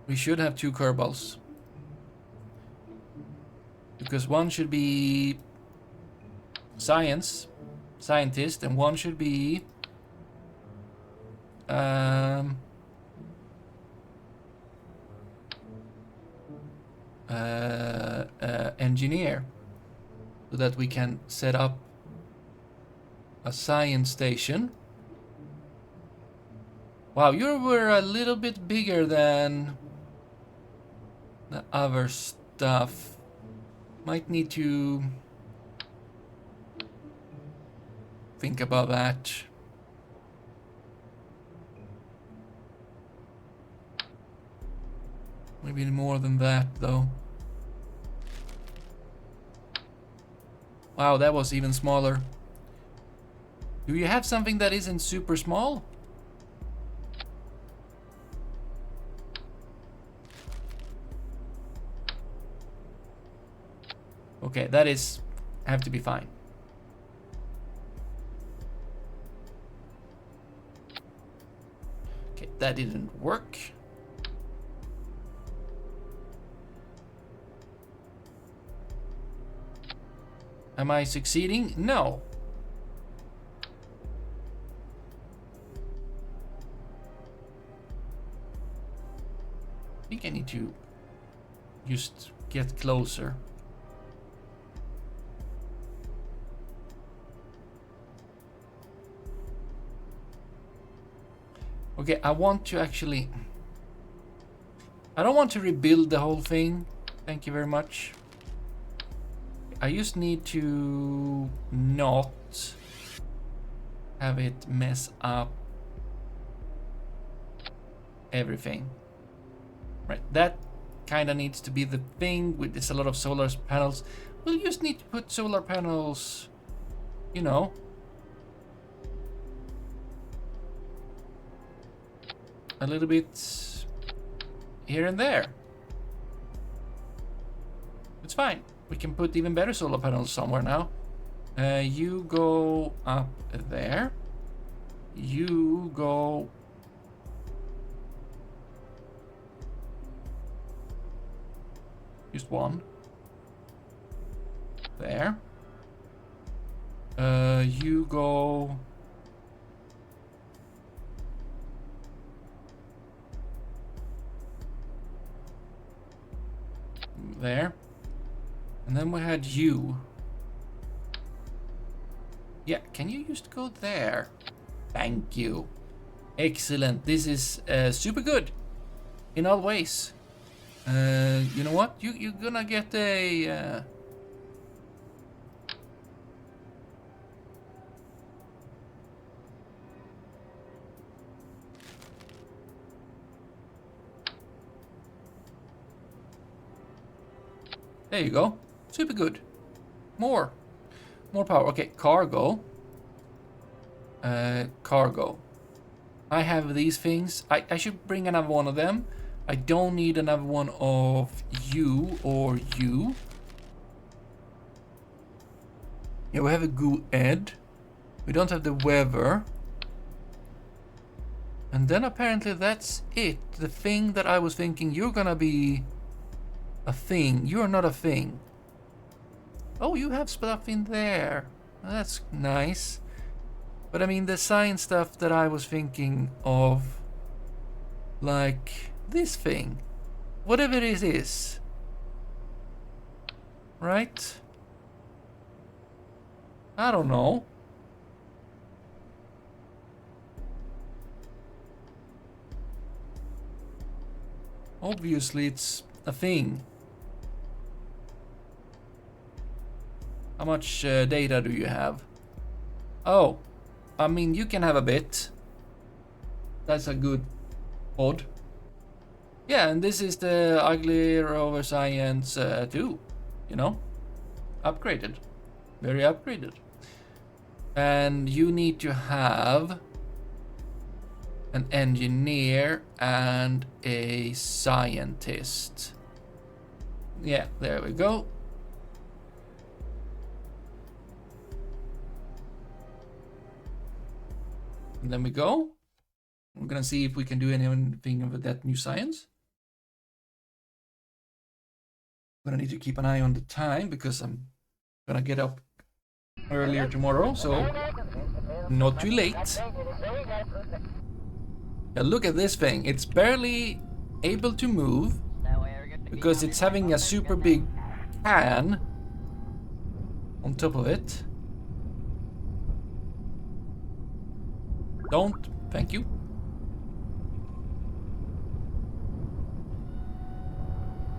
We should have 2 Kerbals. Because one should be scientist, and one should be engineer, so that we can set up a science station. Wow, you were a little bit bigger than the other stuff. Might need to think about that. Maybe more than that, though. Wow, that was even smaller. Do you have something that isn't super small? Okay, that is have to be fine. Okay, that didn't work. Am I succeeding? No. I think I need to just get closer. Okay, I want to actually... I don't want to rebuild the whole thing. Thank you very much. I just need to not have it mess up everything. Right, that kind of needs to be the thing. With this, a lot of solar panels. We'll just need to put solar panels, you know, a little bit here and there. It's fine. We can put even better solar panels somewhere now. You go up there. You go... just one. There. You go... there. And then we had you. Yeah, can you just go there? Thank you. Excellent. This is super good in all ways. You know what? You're gonna get a... There you go. Super good. More power. Okay, cargo. Cargo. I have these things. I should bring another one of them. I don't need another one of you or you. Yeah, we have a GUED. We don't have the weather. And then apparently that's it. The thing that I was thinking, you're gonna be a thing. You're not a thing. Oh, you have stuff in there. That's nice. But I mean, the science stuff that I was thinking of, like this thing, whatever it is, right? I don't know. Obviously, it's a thing. How much data do you have? Oh, I mean, you can have a bit. That's a good pod. Yeah, and this is the ugly rover science 2, you know? Upgraded. Very upgraded. And you need to have an engineer and a scientist. Yeah, there we go. And then we go. We're gonna see if we can do anything with that new science. I'm gonna need to keep an eye on the time because I'm gonna get up earlier tomorrow, so not too late. Yeah, look at this thing. It's barely able to move because it's having a super big can on top of it. Don't, thank you.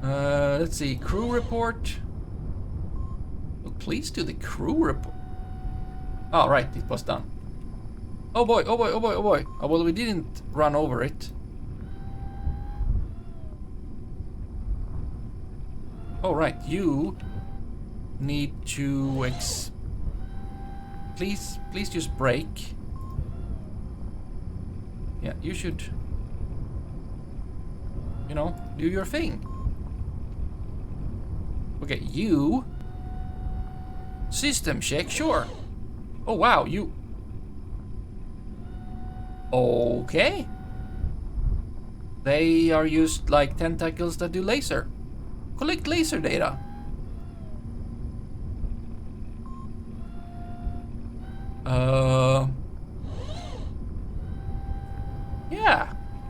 Let's see, crew report. Well, please do the crew report. Oh, right, it was done. Oh boy, oh boy, oh boy, oh boy. Oh, well, we didn't run over it. Oh, right, you need to please just brake. Yeah, you should, you know, do your thing. Okay, you system check, sure. Oh wow, you okay. They are used like tentacles that do laser. Collect laser data.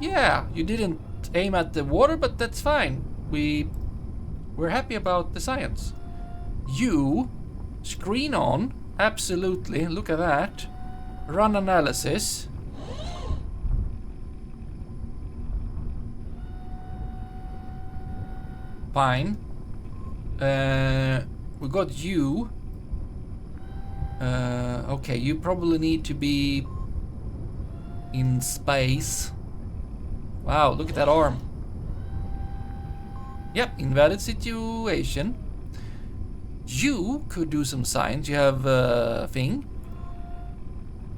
Yeah, you didn't aim at the water, but that's fine. We're happy about the science. You screen on, absolutely, look at that. Run analysis. Fine. We got you. Okay, you probably need to be in space. Wow, look at that arm. Yep, invalid situation. You could do some science. You have a thing.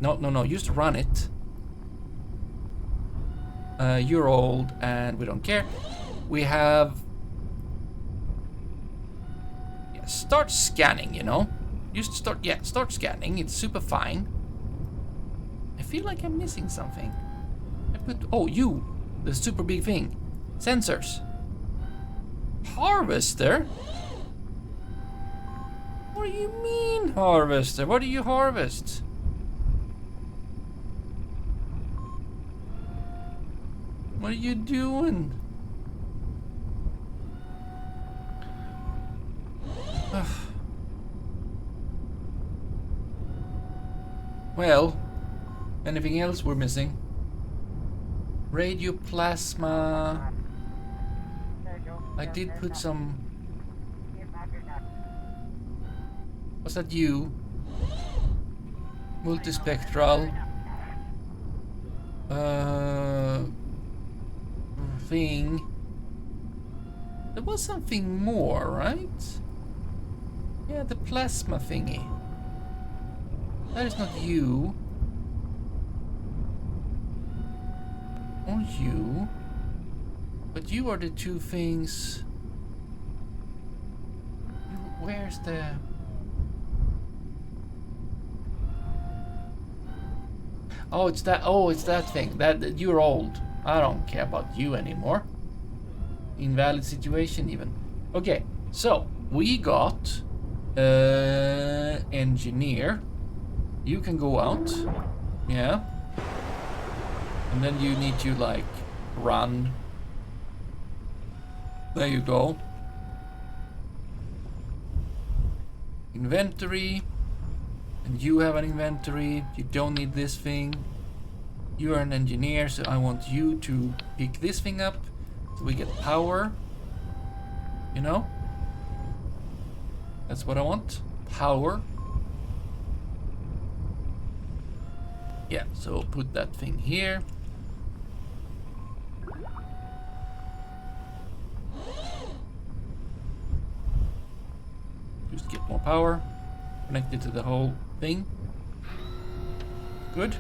No, just run it. You're old and we don't care. We have... Yeah, start scanning, you know? Just start scanning. It's super fine. I feel like I'm missing something. Oh, you! The super big thing. Sensors. Harvester? What do you mean, harvester? What do you harvest? What are you doing? Well, anything else we're missing? Radioplasma. I did put some... Was that you? Multispectral. Thing. There was something more, right? Yeah, the plasma thingy. That is not you. Or you. But you are the two things. Where's the... Oh, it's that thing. That you're old. I don't care about you anymore. Invalid situation even. Okay, so we got engineer. You can go out. Yeah. And then you need to like run. There you go. Inventory. And you have an inventory. You don't need this thing. You are an engineer, so I want you to pick this thing up so we get power. You know? That's what I want. Power. Yeah, so put that thing here. Just get more power. Connect it to the whole thing. Good.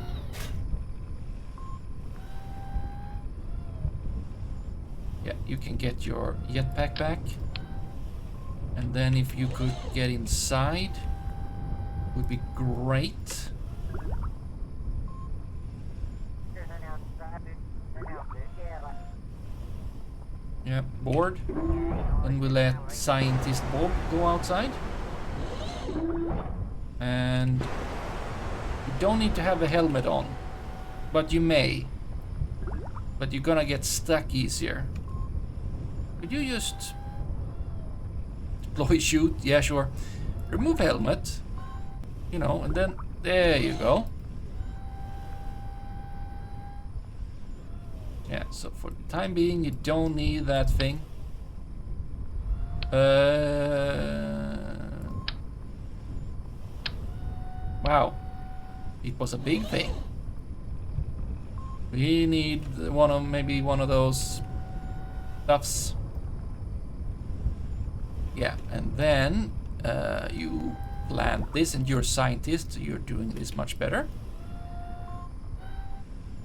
Yeah, you can get your jetpack back. And then if you could get inside, would be great. Yeah, board. And we let Scientist Bob go outside. And you don't need to have a helmet on, but you may. But you're gonna get stuck easier. Could you just deploy shoot? Yeah, sure. Remove helmet. You know, and then there you go. Yeah, so for the time being, you don't need that thing. Wow, it was a big thing. We need maybe one of those stuffs. Yeah, and then you plant this, and you're a scientist, so you're doing this much better.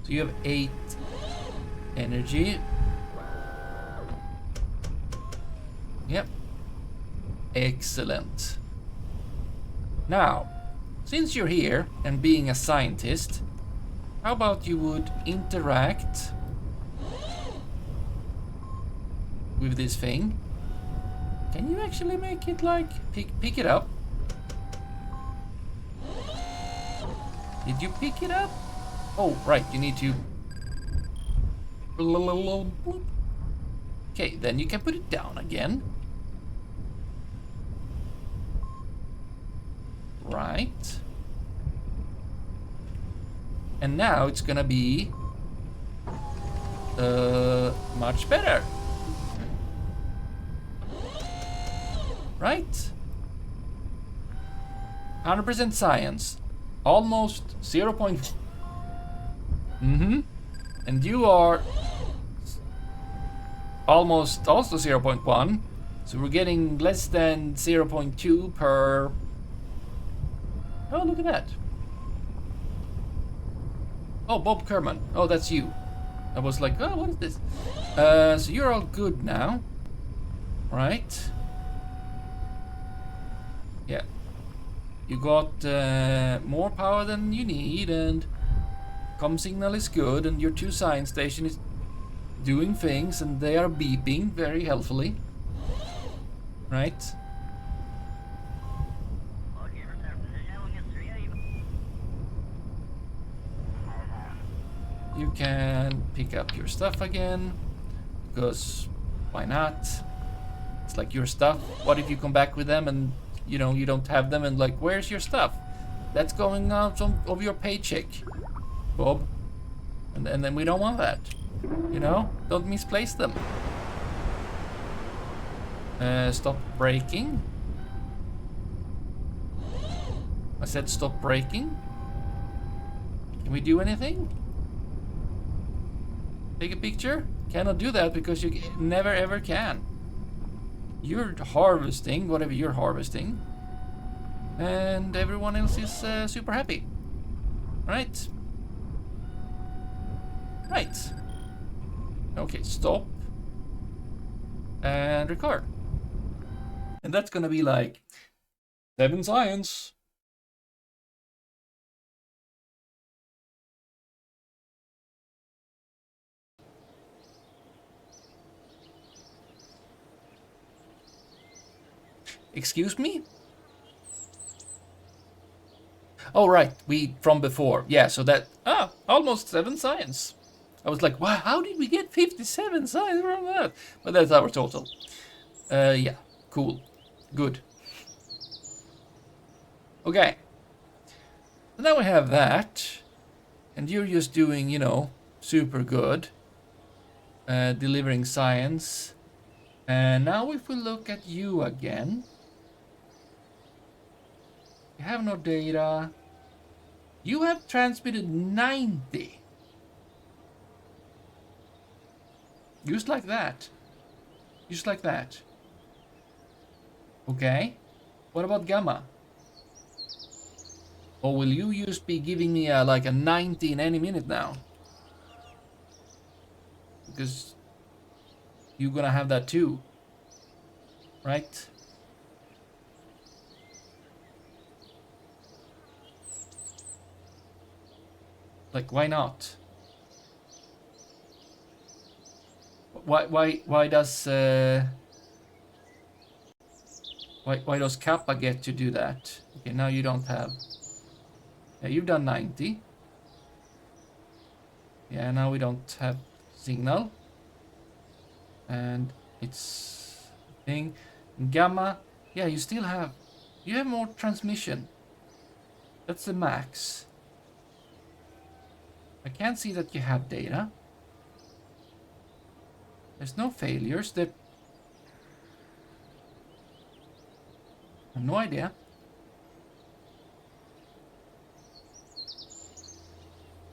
So you have 8 energy. Yep. Excellent. Now, since you're here and being a scientist, how about you would interact with this thing? Can you actually make it like pick it up? Did you pick it up? Oh, right, you need to. Okay, then you can put it down again. Right. And now it's gonna be much better. Right? 100% science. Almost 0. And you are almost also 0.1. So we're getting less than 0.2 per. Oh, look at that. Oh, Bob Kerman. Oh, that's you. I was like, oh, what is this? So you're all good now. Right. Yeah. You got more power than you need, and comm signal is good, and your 2 science station is doing things, and they are beeping very helpfully. Right. You can pick up your stuff again, because why not? It's like your stuff. What if you come back with them and you know you don't have them, and like, where's your stuff? That's going out of your paycheck, Bob. And then we don't want that. You know, don't misplace them. Stop braking. I said stop braking. Can we do anything? Take a picture? Cannot do that because you never ever can. You're harvesting whatever you're harvesting, and everyone else is super happy. Right? Right. Okay, stop. And record. And that's gonna be like 7 science. Excuse me? Oh, right, from before. Yeah, so that, almost 7 science. I was like, wow, how did we get 57 science from that? But that's our total. Yeah, cool. Good. Okay. So now we have that. And you're just doing, you know, super good. Delivering science. And now if we look at you again. You have no data. You have transmitted 90. Just like that. Just like that. Okay. What about gamma? Or will you just be giving me like a 90 in any minute now? Because you're gonna have that too. Right? Like, why not? Why does why does Kappa get to do that? Okay, now you don't have. Yeah, you've done 90. Yeah, now we don't have signal. And it's thing. Gamma, yeah, you still have. You have more transmission. That's the max. I can't see that you have data. There's no failures. I have no idea.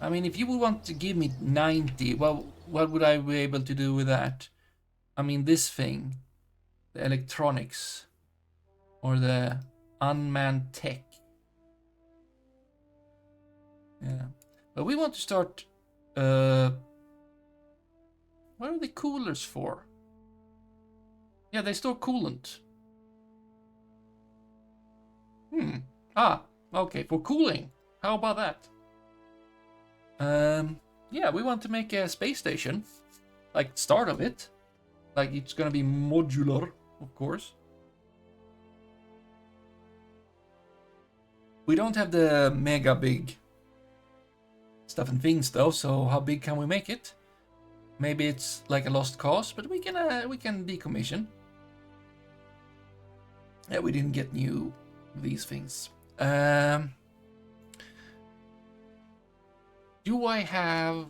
I mean, if you would want to give me 90, well, what would I be able to do with that? I mean, this thing, the electronics, or the unmanned tech. Yeah, but we want to start. What are the coolers for? Yeah, they store coolant. Ah, okay, for cooling. How about that? Yeah, we want to make a space station, like start of it, like it's gonna be modular, of course. We don't have the mega big stuff and things though, so how big can we make it? Maybe it's like a lost cause, but we can decommission. Yeah, we didn't get new these things. Do I have...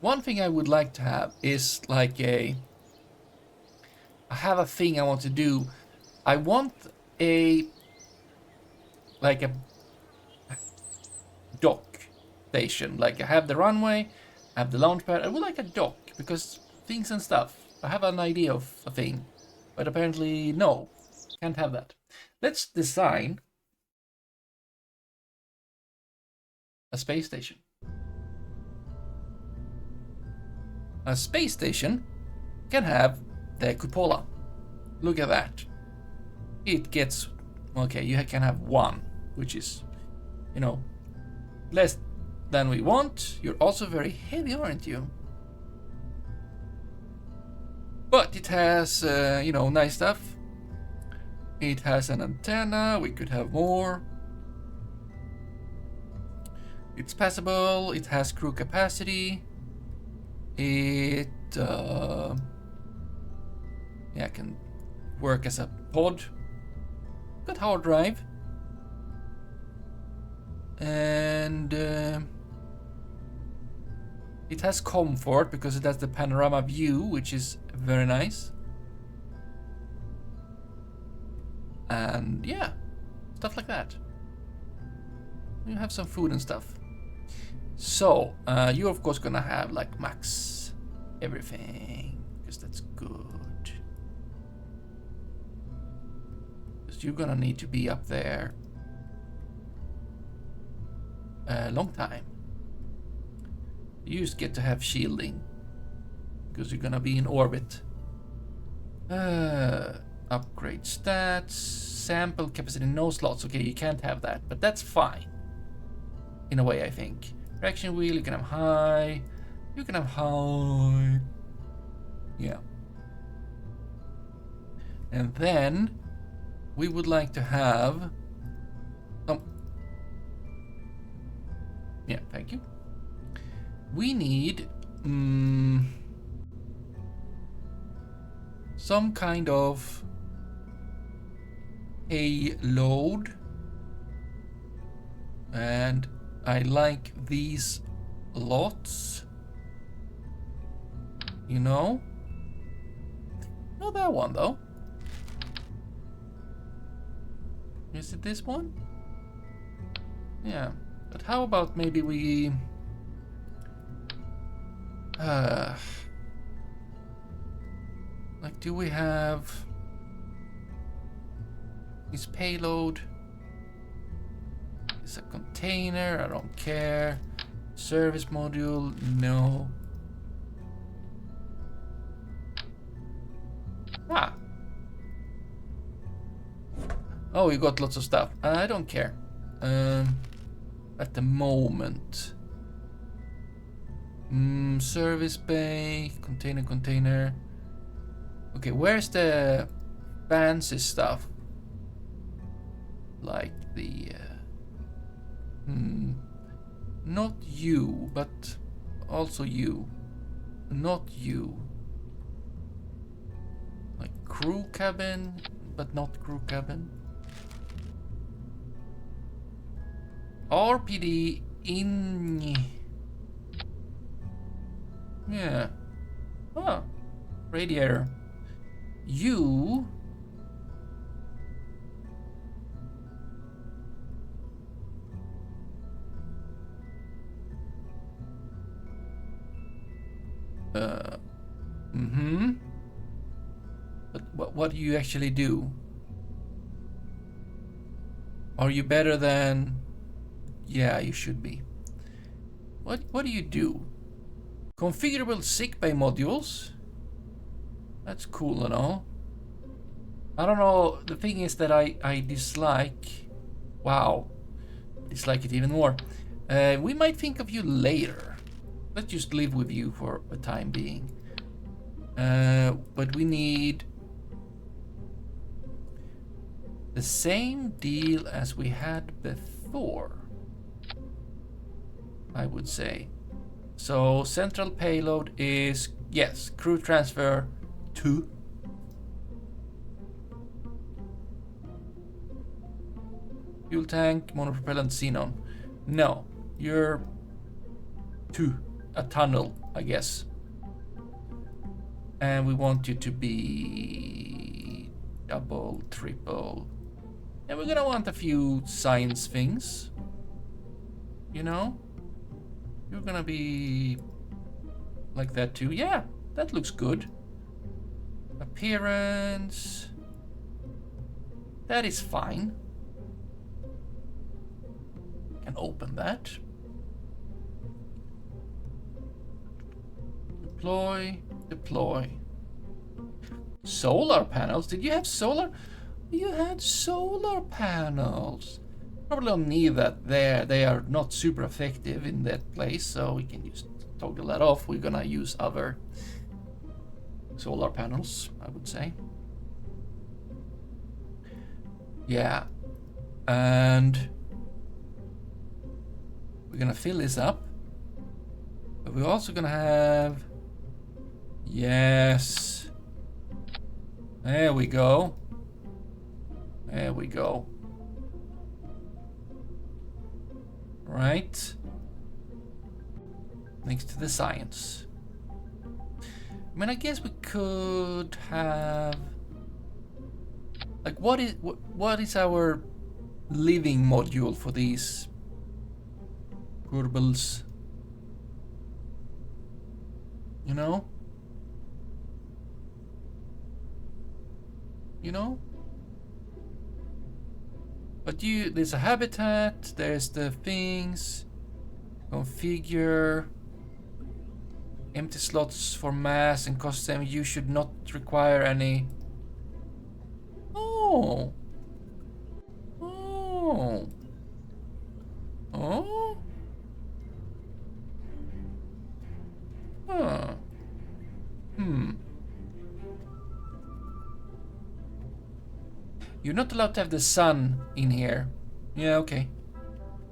One thing I would like to have is like I have a thing I want to do. I want like a dock station. Like I have the runway, I have the launch pad. I would like a dock because things and stuff. I have an idea of a thing, but apparently no, can't have that. Let's design a space station. A space station can have the cupola. Look at that. It gets, okay, you can have one, which is, you know, less than we want. You're also very heavy, aren't you? But it has, you know, nice stuff. It has an antenna. We could have more. It's passable. It has crew capacity. It yeah, can work as a pod. Got hard drive. And it has comfort because it has the panorama view, which is very nice. And yeah, stuff like that. You have some food and stuff. So you're of course gonna have like max everything because that's good. Because you're gonna need to be up there a long time. You just get to have shielding because you're gonna be in orbit. Upgrade stats, sample capacity, no slots. Okay, you can't have that, but that's fine. In a way, I think. Traction wheel, you can have high. You can have high. Yeah. And then we would like to have. Oh. Yeah, thank you. We need some kind of payload, and I like these lots. You know? Not that one though. Is it this one? Yeah. But how about maybe we like, do we have this payload? It's a container, I don't care. Service module, no. Ah. Oh, you got lots of stuff. I don't care. at the moment. Service bay, container. Okay, where's the fancy stuff? Like the not you, but also you. Not you. Like crew cabin, but not crew cabin. RPD in. Yeah. Ah. Radiator. You. But what do you actually do? Are you better than? Yeah, you should be. What do you do? Configurable sickbay modules. That's cool and all. I don't know. The thing is that I dislike. Wow, dislike it even more. We might think of you later. Let's just live with you for the time being. But we need the same deal as we had before, I would say. So central payload is, yes, crew transfer 2. Fuel tank, monopropellant, xenon. No, you're 2. A tunnel, I guess. And we want you to be double, triple. And we're gonna want a few science things. You know? You're gonna be like that too. Yeah, that looks good. Appearance. That is fine. Can open that. Deploy. Solar panels? Did you have solar? You had solar panels. Probably don't need that there. They are not super effective in that place, so we can just toggle that off. We're gonna use other solar panels, I would say. Yeah. And we're gonna fill this up. But we're also gonna have... Yes. There we go. There we go. Right. Next to the science. I mean, I guess we could have... Like, what is our living module for these Kerbals? You know? You know? But there's a habitat, there's the things, configure, empty slots for mass and custom. You should not require any. Oh. Oh. Oh. Huh. You're not allowed to have the sun in here. Yeah, okay.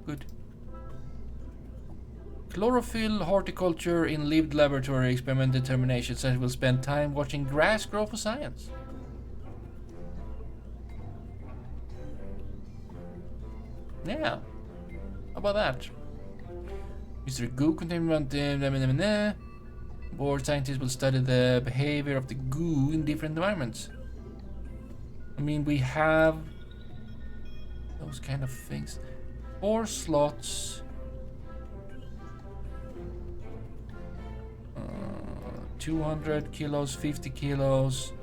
Good. Chlorophyll, horticulture in lived laboratory experiment determinations that will spend time watching grass grow for science. Yeah. How about that? Mr. Goo containment. Board scientists will study the behavior of the goo in different environments. I mean, we have those kind of things. 4 slots. 200 kilos, 50 kilos.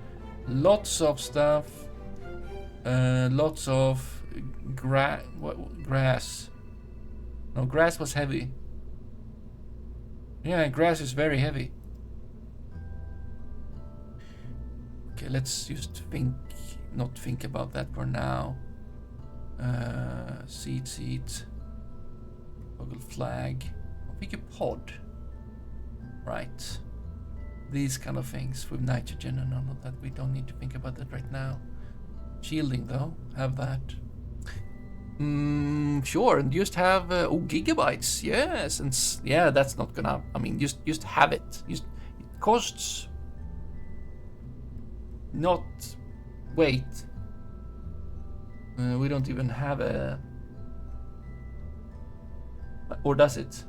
Lots of stuff. Lots of grass. No, grass was heavy. Yeah, grass is very heavy. Okay, let's just not think about that for now. Seat. Toggle flag. I'll pick a pod. Right. These kind of things with nitrogen and all of that. We don't need to think about that right now. Shielding though, have that. Sure, and just have gigabytes. Yes, and yeah, that's not gonna. I mean, just have it. It costs. Not. Wait. We don't even have a. Or does it?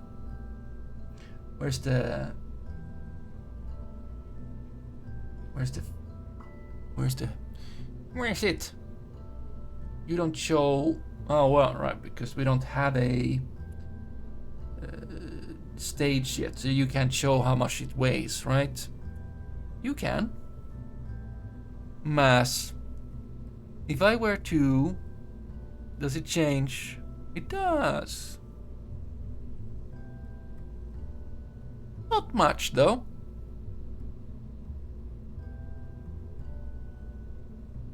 Where's it? You don't show. Oh well, right, because we don't have a stage yet, so you can't show how much it weighs, right? You can. Mass. If I were to, does it change? It does. Not much though.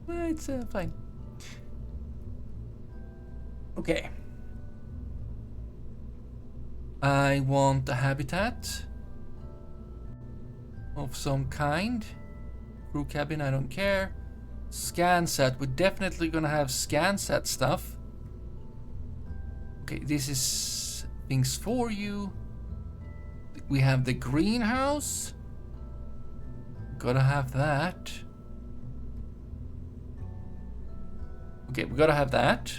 It's fine. Okay. I want a habitat of some kind. Crew cabin, I don't care. Scan set, we're definitely gonna have scan set stuff. Okay, this is things for you. We have the greenhouse. Gotta have that. Okay, we gotta have that.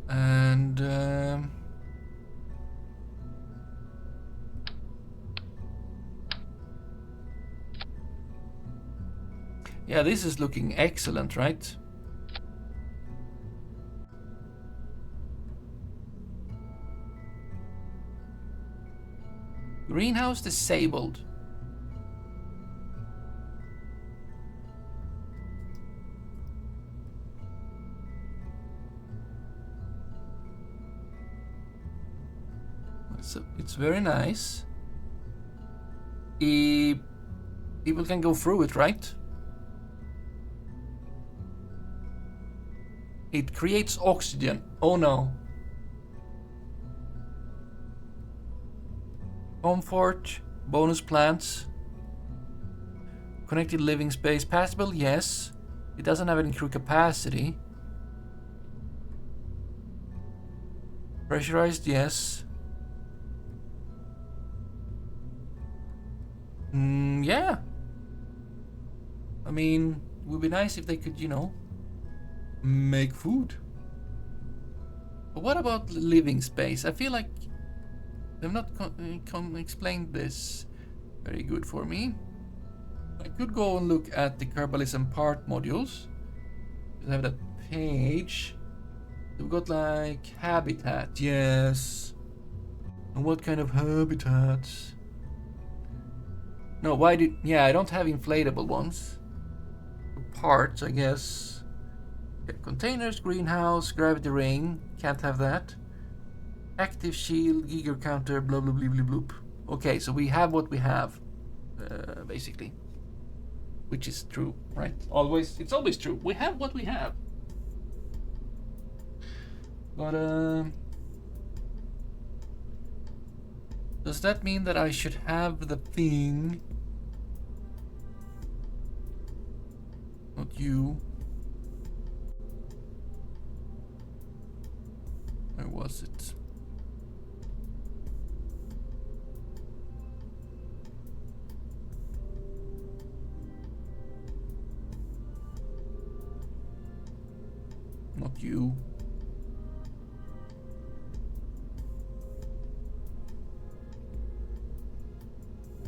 And yeah, this is looking excellent, right? Greenhouse disabled. It's very nice. People can go through it, right? It creates oxygen. Oh no. Comfort, bonus plants. Connected living space. Passable, yes. It doesn't have any crew capacity. Pressurized, yes. Yeah. I mean, it would be nice if they could, you know, make food. But what about living space? I feel like they've not explained this very good for me. I could go and look at the Kerbalism part modules. I have that page. We've got like habitat, yes. And what kind of habitats? No, why did... Yeah, I don't have inflatable ones. Parts, I guess. Okay, containers, greenhouse, gravity ring. Can't have that. Active shield, giga counter, blah blah blah blah bloop. Okay, so we have what we have, basically. Which is true, right? Always, it's always true. We have what we have. But, does that mean that I should have the thing? Not you. Where was it? Not you.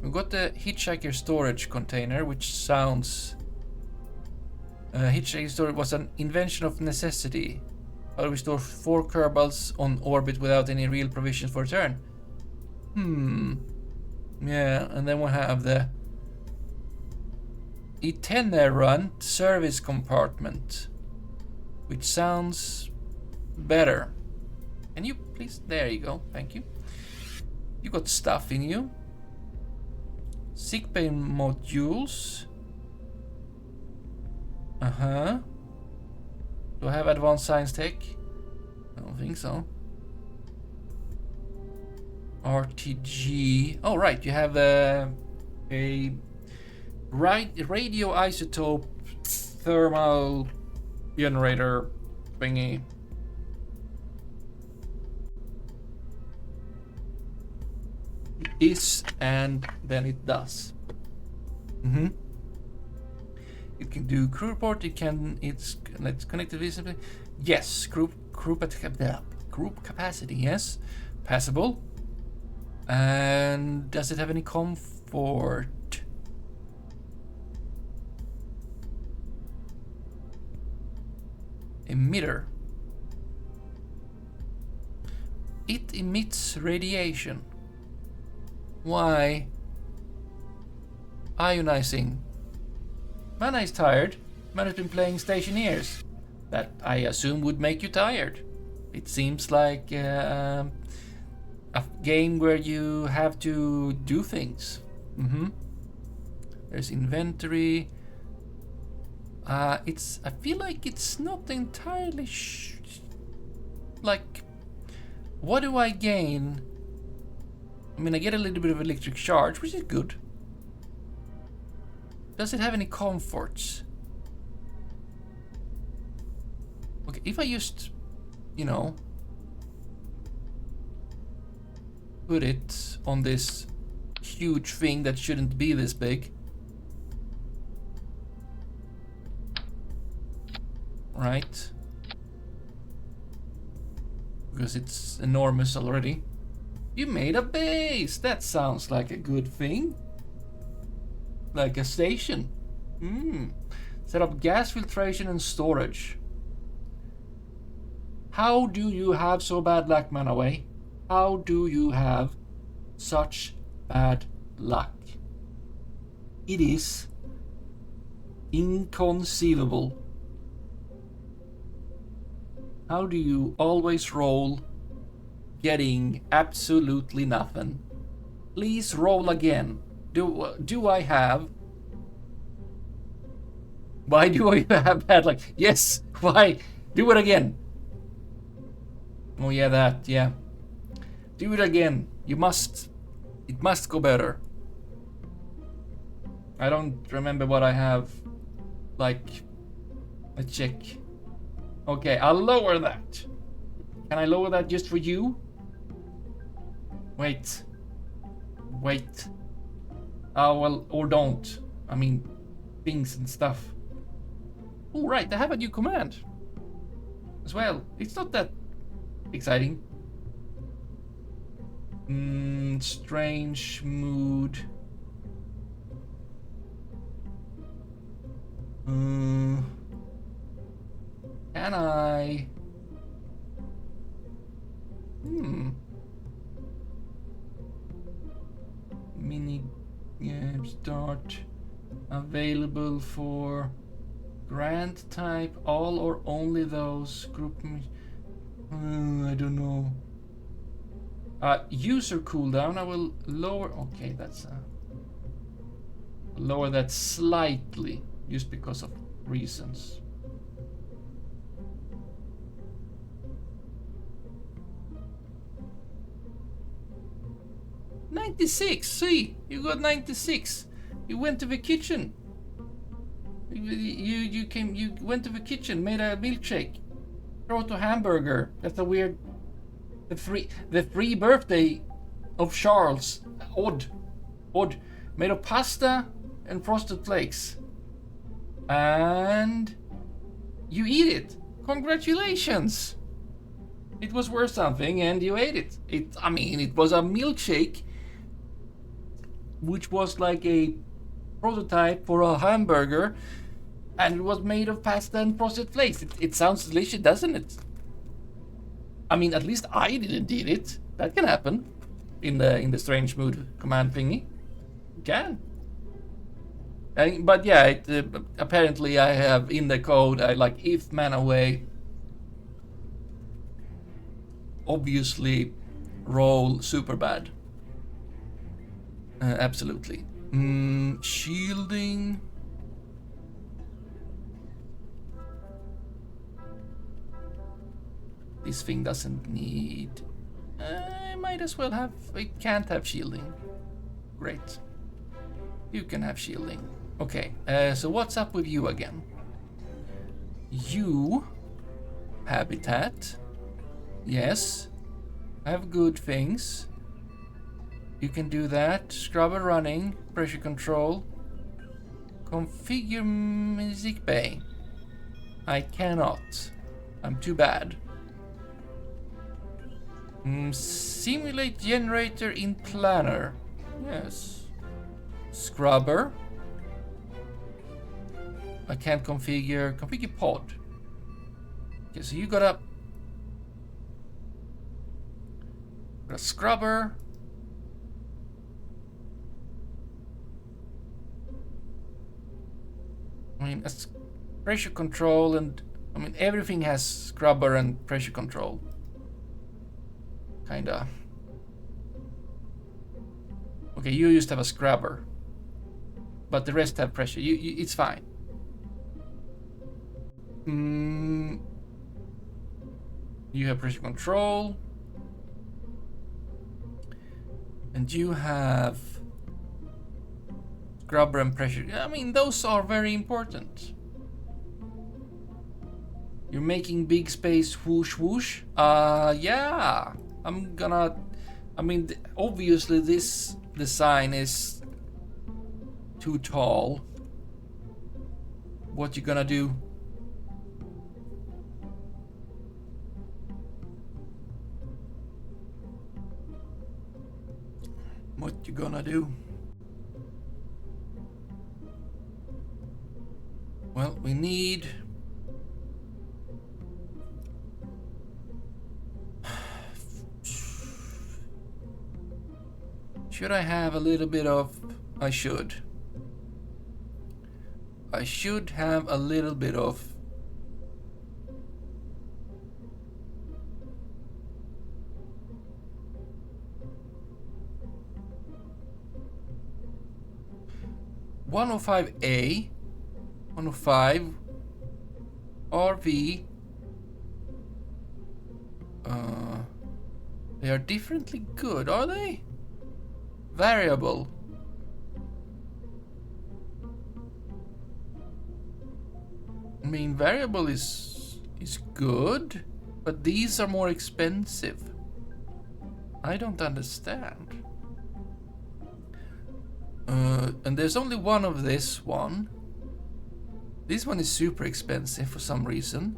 We've got the hitchhiker storage container, which sounds... hitchhiker storage was an invention of necessity. How do we store 4 Kerbals on orbit without any real provisions for return? Yeah, and then we have the itinerant service compartment, which sounds better. Can you please? There you go. Thank you. You got stuff in you. Sickbay modules. Do I have advanced science tech? I don't think so. RTG. Oh, right. You have a radioisotope thermal generator thingy. It is, and then it does. It can do crew report. It can. Let's connect to this. Yes, group capacity. Yes, passable. And does it have any comfort? Emitter. It emits radiation. Why? Ionizing. Mana is tired. Mana's been playing Stationeers. That I assume would make you tired. It seems like a game where you have to do things. There's inventory. I feel like it's not entirely like, what do I gain? I mean, I get a little bit of electric charge, which is good. Does it have any comforts? Okay, if I just, you know, put it on this huge thing that shouldn't be this big. Right? Because it's enormous already. You made a base! That sounds like a good thing. Like a station. Set up gas filtration and storage. How do you have so bad luck, Manaway? How do you have such bad luck? It is inconceivable. How do you always roll getting absolutely nothing? Please roll again. Do I have? Why do I have bad luck? Yes, why? Do it again. Oh yeah, that, yeah. Do it again. You must. It must go better. I don't remember what I have. Like, let's check. Okay, I'll lower that. Can I lower that just for you? Wait. Oh, well, or don't. I mean, things and stuff. Oh, right, I have a new command as well. It's not that exciting. Strange mood. Can I? Mini game start available for grant type, all or only those group. I don't know. User cooldown. I will lower. Okay, that's lower that slightly, just because of reasons. $96. See, you got 96. You went to the kitchen. You went to the kitchen, made a milkshake, brought a hamburger. That's a weird. The free birthday of Charles. Odd. Made of pasta and frosted flakes. And you eat it. Congratulations. It was worth something and you ate it. It was a milkshake, which was like a prototype for a hamburger, and it was made of pasta and frosted flakes. It sounds delicious, doesn't it? I mean, at least I didn't eat it. That can happen in the strange mood command thingy. It can. But yeah, apparently I have in the code like if man away. Obviously, roll super bad. Absolutely. Shielding. This thing doesn't need... might as well have... It can't have shielding. Great. You can have shielding. Okay, so what's up with you again? You... Habitat. Yes. Have good things. You can do that. Scrubber running. Pressure control. Configure music bay. I cannot. I'm too bad. Simulate generator in planner. Yes. Scrubber. I can't configure. Configure pod. Okay, so you got a scrubber. I mean, it's pressure control, and I mean everything has scrubber and pressure control. Kinda. Okay, you used to have a scrubber, but the rest have pressure. It's fine. You have pressure control, and you have scrubber and pressure. I mean, those are very important. You're making big space whoosh whoosh. Yeah. I'm gonna... I mean, obviously this design is too tall. What you gonna do? What you gonna do? Well, we need... Should I have a little bit of... I should have a little bit of... $105A, 105, RV. They are differently good, are they? Variable. I mean, variable is good, but these are more expensive. I don't understand. And there's only one of this one. This one is super expensive for some reason.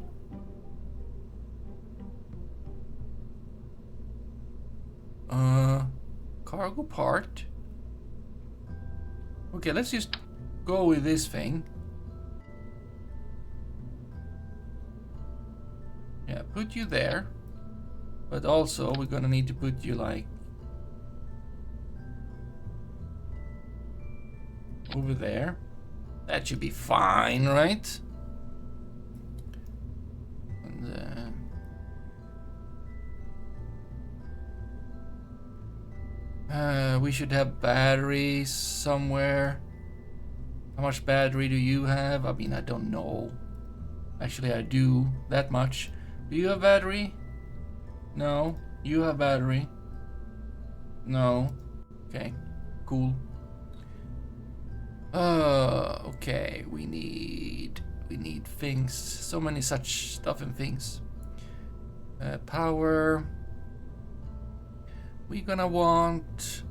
Cargo part. Okay, let's just go with this thing. Yeah, put you there. But also, we're gonna need to put you like over there. That should be fine, right? And, we should have batteries somewhere. How much battery do you have? I mean, I don't know. Actually, I do. That much. Do you have battery? No. You have battery? No. Okay. Cool. Okay. We need things. So many such stuff and things. Power. We're gonna want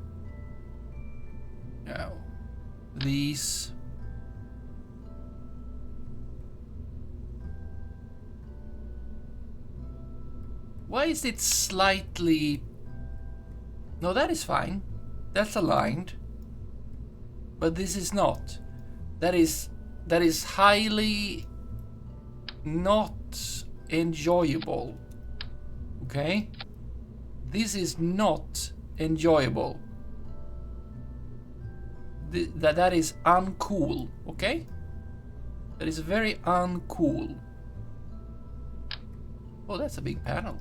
these. Why is it slightly... No, that is fine. That's aligned. But this is not. That is highly not enjoyable. Okay? This is not enjoyable. That is uncool, okay? That is very uncool. Oh, that's a big panel.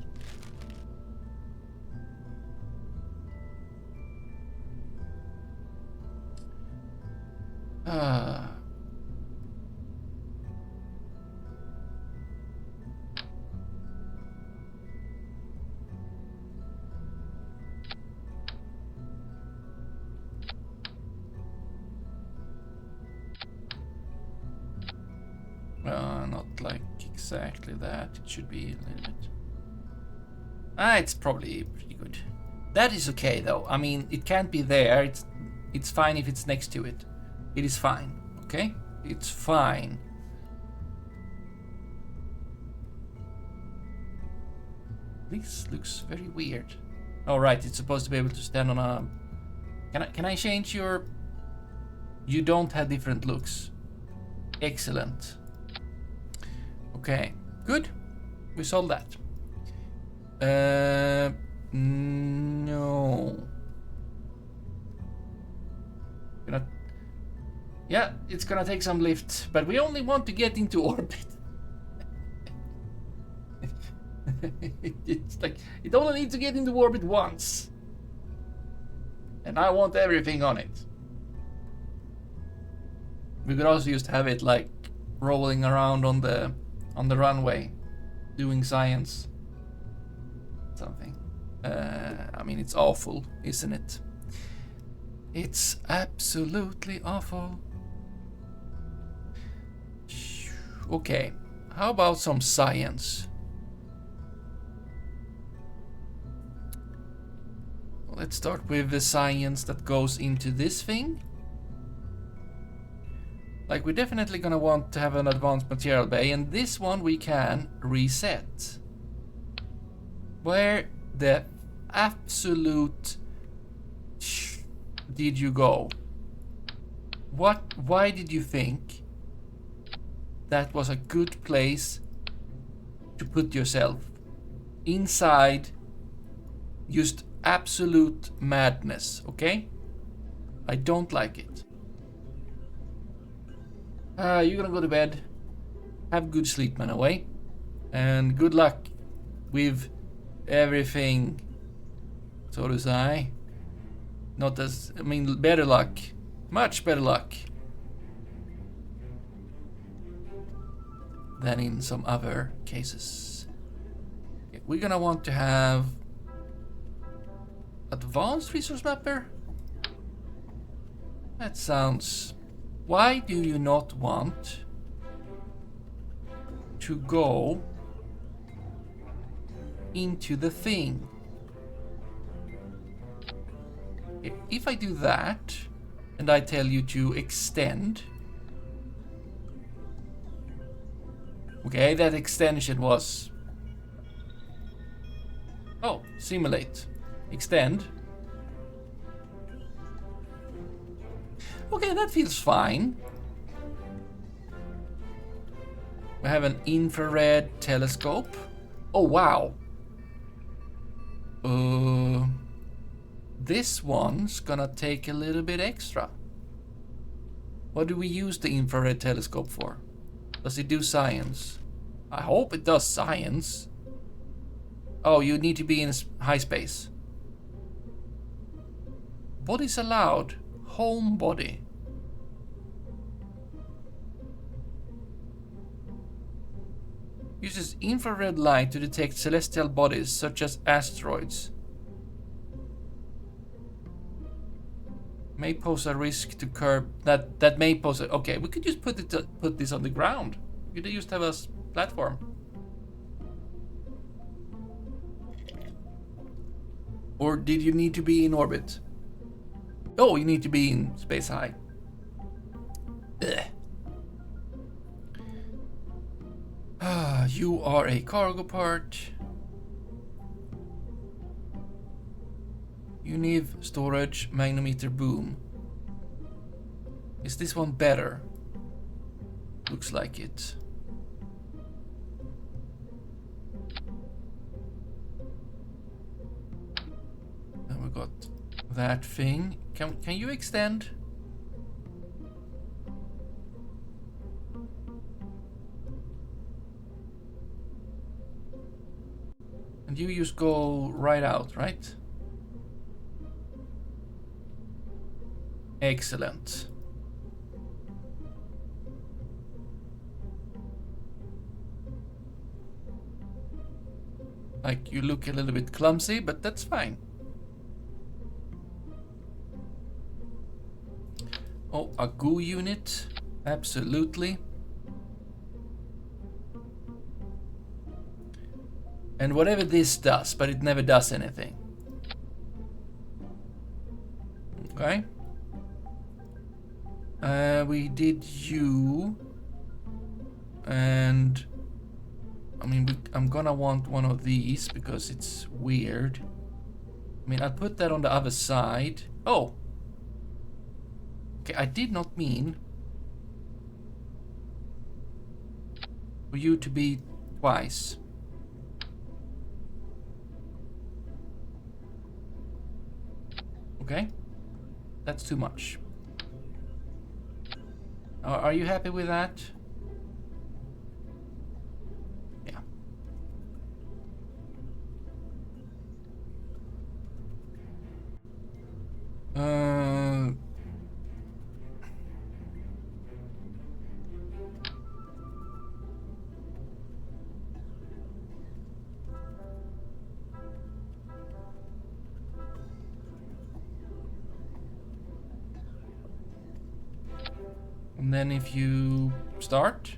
exactly that. It should be a little bit. It's probably pretty good. That is okay though. I mean, it can't be there. It's fine if it's next to it. It is fine. Okay? It's fine. This looks very weird. Oh right, it's supposed to be able to stand on a. Can I change your? You don't have different looks. Excellent. Okay, good. We solved that. No. Yeah, it's gonna take some lift, but we only want to get into orbit. It's like it only needs to get into orbit once, and I want everything on it. We could also just have it like rolling around on the runway, doing science. Something. I mean, it's awful, isn't it? It's absolutely awful. Okay, how about some science? Let's start with the science that goes into this thing. Like, we're definitely gonna want to have an advanced material bay, and this one we can reset. Where the absolute did you go? Why did you think that was a good place to put yourself? Inside just absolute madness, okay? I don't like it. You're gonna go to bed. Have good sleep, man, away. And good luck with everything, so to say. Not as, I mean, better luck. Much better luck than in some other cases. Okay, we're gonna want to have advanced resource mapper. That sounds... Why do you not want to go into the thing? If I do that, and I tell you to extend... Okay, that extension was... Oh, simulate. Extend. Okay, that feels fine. We have an infrared telescope. Oh, wow. This one's gonna take a little bit extra. What do we use the infrared telescope for? Does it do science? I hope it does science. Oh, you need to be in high space. Bodies allowed. Home body. Uses infrared light to detect celestial bodies such as asteroids. May pose a risk to curb that may pose a, okay, we could just put this on the ground. We could just have a platform. Or did you need to be in orbit? Oh, you need to be in space high. Ugh. You are a cargo part. Univ storage magnometer boom. Is this one better? Looks like it. And we got that thing. Can you extend? And you just go right out, right? Excellent. Like, you look a little bit clumsy, but that's fine. Oh, a goo unit. Absolutely. And whatever this does, but it never does anything. Okay. We did you. And I mean, I'm gonna want one of these because it's weird. I mean, I'll put that on the other side. Oh. Okay, I did not mean for you to be twice. Okay, that's too much. Are you happy with that? Yeah. And then if you start.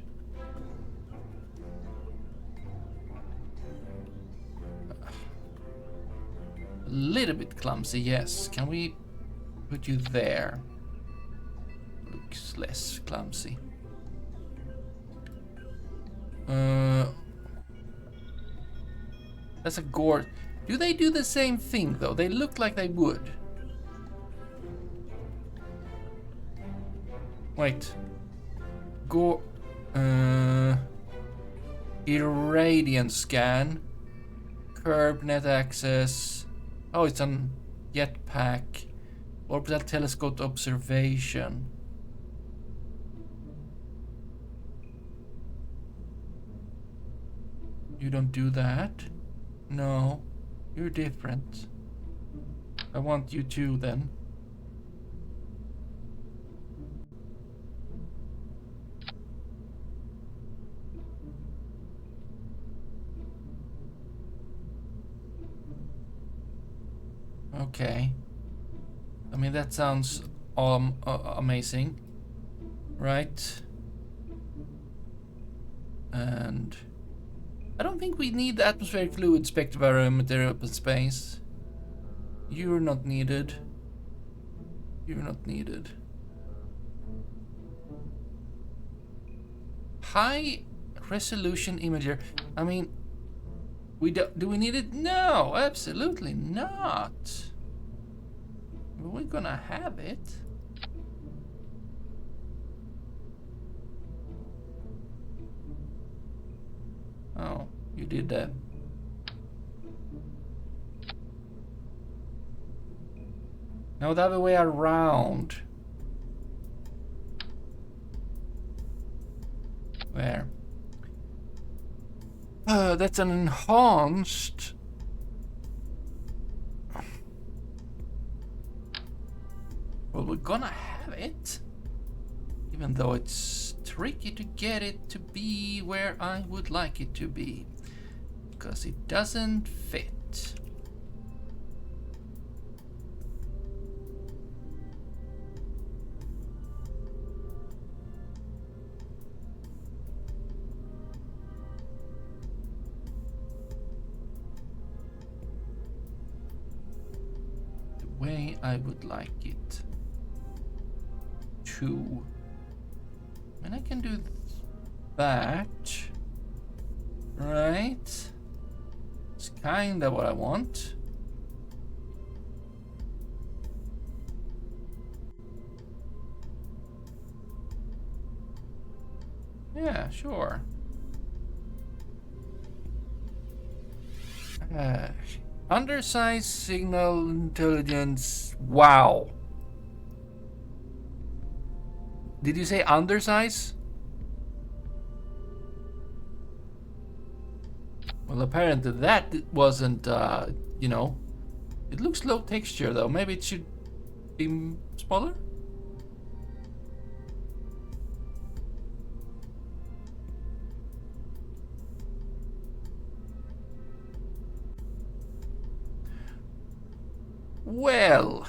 A little bit clumsy, yes. Can we put you there? Looks less clumsy. That's a gore. Do they do the same thing though? They look like they would. Wait. Go. Irradiant scan. Curb net access. Oh, it's on jetpack. Orbital telescope observation. You don't do that? No. You're different. I want you to then. Okay. I mean, that sounds amazing, right? And I don't think we need the atmospheric fluid spectroperimeter open space. You're not needed. You're not needed. High resolution imager. I mean, do we need it? No, absolutely not. But we're gonna have it. Oh, you did that. No, the other way around. Where? That's an enhanced. Well, we're gonna have it. Even though it's tricky to get it to be where I would like it to be. Because it doesn't fit. Way I would like it to. I mean, I can do that, right? It's kinda what I want. Yeah, sure. Undersized signal intelligence. Wow. Did you say undersize? Well, apparently that wasn't, you know. It looks low texture though. Maybe it should be smaller? Well,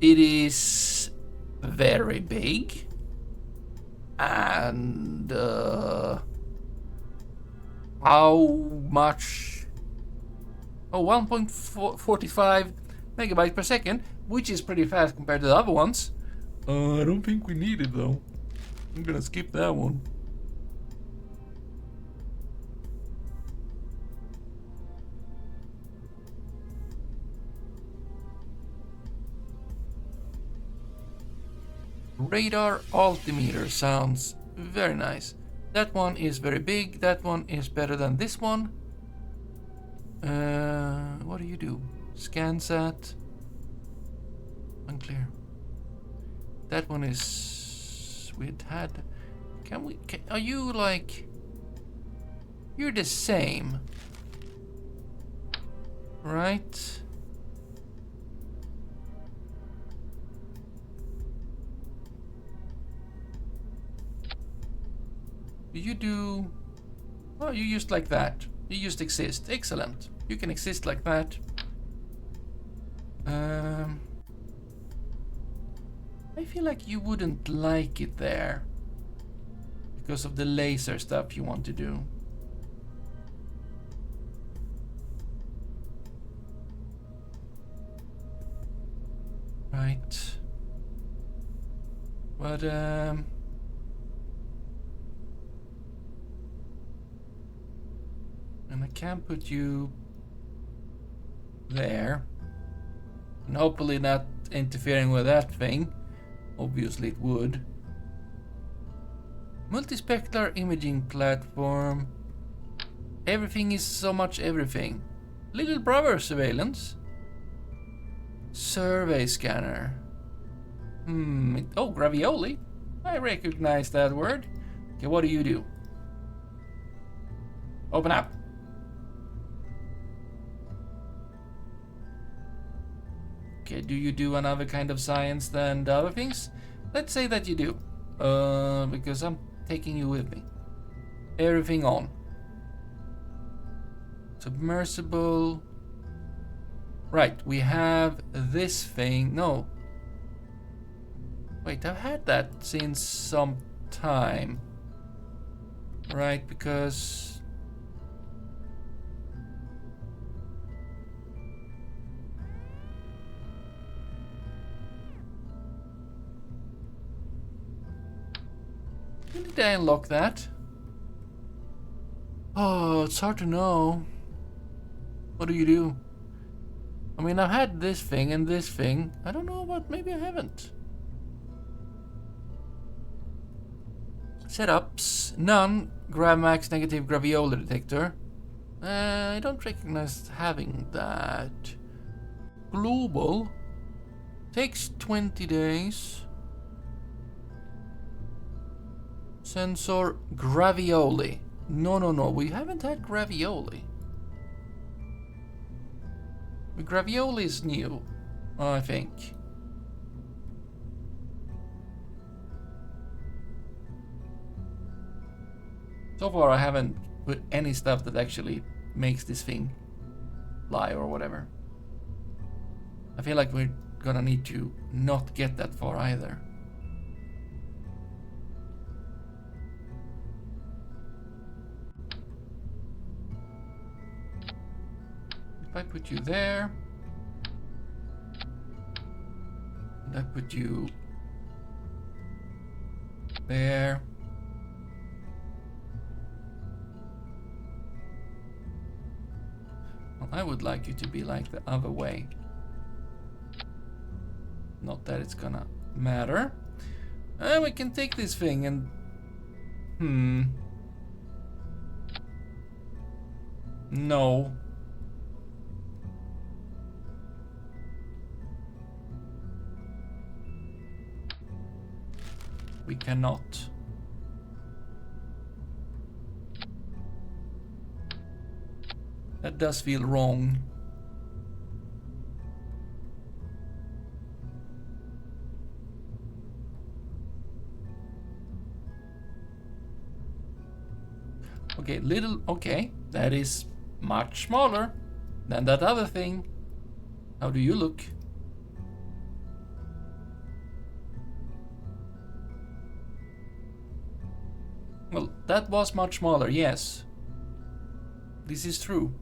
it is very big, and how much Oh, 1.45 megabytes per second, which is pretty fast compared to the other ones. I don't think we need it though. I'm gonna skip that one. Radar altimeter sounds very nice. That one is very big. That one is better than this one. What do you do? ScanSat. Unclear. That one is... we'd had... are you like... you're the same. Right? You do... oh, you just like that. You just exist. Excellent. You can exist like that. I feel like you wouldn't like it there because of the laser stuff you want to do. Right. But and I can put you there. And hopefully not interfering with that thing. Obviously it would. Multispectral imaging platform. Everything is so much everything. Little brother surveillance. Survey scanner. Oh, gravioli. I recognize that word. Okay, what do you do? Open up. Okay, do you do another kind of science than the other things? Let's say that you do. Because I'm taking you with me. Everything on. Submersible. Right, we have this thing. No. Wait, I've had that since some time. Right, because... when did I unlock that? Oh, it's hard to know. What do you do? I mean, I've had this thing and this thing. I don't know about, maybe I haven't. Setups. None. Gravmax negative gravioli detector. I don't recognize having that. Global. Takes 20 days. Sensor gravioli. No, we haven't had gravioli. The gravioli is new, I think. So far I haven't put any stuff that actually makes this thing fly or whatever. I feel like we're gonna need to not get that far either. If I put you there, and I put you there. Well, I would like you to be like the other way. Not that it's gonna matter. We can take this thing and... No. We cannot. That does feel wrong. Okay, okay, that is much smaller than that other thing. How do you look? Well, that was much smaller, yes. This is true.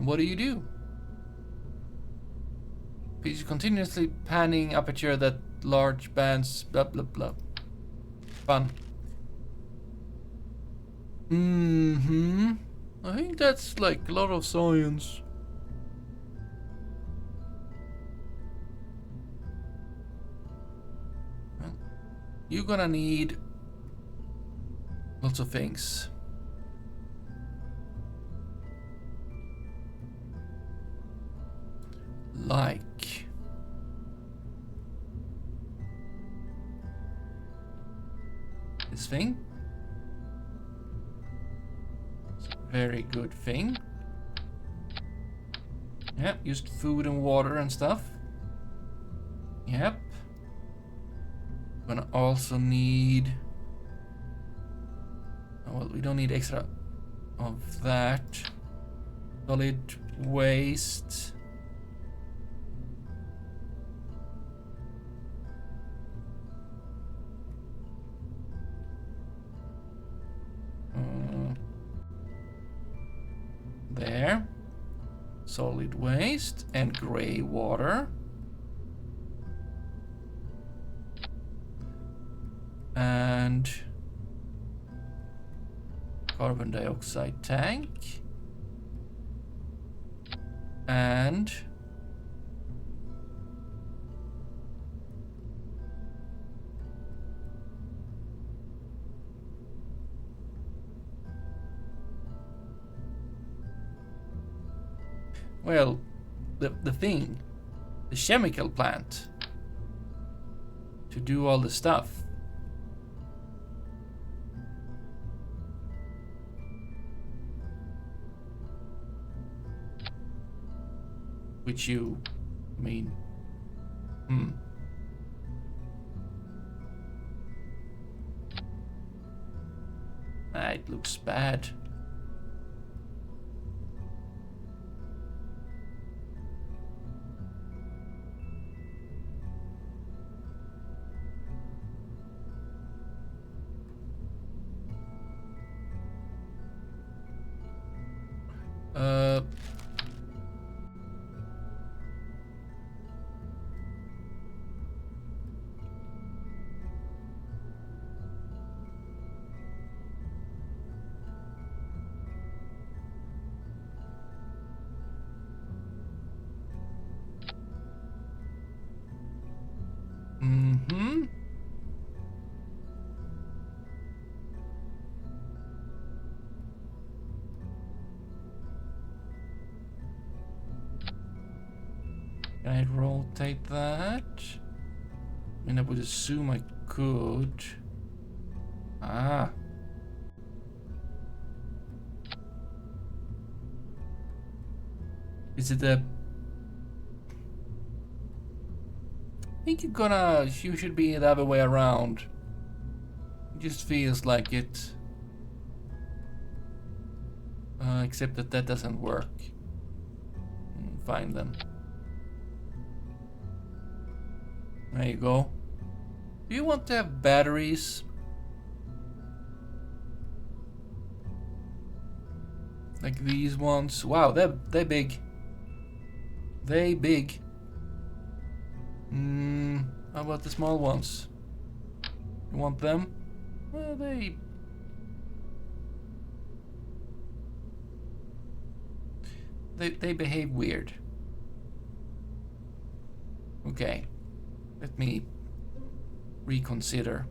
what do you do? It's continuously panning aperture that large bands, blah blah blah. Fun. I think that's like a lot of science. Well, you're gonna need lots of things. Like this thing. It's a very good thing. Yep, used food and water and stuff. Yep. Gonna also need... oh, well, we don't need extra of that. Solid waste. There. Solid waste and gray water. And carbon dioxide tank. And well, the thing, the chemical plant to do all the stuff. Which you mean, it looks bad. Can I rotate that? I mean, I would assume I could. Ah. Is it a... I think you should be the other way around. It just feels like it. Except that doesn't work. Fine then. There you go. Do you want to have batteries? Like these ones? Wow, they're big. They big. How about the small ones? You want them? Well, they behave weird. Okay. Let me reconsider.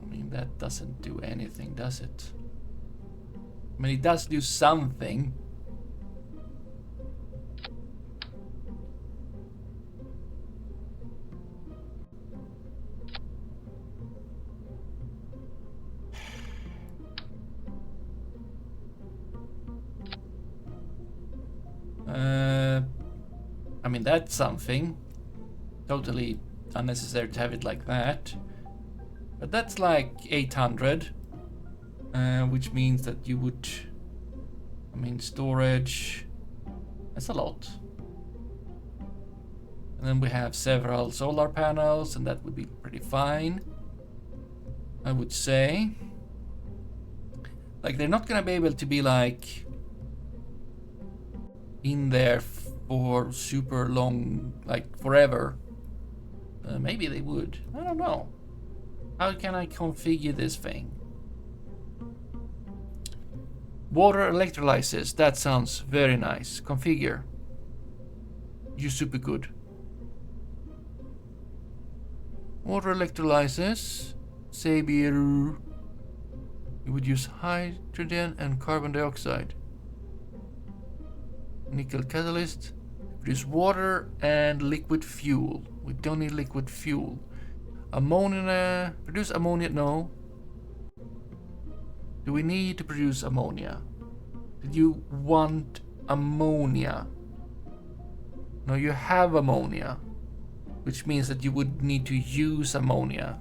I mean, that doesn't do anything, does it? I mean, it does do something. I mean, that's something. Totally unnecessary to have it like that. But that's like 800. Which means that you would... I mean, storage... That's a lot. And then we have several solar panels, and that would be pretty fine, I would say. Like, they're not gonna be able to be like in there for super long, like forever. Maybe they would. I don't know. How can I configure this thing? Water electrolysis. That sounds very nice. Configure. You super good. Water electrolysis. Sabier. You would use hydrogen and carbon dioxide. Nickel catalyst. Produce water and liquid fuel. We don't need liquid fuel. Ammonia. Produce ammonia. No. Do we need to produce ammonia? Did you want ammonia? No, you have ammonia, which means that you would need to use ammonia.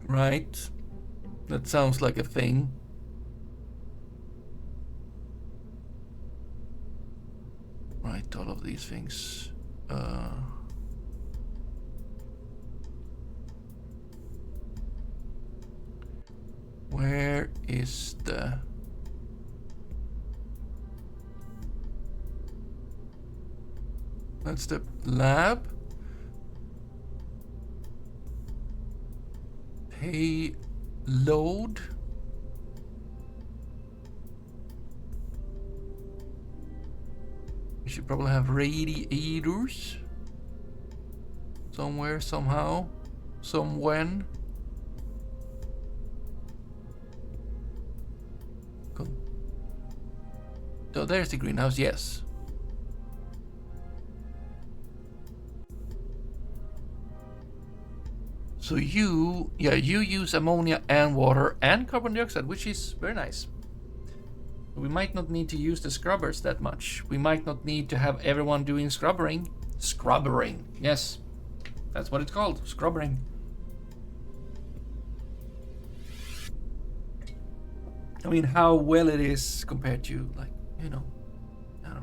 Right? That sounds like a thing. Right, all of these things. Where is the... That's the lab. Payload. We should probably have radiators somewhere, somehow, somewhen. So there's the greenhouse, yes. So you use ammonia and water and carbon dioxide, which is very nice. We might not need to use the scrubbers that much. We might not need to have everyone doing scrubbering. Scrubbering, yes. That's what it's called, scrubbering. I mean, how well it is compared to, like, you know, I don't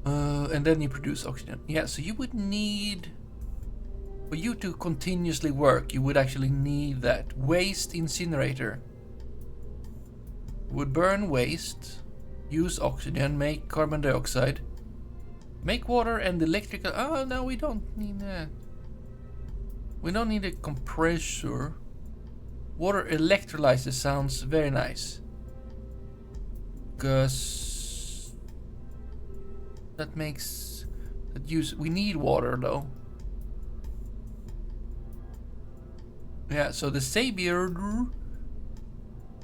know. And then you produce oxygen. Yeah, so you would need, for you to continuously work, you would actually need that. Waste incinerator. Would burn waste, use oxygen, make carbon dioxide, make water and electrical. Oh, no, we don't need that. We don't need a compressor. Water electrolysis sounds very nice. Because that makes that use. We need water though. Yeah, so the Sabier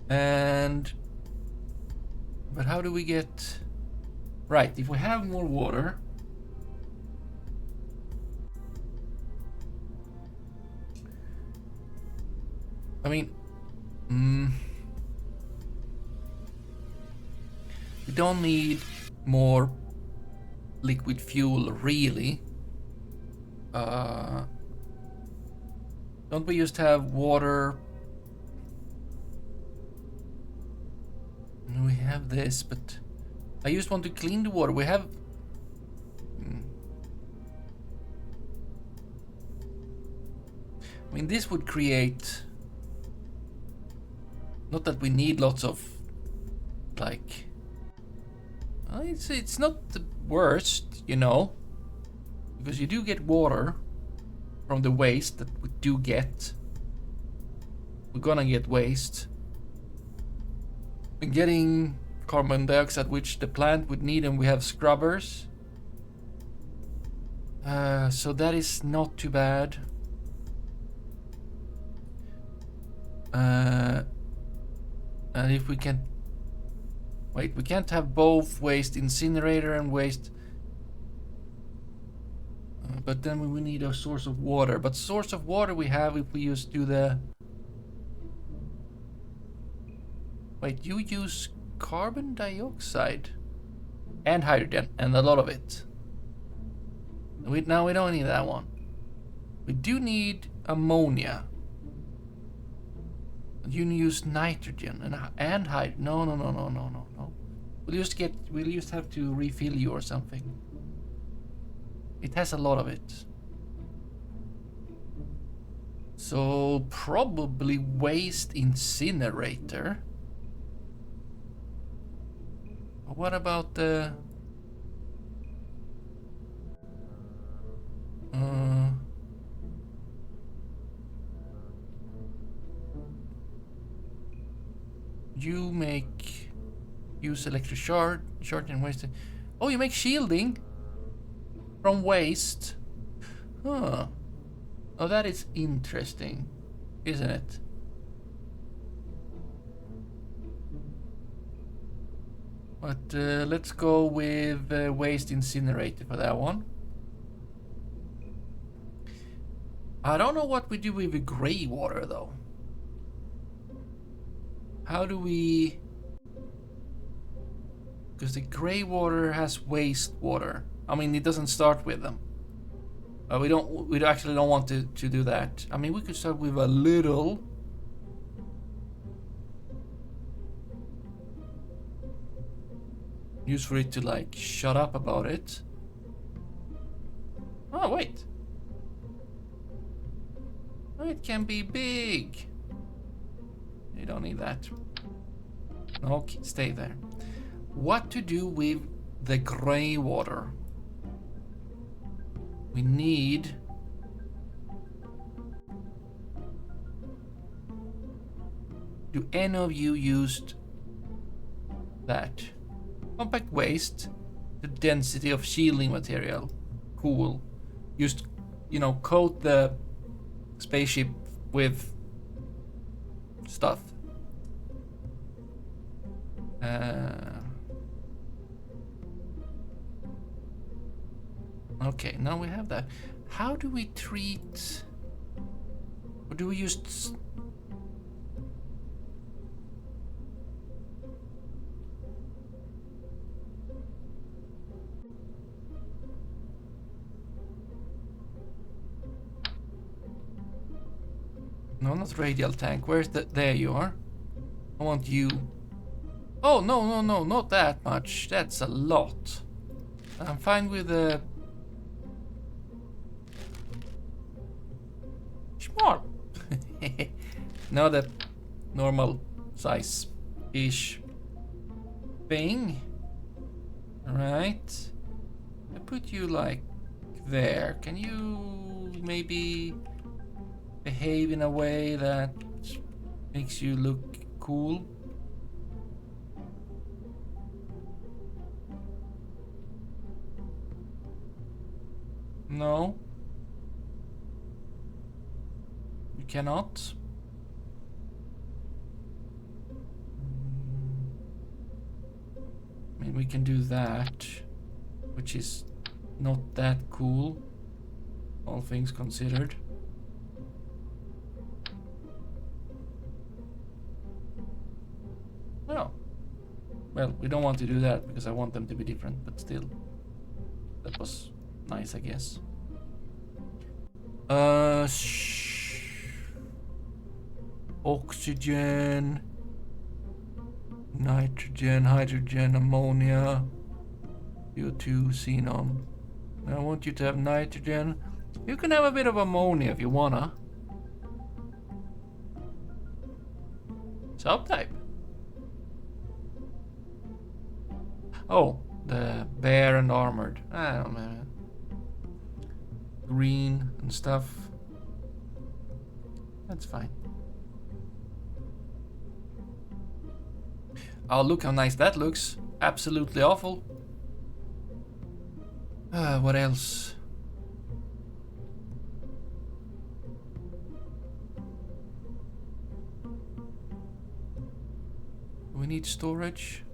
and but how do we get right? If we have more water. I mean, we don't need more liquid fuel, really. Don't we just have water? We have this, but I just want to clean the water. We have... I mean, this would create... Not that we need lots of, like, it's not the worst, you know, because you do get water from the waste that we do get. We're gonna get waste. We're getting carbon dioxide, which the plant would need, and we have scrubbers. So that is not too bad. And if we can... Wait, we can't have both waste incinerator and waste... but then we need a source of water. But source of water we have if we just do the... Wait, you use carbon dioxide and hydrogen, and a lot of it. Now we don't need that one. We do need ammonia. You use nitrogen and hide. No. We'll just have to refill you or something. It has a lot of it. So probably waste incinerator. What about the you use electric shard and waste. Oh, you make shielding from waste. Huh. Oh, that is interesting, isn't it? But let's go with waste incinerator for that one. I don't know what we do with the gray water though. How do we... Because the gray water has wastewater. I mean, it doesn't start with them. We actually don't want to do that. I mean, we could start with a little. Use for it to like shut up about it. Oh, wait. Oh, it can be big. You don't need that. Okay, stay there. What to do with the gray water? We need... Do any of you used that? Compact waste, the density of shielding material. Cool. Just, you know, coat the spaceship with stuff. Okay, now we have that. How do we treat... Or do we use... No, not radial tank. Where's the... There you are. I want you. Oh, no, not that much. That's a lot. I'm fine with the... Small. Now the normal size-ish thing. Alright. I put you like there. Can you maybe behave in a way that makes you look cool? No. You cannot. I mean, we can do that, which is not that cool, all things considered. No. Well, we don't want to do that because I want them to be different, but still. That was nice, I guess. Oxygen, nitrogen, hydrogen, ammonia, CO2, xenon. I want you to have nitrogen. You can have a bit of ammonia if you wanna. Subtype. Oh, the bear and armored. I don't know. Green and stuff. That's fine. Oh, look how nice that looks. Absolutely awful. What else? We need storage.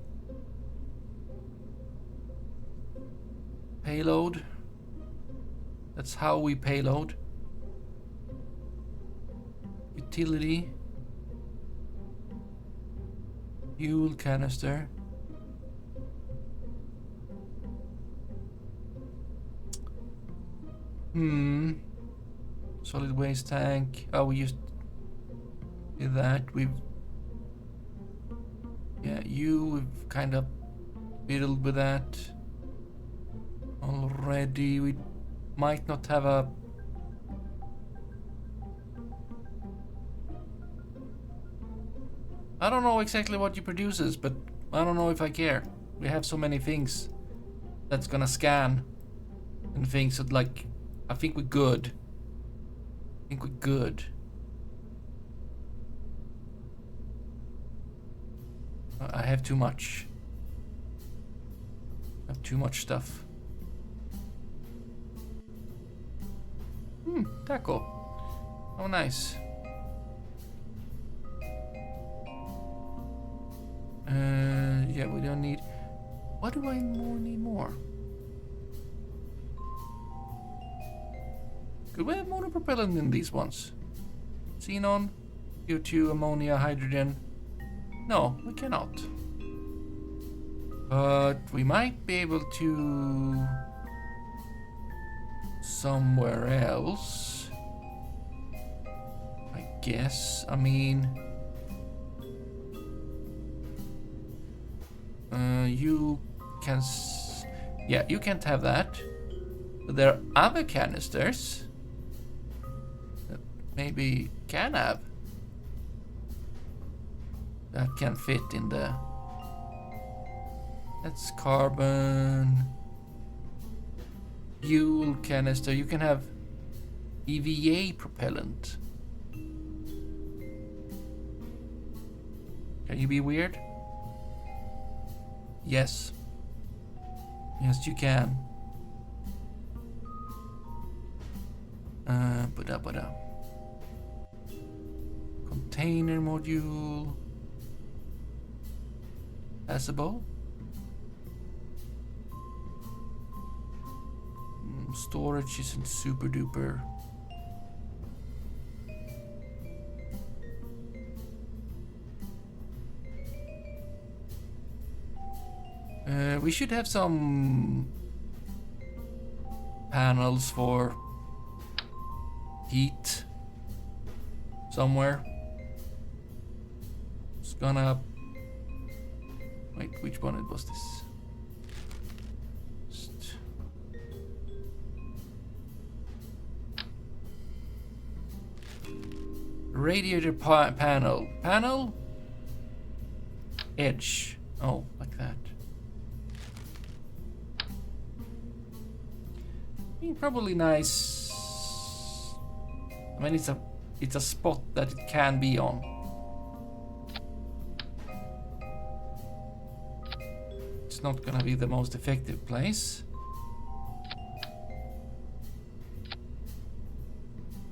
Payload. That's how we payload. Utility. Fuel canister. solid waste tank. Oh, we just did that. We've we've kind of fiddled with that already. We might not have a I don't know exactly what he produces, but I don't know if I care. We have so many things that's gonna scan and things that, like, I think we're good. I think we're good. I have too much. I have too much stuff. Taco. Oh, nice. Yeah, we don't need... What do I need more? Could we have monopropellant in these ones? Xenon, CO2, ammonia, hydrogen. No, we cannot. But we might be able to... somewhere else. I guess. I mean... you can... yeah, you can't have that. But there are other canisters that maybe can have. That can fit in the... That's carbon. Fuel canister. You can have EVA propellant. Can you be weird? Yes. Yes, you can. Bada. Container module. Passable. Storage isn't super duper. We should have some panels for heat somewhere. It's gonna... Wait, which one it was this? Radiator panel edge. Oh, like that. Probably nice. I mean, it's a spot that it can be on. It's not gonna be the most effective place.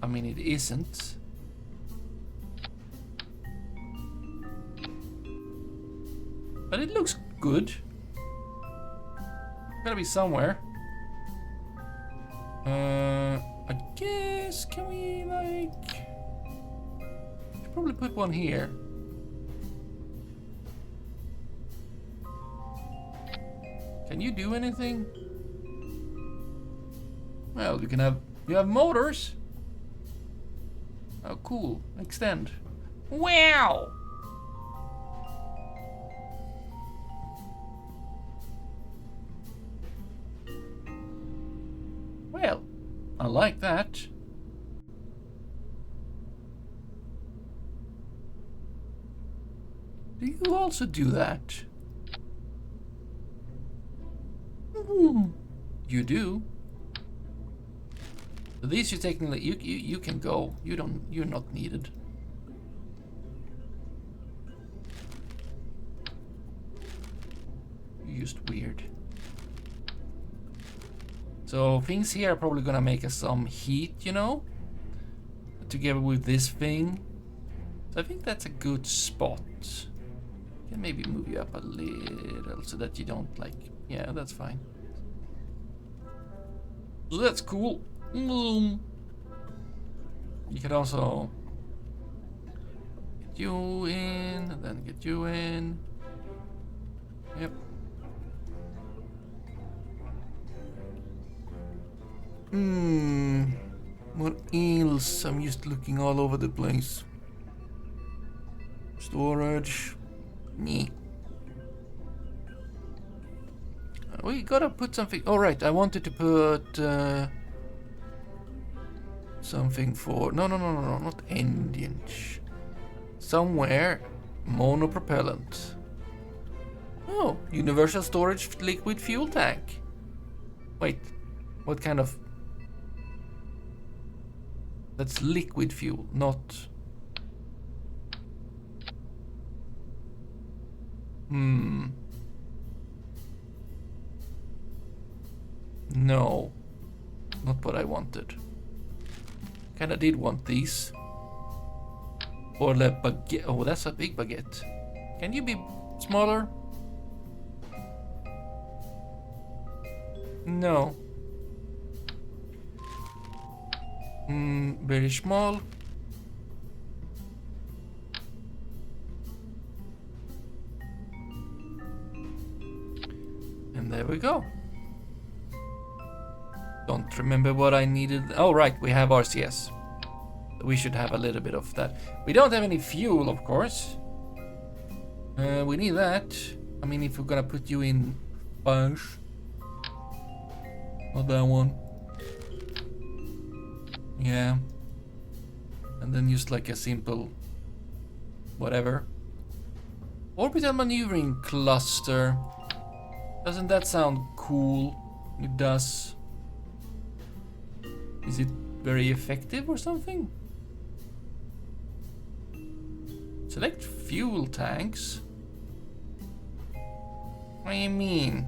I mean, it isn't. But it looks good. Gotta be somewhere. I guess, can we, like... Should probably put one here. Can you do anything? Well, you have motors. Oh, cool. Extend. Wow! Well, I like that. Do you also do that? You do. So these you technically you can go. You're not needed. You're just weird. So things here are probably gonna make us some heat, you know, together with this thing. So I think that's a good spot. Can maybe move you up a little so that you don't like. Yeah, that's fine. So that's cool. You can also get you in, and then get you in. Yep. What else? I'm just looking all over the place. Storage. Meh. We gotta put something. Oh, right. I wanted to put something for. No, not engines. Somewhere, monopropellant. Oh, universal storage liquid fuel tank. Wait, what kind of? That's liquid fuel, not. No, not what I wanted. Kinda did want these. Or the baguette. Oh, that's a big baguette. Can you be smaller? No. Very small. And there we go. Don't remember what I needed. Oh, right, we have RCS. We should have a little bit of that. We don't have any fuel, of course. We need that. I mean, if we're gonna put you in bunch. Not that one. Yeah. And then just like a simple whatever. Orbital maneuvering cluster. Doesn't that sound cool? It does. Is it very effective or something? Select fuel tanks. What do you mean?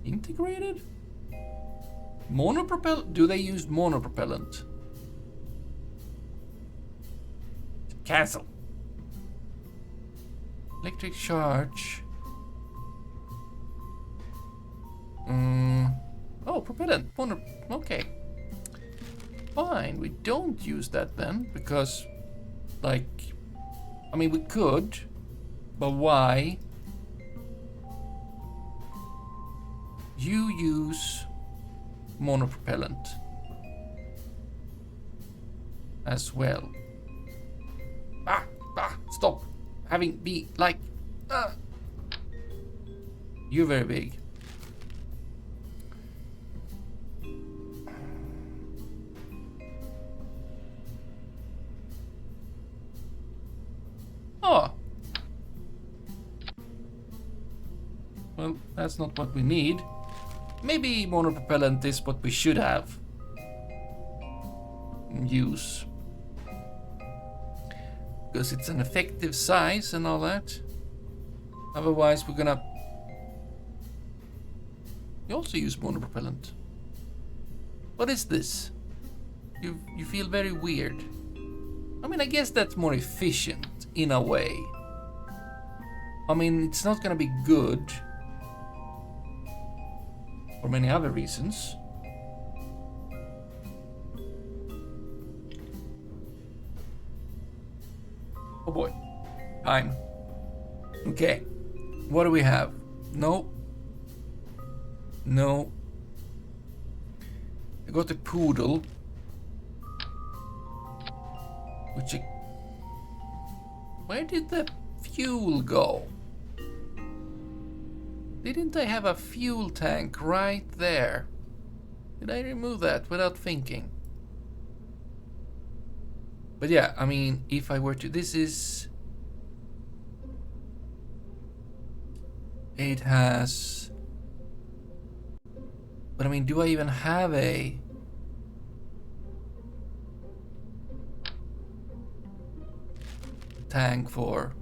Integrated? Monopropellant? Do they use monopropellant? Cancel. Electric charge. Oh, propellant. Okay. Fine. We don't use that then because, like, I mean, we could, but why? You use monopropellant as well. Stop having be like. You're very big. Oh. Well, that's not what we need. Maybe monopropellant is what we should have. Use. Because it's an effective size and all that. Otherwise we're gonna... You also use monopropellant. What is this? You feel very weird. I mean, I guess that's more efficient in a way. I mean, it's not gonna be good for many other reasons. Oh boy. Time. Okay. What do we have? No. No. I got a poodle. Which where did the fuel go? Didn't I have a fuel tank right there? Did I remove that without thinking? But yeah, I mean, if I were to... This is... It has... But I mean, do I even have a... tank for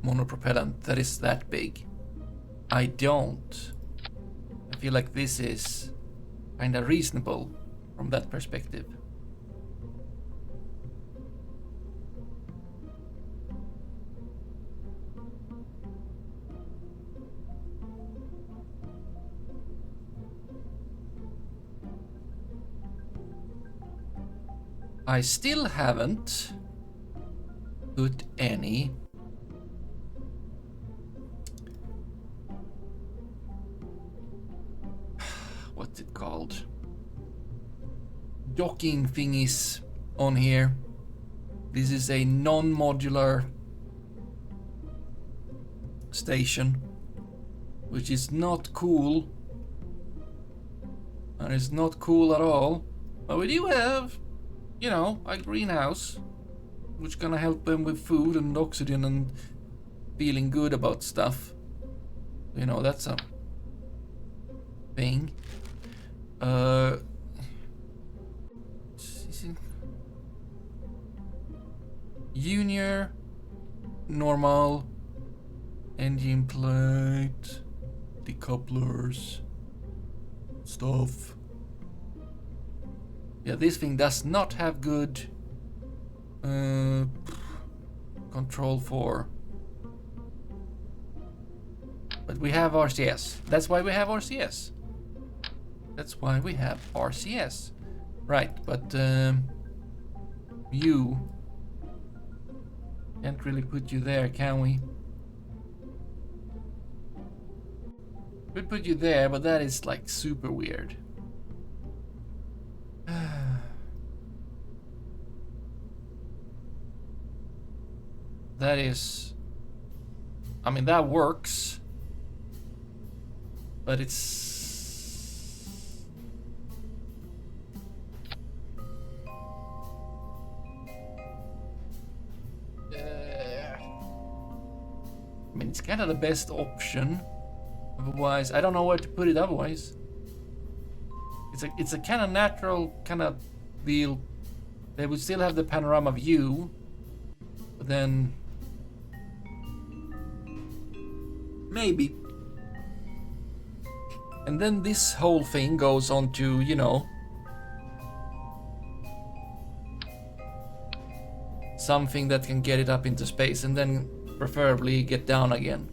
monopropellant that is that big? I don't. I feel like this is kinda reasonable from that perspective. I still haven't put any what's it called? Docking thingies on here. This is a non-modular station, which is not cool. And it's not cool at all. But we do have, you know, a greenhouse, which gonna help them with food and oxygen and feeling good about stuff. You know, that's a thing. Junior, normal, engine plate, decouplers, stuff. Yeah, this thing does not have good control for. But we have RCS. That's why we have RCS. That's why we have RCS. Right, but you can't really put you there, can we? We'd put you there, but that is like super weird. That is, I mean, that works, but it's I mean, it's kind of the best option. Otherwise, I don't know where to put it otherwise. It's a kind of natural kind of deal. They would still have the panorama view, but then maybe. And then this whole thing goes on to, you know, something that can get it up into space and then preferably get down again.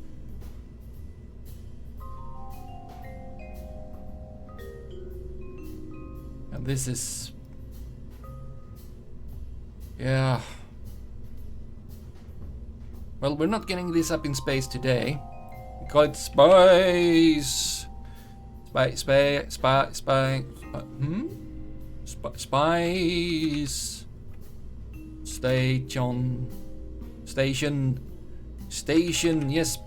And this is, yeah. Well, we're not getting this up in space today. We call it space. Spice station, yes,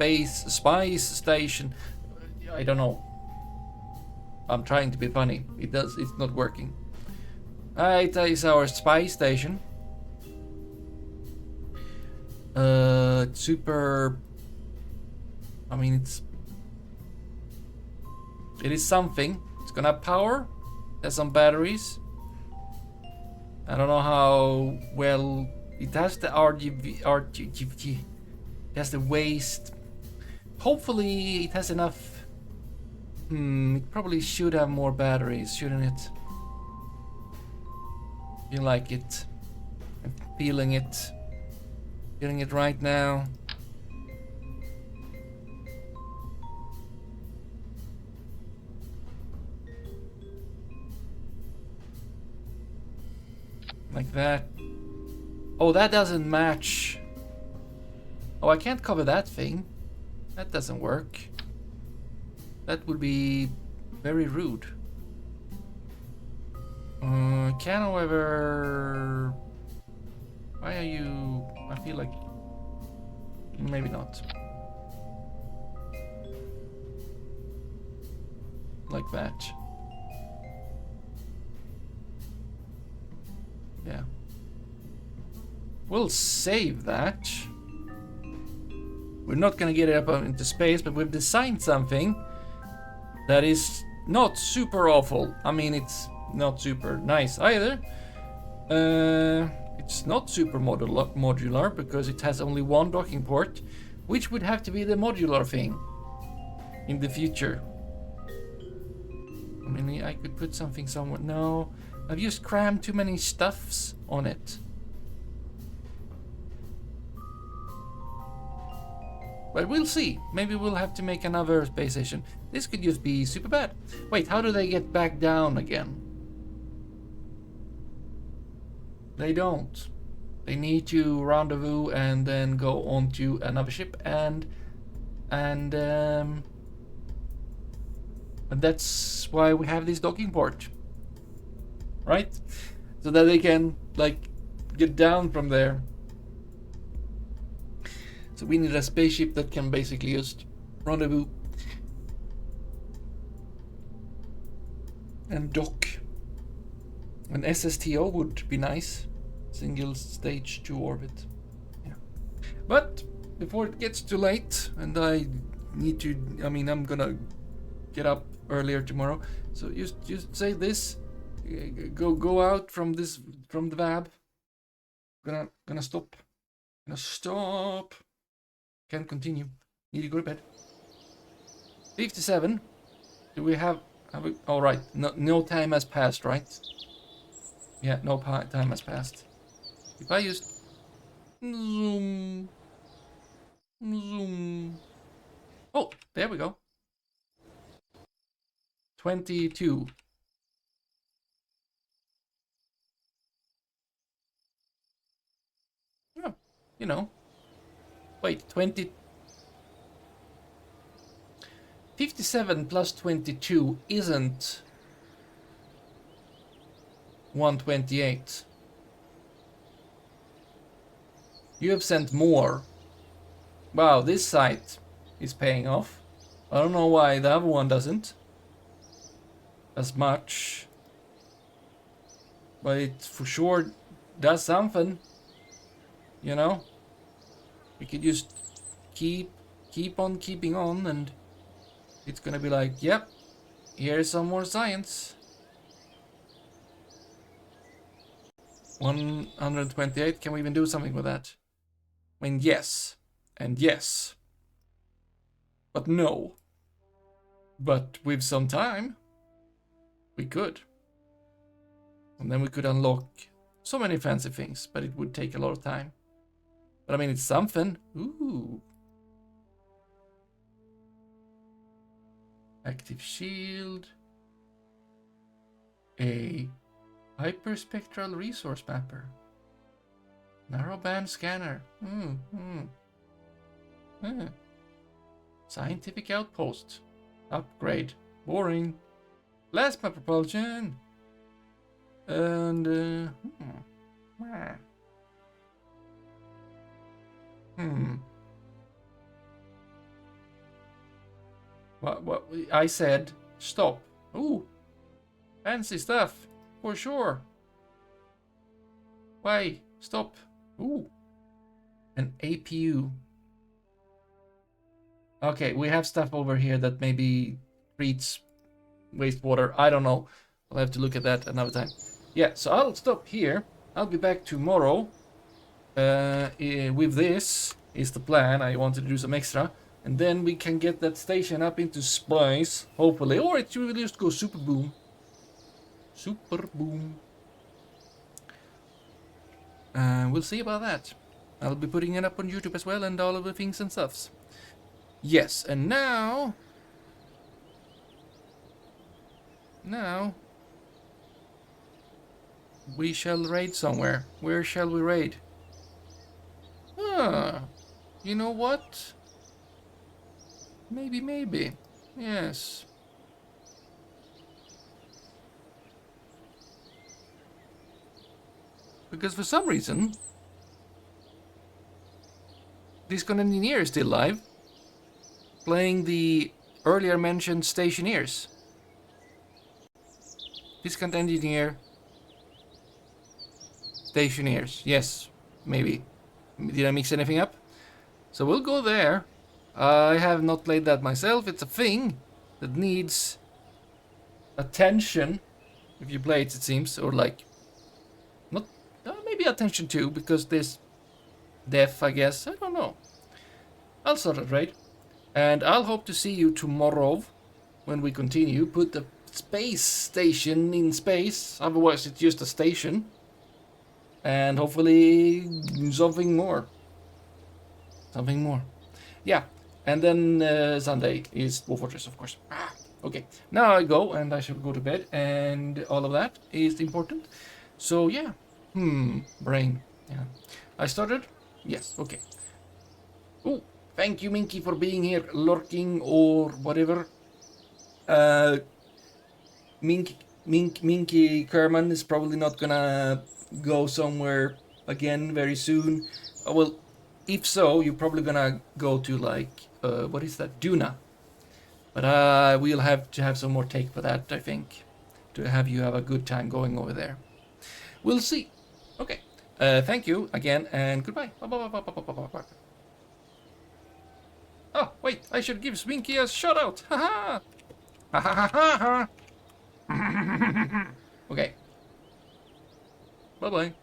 spice station. I don't know. I'm trying to be funny. It's not working. It is our spy station. Super. I mean, it is something. It's gonna have power. It has some batteries. I don't know how well it has the RGB. It has the waste. Hopefully, it has enough. It probably should have more batteries, shouldn't it? You like it? I'm feeling it. Feeling it right now. Like that. Oh, that doesn't match. Oh, I can't cover that thing. That doesn't work. That would be very rude. Can, however... Why are you... I feel like... Maybe not. Like that. Yeah. We'll save that. We're not gonna get it up into space, but we've designed something that is not super awful. I mean, it's not super nice either. It's not super modular because it has only one docking port, which would have to be the modular thing in the future. I mean, I could put something somewhere. No, I've just crammed too many stuffs on it. But we'll see. Maybe we'll have to make another space station. This could just be super bad. Wait, how do they get back down again? They don't. They need to rendezvous and then go onto another ship and And that's why we have this docking port, right? So that they can like get down from there. So we need a spaceship that can basically just rendezvous and dock. An SSTO would be nice. Single stage to orbit. Yeah. But before it gets too late and I need to, I mean, I'm gonna get up earlier tomorrow. So just say this. Go out from the VAB. Gonna stop. Gonna stop. Can't continue. Need to go to bed. 57. Do we have we, all right. No time has passed, right? Yeah, no time has passed. If I just zoom. Oh, there we go. 22. Yeah, you know. Wait, 20. 57 plus 22 isn't 128. You have sent more. Wow, this site is paying off. I don't know why the other one doesn't. As much. But it for sure does something. You know? We could just keep on keeping on and it's gonna be like, yep, here's some more science. 128, can we even do something with that? I mean, yes, and yes. But no. But with some time, we could. And then we could unlock so many fancy things, but it would take a lot of time. But I mean, it's something. Ooh. Active shield. A hyperspectral resource mapper. Narrowband scanner. Scientific outpost. Upgrade. Boring. Plasma propulsion. And What I said stop. Ooh. Fancy stuff. For sure. Why? Stop. Ooh. An APU. Okay, we have stuff over here that maybe treats wastewater. I don't know. I'll have to look at that another time. Yeah, so I'll stop here. I'll be back tomorrow. With this is the plan. I wanted to do some extra. And then we can get that station up into space, hopefully. Or it will just go super boom. Super boom. We'll see about that. I'll be putting it up on YouTube as well and all of the things and stuffs. Yes, and now we shall raid somewhere. Where shall we raid? You know what? Maybe. Yes. Because for some reason, Discon Engineer is still live, playing the earlier mentioned stationeers. Discount Engineer, stationeers. Yes, maybe. Did I mix anything up? So we'll go there. I have not played that myself. It's a thing that needs attention if you play it, it seems, or like not maybe attention too, because there's death, I guess. I don't know. I'll sort it right, and I'll hope to see you tomorrow when we continue. Put the space station in space, otherwise it's just a station, and hopefully something more. Yeah. And then Sunday is War Fortress, of course. Okay, now I go and I shall go to bed, and all of that is important. So yeah, brain. Yeah, I started. Yes, okay. Oh, thank you, Minky, for being here, lurking or whatever. Minky Kerman is probably not gonna go somewhere again very soon. Well, if so, you're probably gonna go to like what is that, Duna? But we'll have to have some more take for that, I think, to have you have a good time going over there. We'll see. Okay. Thank you again, and goodbye. Oh, wait, I should give Swinky a shout out. Ha ha. Okay. Bye bye.